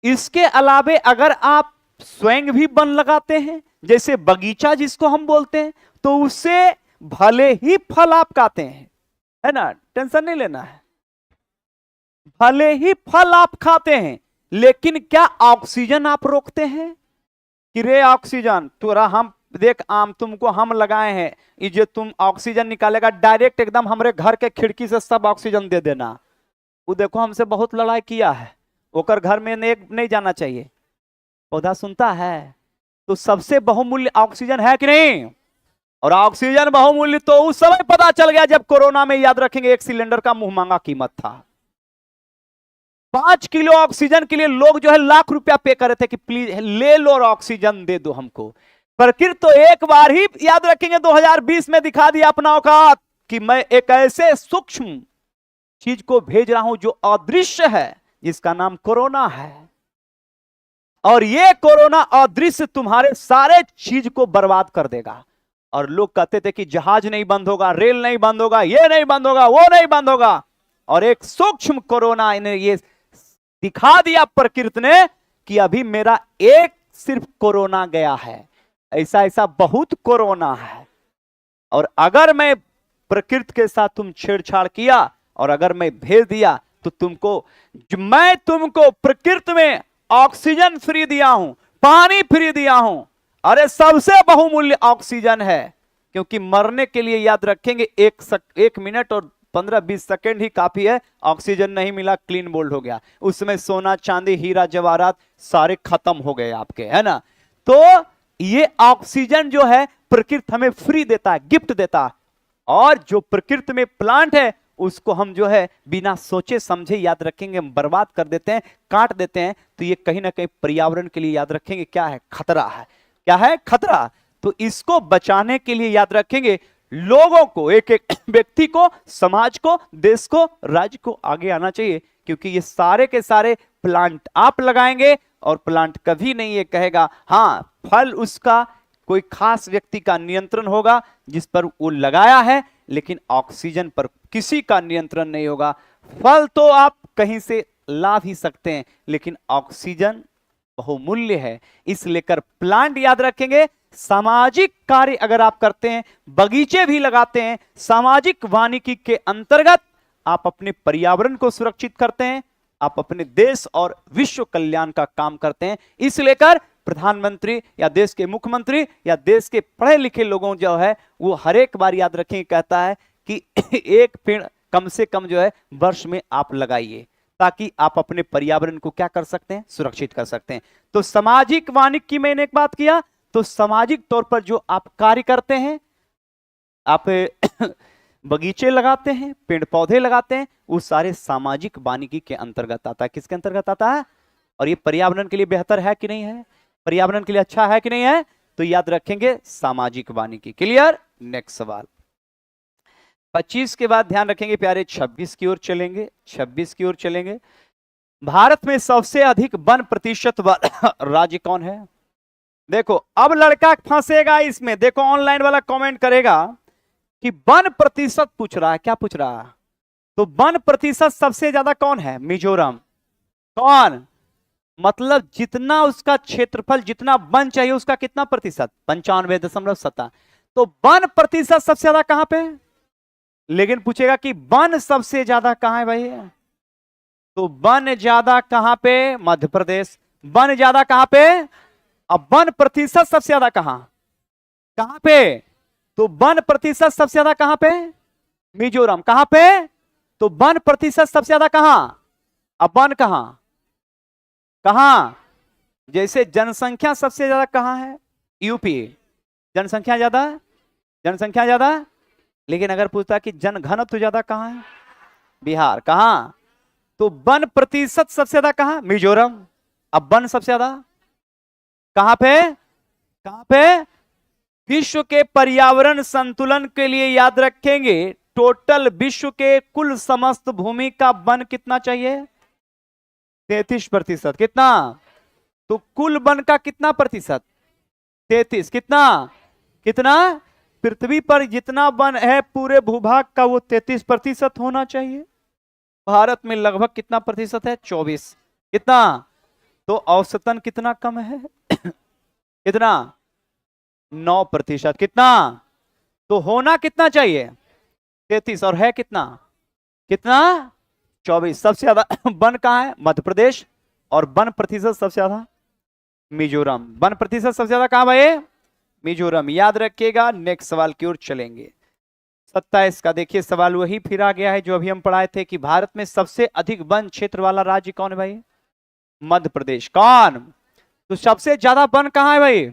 Speaker 2: इसके अलावे अगर आप स्वयं भी वन लगाते हैं, जैसे बगीचा जिसको हम बोलते हैं, तो उससे भले ही फल आप खाते हैं, है ना, टेंशन नहीं लेना है, भले ही फल आप खाते हैं, लेकिन क्या ऑक्सीजन आप रोकते हैं कि रे ऑक्सीजन तुरा हम देख आम तुमको हम लगाए हैं, ये जो तुम ऑक्सीजन निकालेगा डायरेक्ट एकदम हमारे घर के खिड़की से सब ऑक्सीजन दे देना। वो देखो हमसे बहुत लड़ाई किया है, ओकर घर में नहीं जाना चाहिए, पौधा सुनता है। तो सबसे बहुमूल्य ऑक्सीजन है कि नहीं, और ऑक्सीजन बहुमूल्य तो उस समय पता चल गया जब कोरोना में, याद रखेंगे, एक सिलेंडर का मुंह मांगा कीमत था। 5 किलो ऑक्सीजन के लिए लोग जो है लाख रुपया पे कर रहे थे कि प्लीज ले लो और ऑक्सीजन दे दो हमको। प्रकृति तो एक बार ही, याद रखेंगे, 2020 में दिखा दिया अपना औकात कि मैं एक ऐसे सूक्ष्म चीज को भेज रहा हूं जो अदृश्य है, जिसका नाम कोरोना है। और ये कोरोना अदृश्य तुम्हारे सारे चीज को बर्बाद कर देगा। और लोग कहते थे कि जहाज नहीं बंद होगा, रेल नहीं बंद होगा, ये नहीं बंद होगा, वो नहीं बंद होगा, और एक सूक्ष्म कोरोना इन्हें ये दिखा दिया प्रकृति ने कि अभी मेरा एक सिर्फ कोरोना गया है, ऐसा ऐसा बहुत कोरोना है। और अगर मैं प्रकृति के साथ तुम छेड़छाड़ किया और अगर मैं भेज दिया तो तुमको, मैं तुमको प्रकृति में ऑक्सीजन फ्री दिया हूं, पानी फ्री दिया हूं, अरे सबसे बहुमूल्य ऑक्सीजन है। क्योंकि मरने के लिए, याद रखेंगे, 1 मिनट और 15-20 सेकेंड ही काफी है। ऑक्सीजन नहीं मिला, क्लीन बोल्ड हो गया, उसमें सोना चांदी हीरा जवाहरात सारे खत्म हो गए आपके, है ना। तो ये ऑक्सीजन जो है प्रकृति हमें फ्री देता है, गिफ्ट देता है। और जो प्रकृति में प्लांट है उसको हम जो है बिना सोचे समझे, याद रखेंगे, हम बर्बाद कर देते हैं, काट देते हैं। तो ये कहीं ना कहीं पर्यावरण के लिए, याद रखेंगे, क्या है, खतरा है। क्या है, खतरा। तो इसको बचाने के लिए, याद रखेंगे, लोगों को, एक एक व्यक्ति को, समाज को, देश को, राज्य को आगे आना चाहिए। क्योंकि ये सारे के सारे प्लांट आप लगाएंगे और प्लांट कभी नहीं ये कहेगा, हाँ फल उसका कोई खास व्यक्ति का नियंत्रण होगा जिस पर वो लगाया है, लेकिन ऑक्सीजन पर किसी का नियंत्रण नहीं होगा। फल तो आप कहीं से ला भी सकते हैं, लेकिन ऑक्सीजन बहुमूल्य है। इस लेकर प्लांट, याद रखेंगे, सामाजिक कार्य अगर आप करते हैं, बगीचे भी लगाते हैं, सामाजिक वानिकी के अंतर्गत आप अपने पर्यावरण को सुरक्षित करते हैं, आप अपने देश और विश्व कल्याण का काम करते हैं। इस लेकर प्रधानमंत्री या देश के मुख्यमंत्री या देश के पढ़े लिखे लोगों जो है वो हर एक बार, याद रखेंगे, कहता है कि एक पेड़ कम से कम जो है वर्ष में आप लगाइए, ताकि आप अपने पर्यावरण को क्या कर सकते हैं, सुरक्षित कर सकते हैं। तो सामाजिक वानिकी की मैंने एक बात किया, तो सामाजिक तौर पर जो आप कार्य करते हैं, आप बगीचे लगाते हैं, पेड़ पौधे लगाते हैं, वो सारे सामाजिक वानिकी के अंतर्गत आता है। किसके अंतर्गत आता है? और ये पर्यावरण के लिए बेहतर है कि नहीं है, पर्यावरण के लिए अच्छा है कि नहीं है, तो याद रखेंगे सामाजिक वानिकी। क्लियर? नेक्स्ट सवाल 25 के बाद ध्यान रखेंगे प्यारे, 26 की ओर चलेंगे। 26 की ओर चलेंगे। भारत में सबसे अधिक वन प्रतिशत राज्य कौन है? देखो अब लड़का फंसेगा इसमें, देखो ऑनलाइन वाला कमेंट करेगा कि वन प्रतिशत पूछ रहा है, क्या पूछ रहा है? तो वन प्रतिशत सबसे ज्यादा कौन है? मिजोरम। कौन? मतलब जितना उसका क्षेत्रफल, जितना वन चाहिए उसका कितना प्रतिशत? 95.7। तो वन प्रतिशत सबसे ज्यादा कहां पे है? लेकिन पूछेगा कि वन सबसे ज्यादा कहां है भाई? तो वन ज्यादा कहां पे? मध्य प्रदेश। वन ज्यादा कहां पे? अब वन प्रतिशत सबसे ज्यादा कहां कहां पे? तो वन प्रतिशत सबसे ज्यादा कहां पे? मिजोरम। कहां पे? तो वन प्रतिशत सबसे ज्यादा कहां? अब वन कहां कहां? जैसे जनसंख्या सबसे ज्यादा कहां है? यूपी। जनसंख्या ज्यादा, जनसंख्या ज्यादा। लेकिन अगर पूछता कि जनघनत्व ज्यादा कहां है? बिहार। कहां? तो वन प्रतिशत सबसे ज्यादा कहां? मिजोरम। अब वन सबसे ज्यादा कहां पे? कहां पे? विश्व के पर्यावरण संतुलन के लिए, याद रखेंगे, टोटल विश्व के कुल समस्त भूमि का वन कितना चाहिए? 33%। कितना? तो कुल वन का कितना प्रतिशत? 33। कितना? कितना? पृथ्वी पर जितना वन है पूरे भूभाग का वो 33% होना चाहिए। भारत में लगभग कितना प्रतिशत है? 24। कितना? तो औसतन कितना कम है? कितना? 9%। कितना? तो होना कितना चाहिए? 33। और है कितना? कितना? 24। सबसे ज्यादा वन कहां है? मध्य प्रदेश। और वन प्रतिशत सबसे ज्यादा मिजोरम। वन प्रतिशत सबसे ज्यादा कहां भाई? मिजोरम। याद रखिएगा। नेक्स्ट सवाल की ओर चलेंगे। 27 का देखिए सवाल वही फिर आ गया है जो अभी हम पढ़ाए थे कि भारत में सबसे अधिक वन क्षेत्र वाला राज्य कौन है भाई? मध्य प्रदेश। कौन? तो सबसे ज्यादा वन कहां है भाई?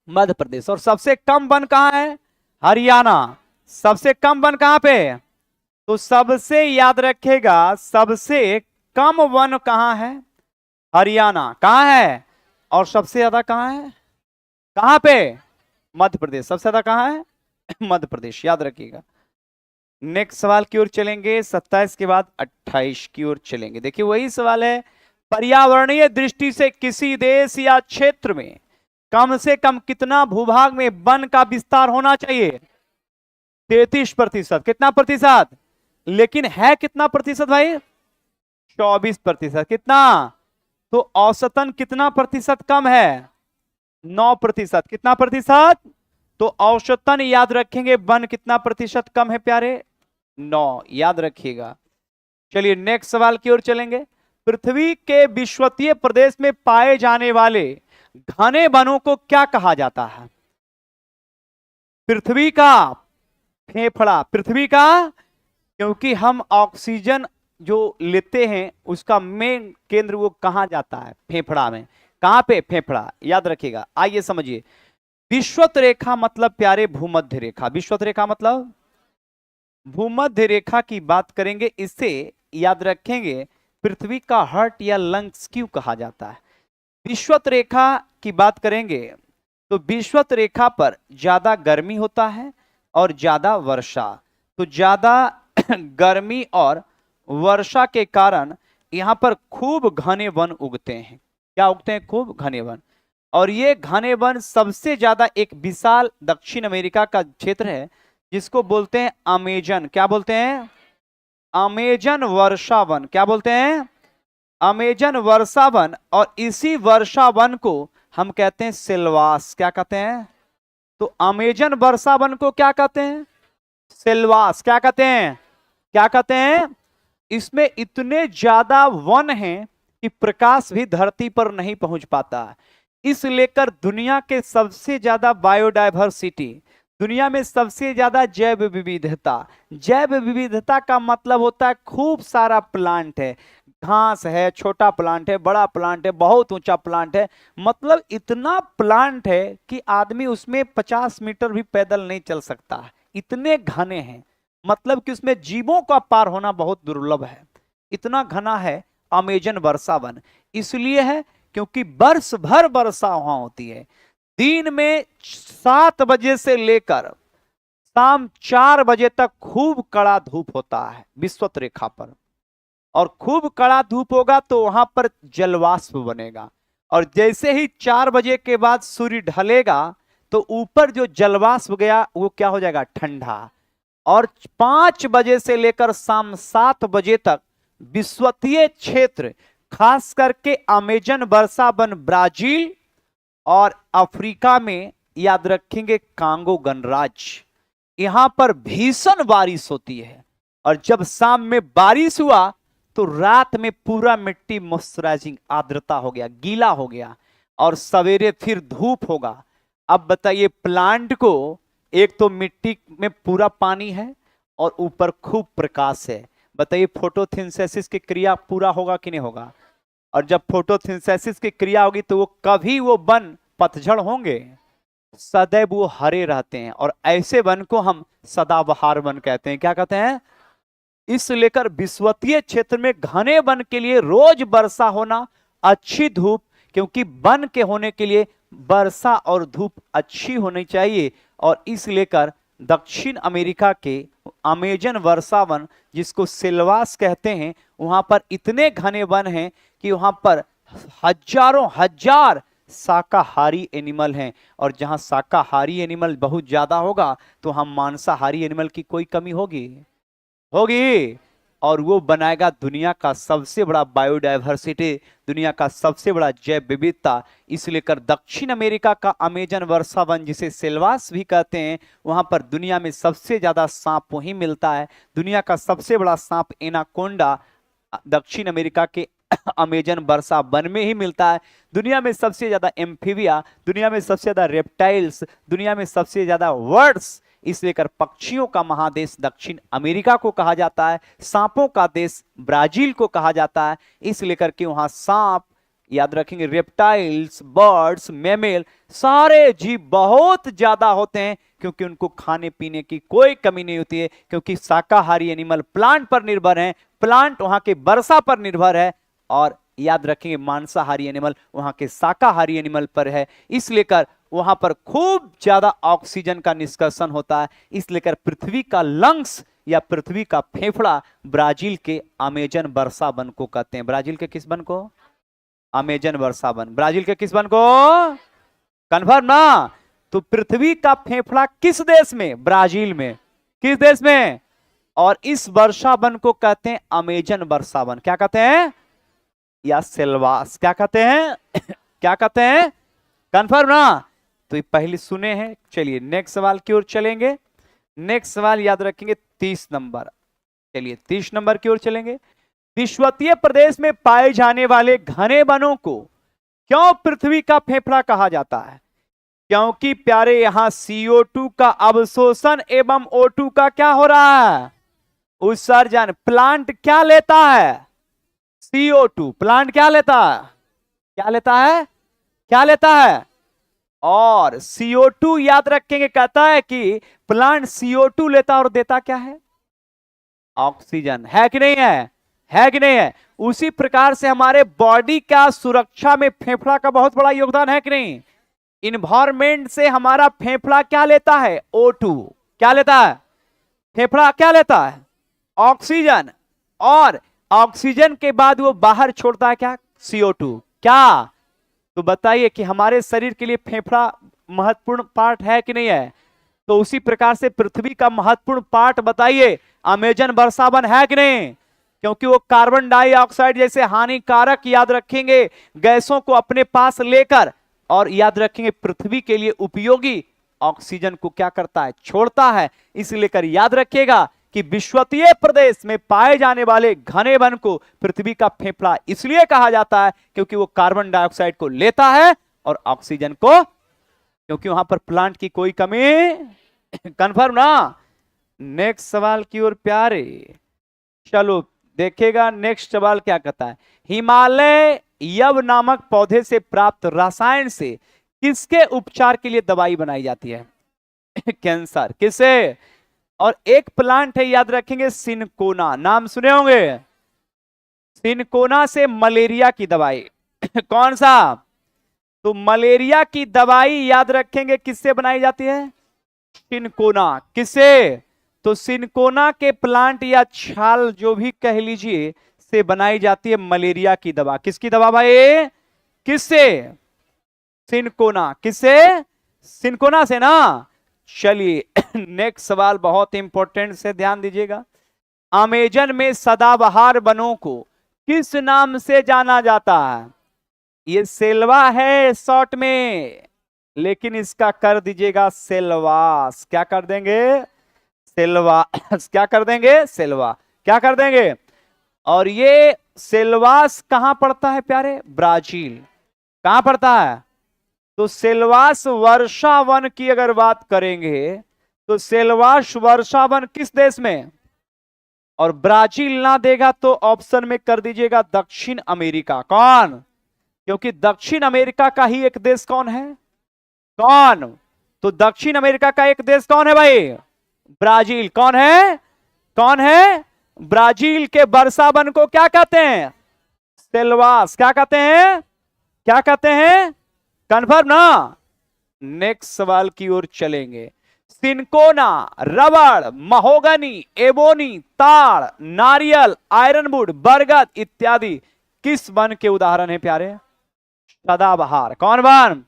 Speaker 2: मध्य प्रदेश। और सबसे कम वन कहां है? हरियाणा। सबसे कम वन कहां पे? तो सबसे याद रखेगा सबसे कम वन कहां है? हरियाणा। कहां है? और सबसे ज्यादा कहां है? कहां पे? मध्य प्रदेश। सबसे ज्यादा कहां है? मध्य प्रदेश। याद रखिएगा। नेक्स्ट सवाल की ओर चलेंगे। 27 के बाद 28 की ओर चलेंगे। देखिए वही सवाल है, पर्यावरणीय दृष्टि से किसी देश या क्षेत्र में कम से कम कितना भूभाग में वन का विस्तार होना चाहिए? 33%। कितना प्रतिशत? लेकिन है कितना प्रतिशत भाई? 24%। कितना? तो औसतन कितना प्रतिशत कम है? 9%। कितना प्रतिशत? तो औसतन याद रखेंगे वन कितना प्रतिशत कम है प्यारे? 9। याद रखिएगा। चलिए नेक्स्ट सवाल की ओर चलेंगे। पृथ्वी के विषुवतीय प्रदेश में पाए जाने वाले घने वनों को क्या कहा जाता है? पृथ्वी का फेफड़ा। पृथ्वी का, क्योंकि हम ऑक्सीजन जो लेते हैं उसका मेन केंद्र वो कहां जाता है? फेफड़ा में। कहां पे? फेफड़ा। याद रखिएगा। आइए समझिए। विषुवत रेखा मतलब प्यारे भूमध्य रेखा। विषुवत रेखा मतलब भूमध्य रेखा की बात करेंगे। इससे याद रखेंगे पृथ्वी का हार्ट या लंग्स क्यों कहा जाता है। विषुवत रेखा की बात करेंगे तो विषुवत रेखा पर ज्यादा गर्मी होता है और ज्यादा वर्षा। तो ज्यादा गर्मी और वर्षा के कारण यहां पर खूब घने वन उगते हैं। क्या उगते हैं? खूब घने वन। और ये घने वन सबसे ज्यादा एक विशाल दक्षिण अमेरिका का क्षेत्र है जिसको बोलते हैं अमेजन। क्या बोलते हैं? अमेजन वर्षा वन। क्या बोलते हैं? अमेजन वर्षा वन। और इसी वर्षा वन को हम कहते हैं सिलवास। क्या कहते हैं? तो अमेजन वर्षा वन को क्या कहते हैं? सिलवास। क्या कहते हैं? क्या कहते हैं? इसमें इतने ज्यादा वन हैं कि प्रकाश भी धरती पर नहीं पहुंच पाता। इस लेकर दुनिया के सबसे ज्यादा बायोडायवर्सिटी, दुनिया में सबसे ज्यादा जैव विविधता। जैव विविधता का मतलब होता है खूब सारा प्लांट है, घास है, छोटा प्लांट है, बड़ा प्लांट है, बहुत ऊंचा प्लांट है। मतलब इतना प्लांट है कि आदमी उसमें 50 मीटर भी पैदल नहीं चल सकता। इतने घने हैं। मतलब कि उसमें जीवों का पार होना बहुत दुर्लभ है। इतना घना है अमेजन वर्षा वन। इसलिए है क्योंकि वर्ष भर वर्षा वहां होती है। दिन में 7 बजे से लेकर शाम 4 बजे तक खूब कड़ा धूप होता है विषुवत रेखा पर। और खूब कड़ा धूप होगा तो वहां पर जलवाष्प बनेगा। और जैसे ही 4 बजे के बाद सूर्य ढलेगा तो ऊपर जो जलवाष्प गया वो क्या हो जाएगा? ठंडा। और 5 बजे से लेकर शाम 7 बजे तक विषुवतीय क्षेत्र, खास करके अमेजन वर्षा वन ब्राजील और अफ्रीका में, याद रखेंगे कांगो गणराज्य, यहां पर भीषण बारिश होती है। और जब शाम में बारिश हुआ तो रात में पूरा मिट्टी मॉइस्चराइजिंग, आर्द्रता हो गया, गीला हो गया। और सवेरे फिर धूप होगा। अब बताइए प्लांट को, एक तो मिट्टी में पूरा पानी है और ऊपर खूब प्रकाश है। बताइए फोटोसिंथेसिस की क्रिया पूरा होगा कि नहीं होगा? और जब फोटोसिंथेसिस की क्रिया होगी तो वो कभी वो वन पतझड़ होंगे? सदैव वो हरे रहते हैं। और ऐसे वन को हम सदाबहार वन कहते हैं। क्या कहते हैं? इस लेकर विषुवतीय क्षेत्र में घने वन के लिए रोज वर्षा होना, अच्छी धूप, क्योंकि वन के होने के लिए वर्षा और धूप अच्छी होनी चाहिए। और इस लेकर दक्षिण अमेरिका के अमेजन वर्षा वन, जिसको सिलवास कहते हैं, वहां पर इतने घने वन हैं कि वहां पर हजारों हजार शाकाहारी एनिमल हैं। और जहां शाकाहारी एनिमल बहुत ज्यादा होगा तो हम मांसाहारी एनिमल की कोई कमी होगी? होगी। और वो बनाएगा दुनिया का सबसे बड़ा बायोडायवर्सिटी, दुनिया का सबसे बड़ा जैव विविधता। इसलिए कर दक्षिण अमेरिका का अमेजन वर्षा वन, जिसे सेल्वास भी कहते हैं, वहां पर दुनिया में सबसे ज्यादा सांप वहीं मिलता है। दुनिया का सबसे बड़ा सांप एनाकोंडा दक्षिण अमेरिका के अमेजन वर्षा वन में ही मिलता है। दुनिया में सबसे ज्यादा एम्फीबिया, दुनिया में सबसे ज्यादा रेप्टाइल्स, दुनिया में सबसे ज्यादा वर्ड्स, इसलिए कर पक्षियों का महादेश दक्षिण अमेरिका को कहा जाता है। सांपों का देश ब्राजील को कहा जाता है, इसलिए करके वहां सांप, याद रखेंगे, रेप्टाइल्स, बर्ड्स, मेमेल, सारे जीव बहुत ज्यादा होते हैं, क्योंकि उनको खाने पीने की कोई कमी नहीं होती है, क्योंकि शाकाहारी एनिमल प्लांट पर निर्भर हैं, प्लांट वहां के वर्षा पर निर्भर है, और याद रखेंगे मांसाहारी एनिमल वहां के शाकाहारी एनिमल पर है। इसलिए कर वहां पर खूब ज्यादा ऑक्सीजन का निष्कासन होता है। इसलिए कर पृथ्वी का लंग्स या पृथ्वी का फेफड़ा ब्राजील के अमेजन वर्षा वन को कहते हैं। ब्राजील के किस वन को? अमेजन वर्षा वन। ब्राजील के किस वन को? कन्फर्म ना? तो पृथ्वी का फेफड़ा किस देश में? ब्राजील में। किस देश में? और इस वर्षा वन को कहते हैं अमेजन वर्षा वन। क्या कहते हैं? या सेल्वास। क्या कहते हैं? क्या कहते हैं? कन्फर्म ना? तो ये पहले सुने हैं। चलिए नेक्स्ट सवाल की ओर चलेंगे। नेक्स्ट सवाल याद रखेंगे 30 नंबर। चलिए 30 नंबर की ओर चलेंगे। विश्वतीय प्रदेश में पाए जाने वाले घने वनों को क्यों पृथ्वी का फेफड़ा कहा जाता है? क्योंकि प्यारे यहां CO2 का अवशोषण एवं O2 का क्या हो रहा है? उत्सर्जन। प्लांट क्या लेता है? CO2। प्लांट क्या लेता है? क्या लेता है? क्या लेता है? और CO2 याद रखेंगे, कहता है कि प्लांट CO2 लेता और देता क्या है? ऑक्सीजन। है कि नहीं है? है कि नहीं है? उसी प्रकार से हमारे बॉडी का सुरक्षा में फेफड़ा का बहुत बड़ा योगदान है कि नहीं? इन्वायरमेंट से हमारा फेफड़ा क्या लेता है? O2। क्या लेता है? फेफड़ा क्या लेता है? ऑक्सीजन। और ऑक्सीजन के बाद वो बाहर छोड़ता है क्या? CO2। क्या? तो बताइए कि हमारे शरीर के लिए फेफड़ा महत्वपूर्ण पार्ट है कि नहीं है? तो उसी प्रकार से पृथ्वी का महत्वपूर्ण पार्ट बताइए अमेजन वर्षा वन है कि नहीं? क्योंकि वो कार्बन डाइऑक्साइड जैसे हानिकारक, याद रखेंगे, गैसों को अपने पास लेकर, और याद रखेंगे पृथ्वी के लिए उपयोगी ऑक्सीजन को क्या करता है? छोड़ता है। इसलिए कर याद रखिएगा कि विश्वतीय प्रदेश में पाए जाने वाले घने वन को पृथ्वी का फेफड़ा इसलिए कहा जाता है क्योंकि वो कार्बन डाइऑक्साइड को लेता है और ऑक्सीजन को, क्योंकि वहां पर प्लांट की कोई कमी। कन्फर्म ना? नेक्स्ट सवाल की ओर प्यारे चलो देखेगा। नेक्स्ट सवाल क्या कहता है? हिमालय यव नामक पौधे से प्राप्त रसायन से किसके उपचार के लिए दवाई बनाई जाती है? कैंसर। किसे? और एक प्लांट है, याद रखेंगे, सिनकोना। नाम सुने होंगे। सिनकोना से मलेरिया की दवाई। कौन सा? तो मलेरिया की दवाई याद रखेंगे किससे बनाई जाती है? सिनकोना। किससे? तो सिनकोना के प्लांट या छाल जो भी कह लीजिए से बनाई जाती है मलेरिया की दवा। किसकी दवा भाई? किससे? सिनकोना। किससे? सिनकोना से ना? चलिए नेक्स्ट सवाल बहुत इंपॉर्टेंट से ध्यान दीजिएगा। अमेजन में सदाबहार वनों को किस नाम से जाना जाता है? ये सेल्वा है शॉर्ट में, लेकिन इसका कर दीजिएगा सेल्वास। क्या कर देंगे? सेल्वा। क्या कर देंगे? सेल्वा। क्या कर देंगे? और ये सेल्वास कहां पड़ता है प्यारे? ब्राजील। कहां पड़ता है? तो सेल्वास वर्षा वन की अगर बात करेंगे तो सेल्वास वर्षा वन किस देश में? और ब्राजील ना देगा तो ऑप्शन में कर दीजिएगा दक्षिण अमेरिका। कौन? क्योंकि दक्षिण अमेरिका का ही एक देश कौन है? कौन? तो दक्षिण अमेरिका का एक देश कौन है भाई? ब्राजील। कौन है? कौन है? ब्राजील के वर्षा वन को क्या कहते हैं? सेल्वास। क्या कहते हैं? क्या कहते हैं? कन्फर्म ना? नेक्स्ट सवाल की ओर चलेंगे। सिनकोना, रबड़, महोगनी, एबोनी, ताड़, नारियल, आयरनवुड, बरगद इत्यादि किस वन के उदाहरण हैं प्यारे? सदाबहार। कौन वन?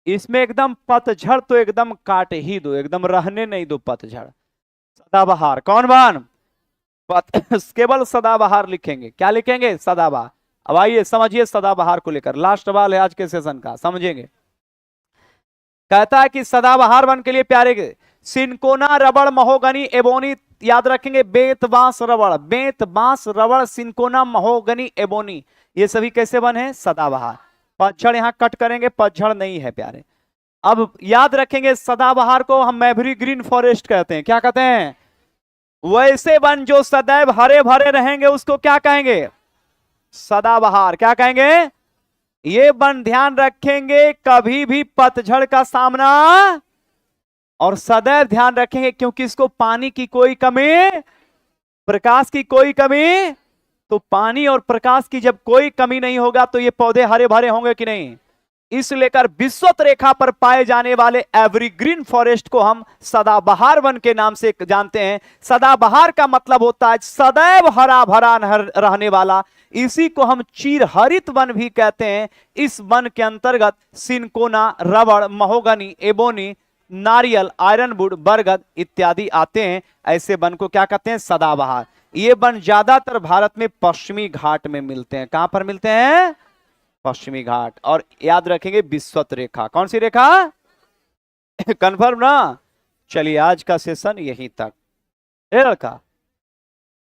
Speaker 2: इसमें एकदम पतझड़ तो एकदम काट ही दो, एकदम रहने नहीं दो पतझड़। सदाबहार। कौन वन? केवल सदाबहार लिखेंगे। क्या लिखेंगे? सदाबहार। अब आइए समझिए सदाबहार को लेकर, लास्ट सवाल है आज के सेशन का, समझेंगे। कहता है कि सदाबहार वन के लिए प्यारे सिनकोना, रबड़, महोगनी, एबोनी, याद रखेंगे, बेत, बांस, रबड़, बेत, बांस, रबड़, सिनकोना, महोगनी, एबोनी, ये सभी कैसे वन है? सदाबहार। पतझड़ यहां कट करेंगे, पतझड़ नहीं है प्यारे। अब याद रखेंगे सदाबहार को हम एवरी ग्रीन फॉरेस्ट कहते हैं। क्या कहते हैं? वैसे वन जो सदैव हरे भरे रहेंगे उसको क्या कहेंगे? सदाबहार। क्या कहेंगे? ये वन ध्यान रखेंगे कभी भी पतझड़ का सामना, और सदैव ध्यान रखेंगे क्योंकि इसको पानी की कोई कमी, प्रकाश की कोई कमी, तो पानी और प्रकाश की जब कोई कमी नहीं होगा तो ये पौधे हरे भरे होंगे कि नहीं। इस लेकर विषुवत रेखा पर पाए जाने वाले एवरग्रीन फॉरेस्ट को हम सदाबहार वन के नाम से जानते हैं। सदाबहार का मतलब होता है सदैव हरा भरा रहने वाला, इसी को हम चिरहरित वन भी कहते हैं। इस वन के अंतर्गत सिनकोना, रबड़, महोगनी, एबोनी, नारियल, आयरनवुड, बरगद इत्यादि आते हैं। ऐसे वन को क्या कहते हैं? सदाबहार। ये वन ज्यादातर भारत में पश्चिमी घाट में मिलते हैं। कहां पर मिलते हैं? पश्चिमी घाट। और याद रखेंगे विषुवत रेखा। कौन सी रेखा? कंफर्म ना? चलिए आज का सेशन यहीं तक। ए लड़का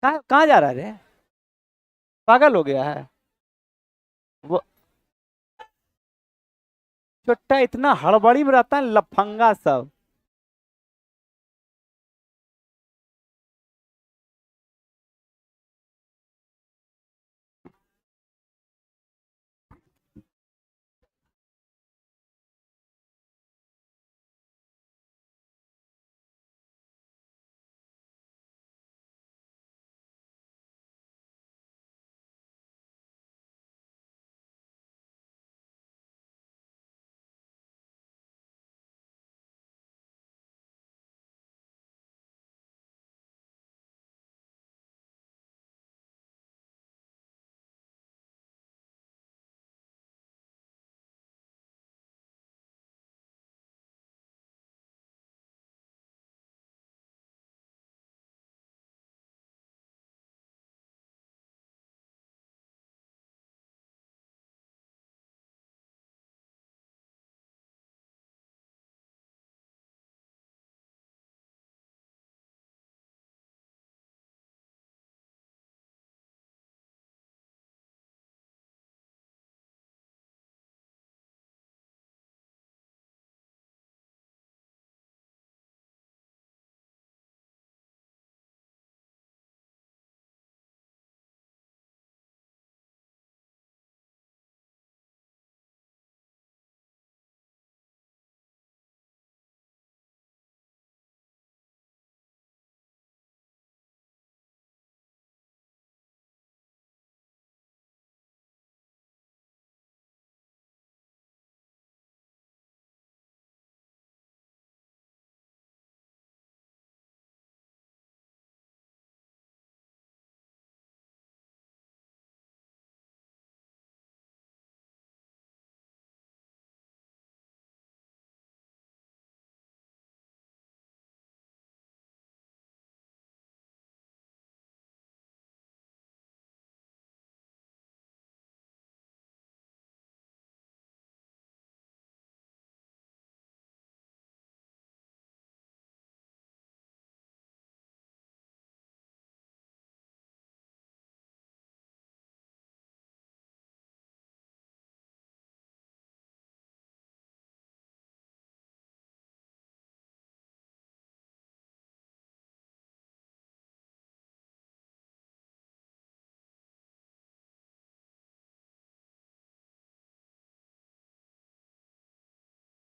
Speaker 2: कहां जा रहा है रे? पागल हो गया है वो? छोटा इतना हड़बड़ी में रहता है, लफंगा सब।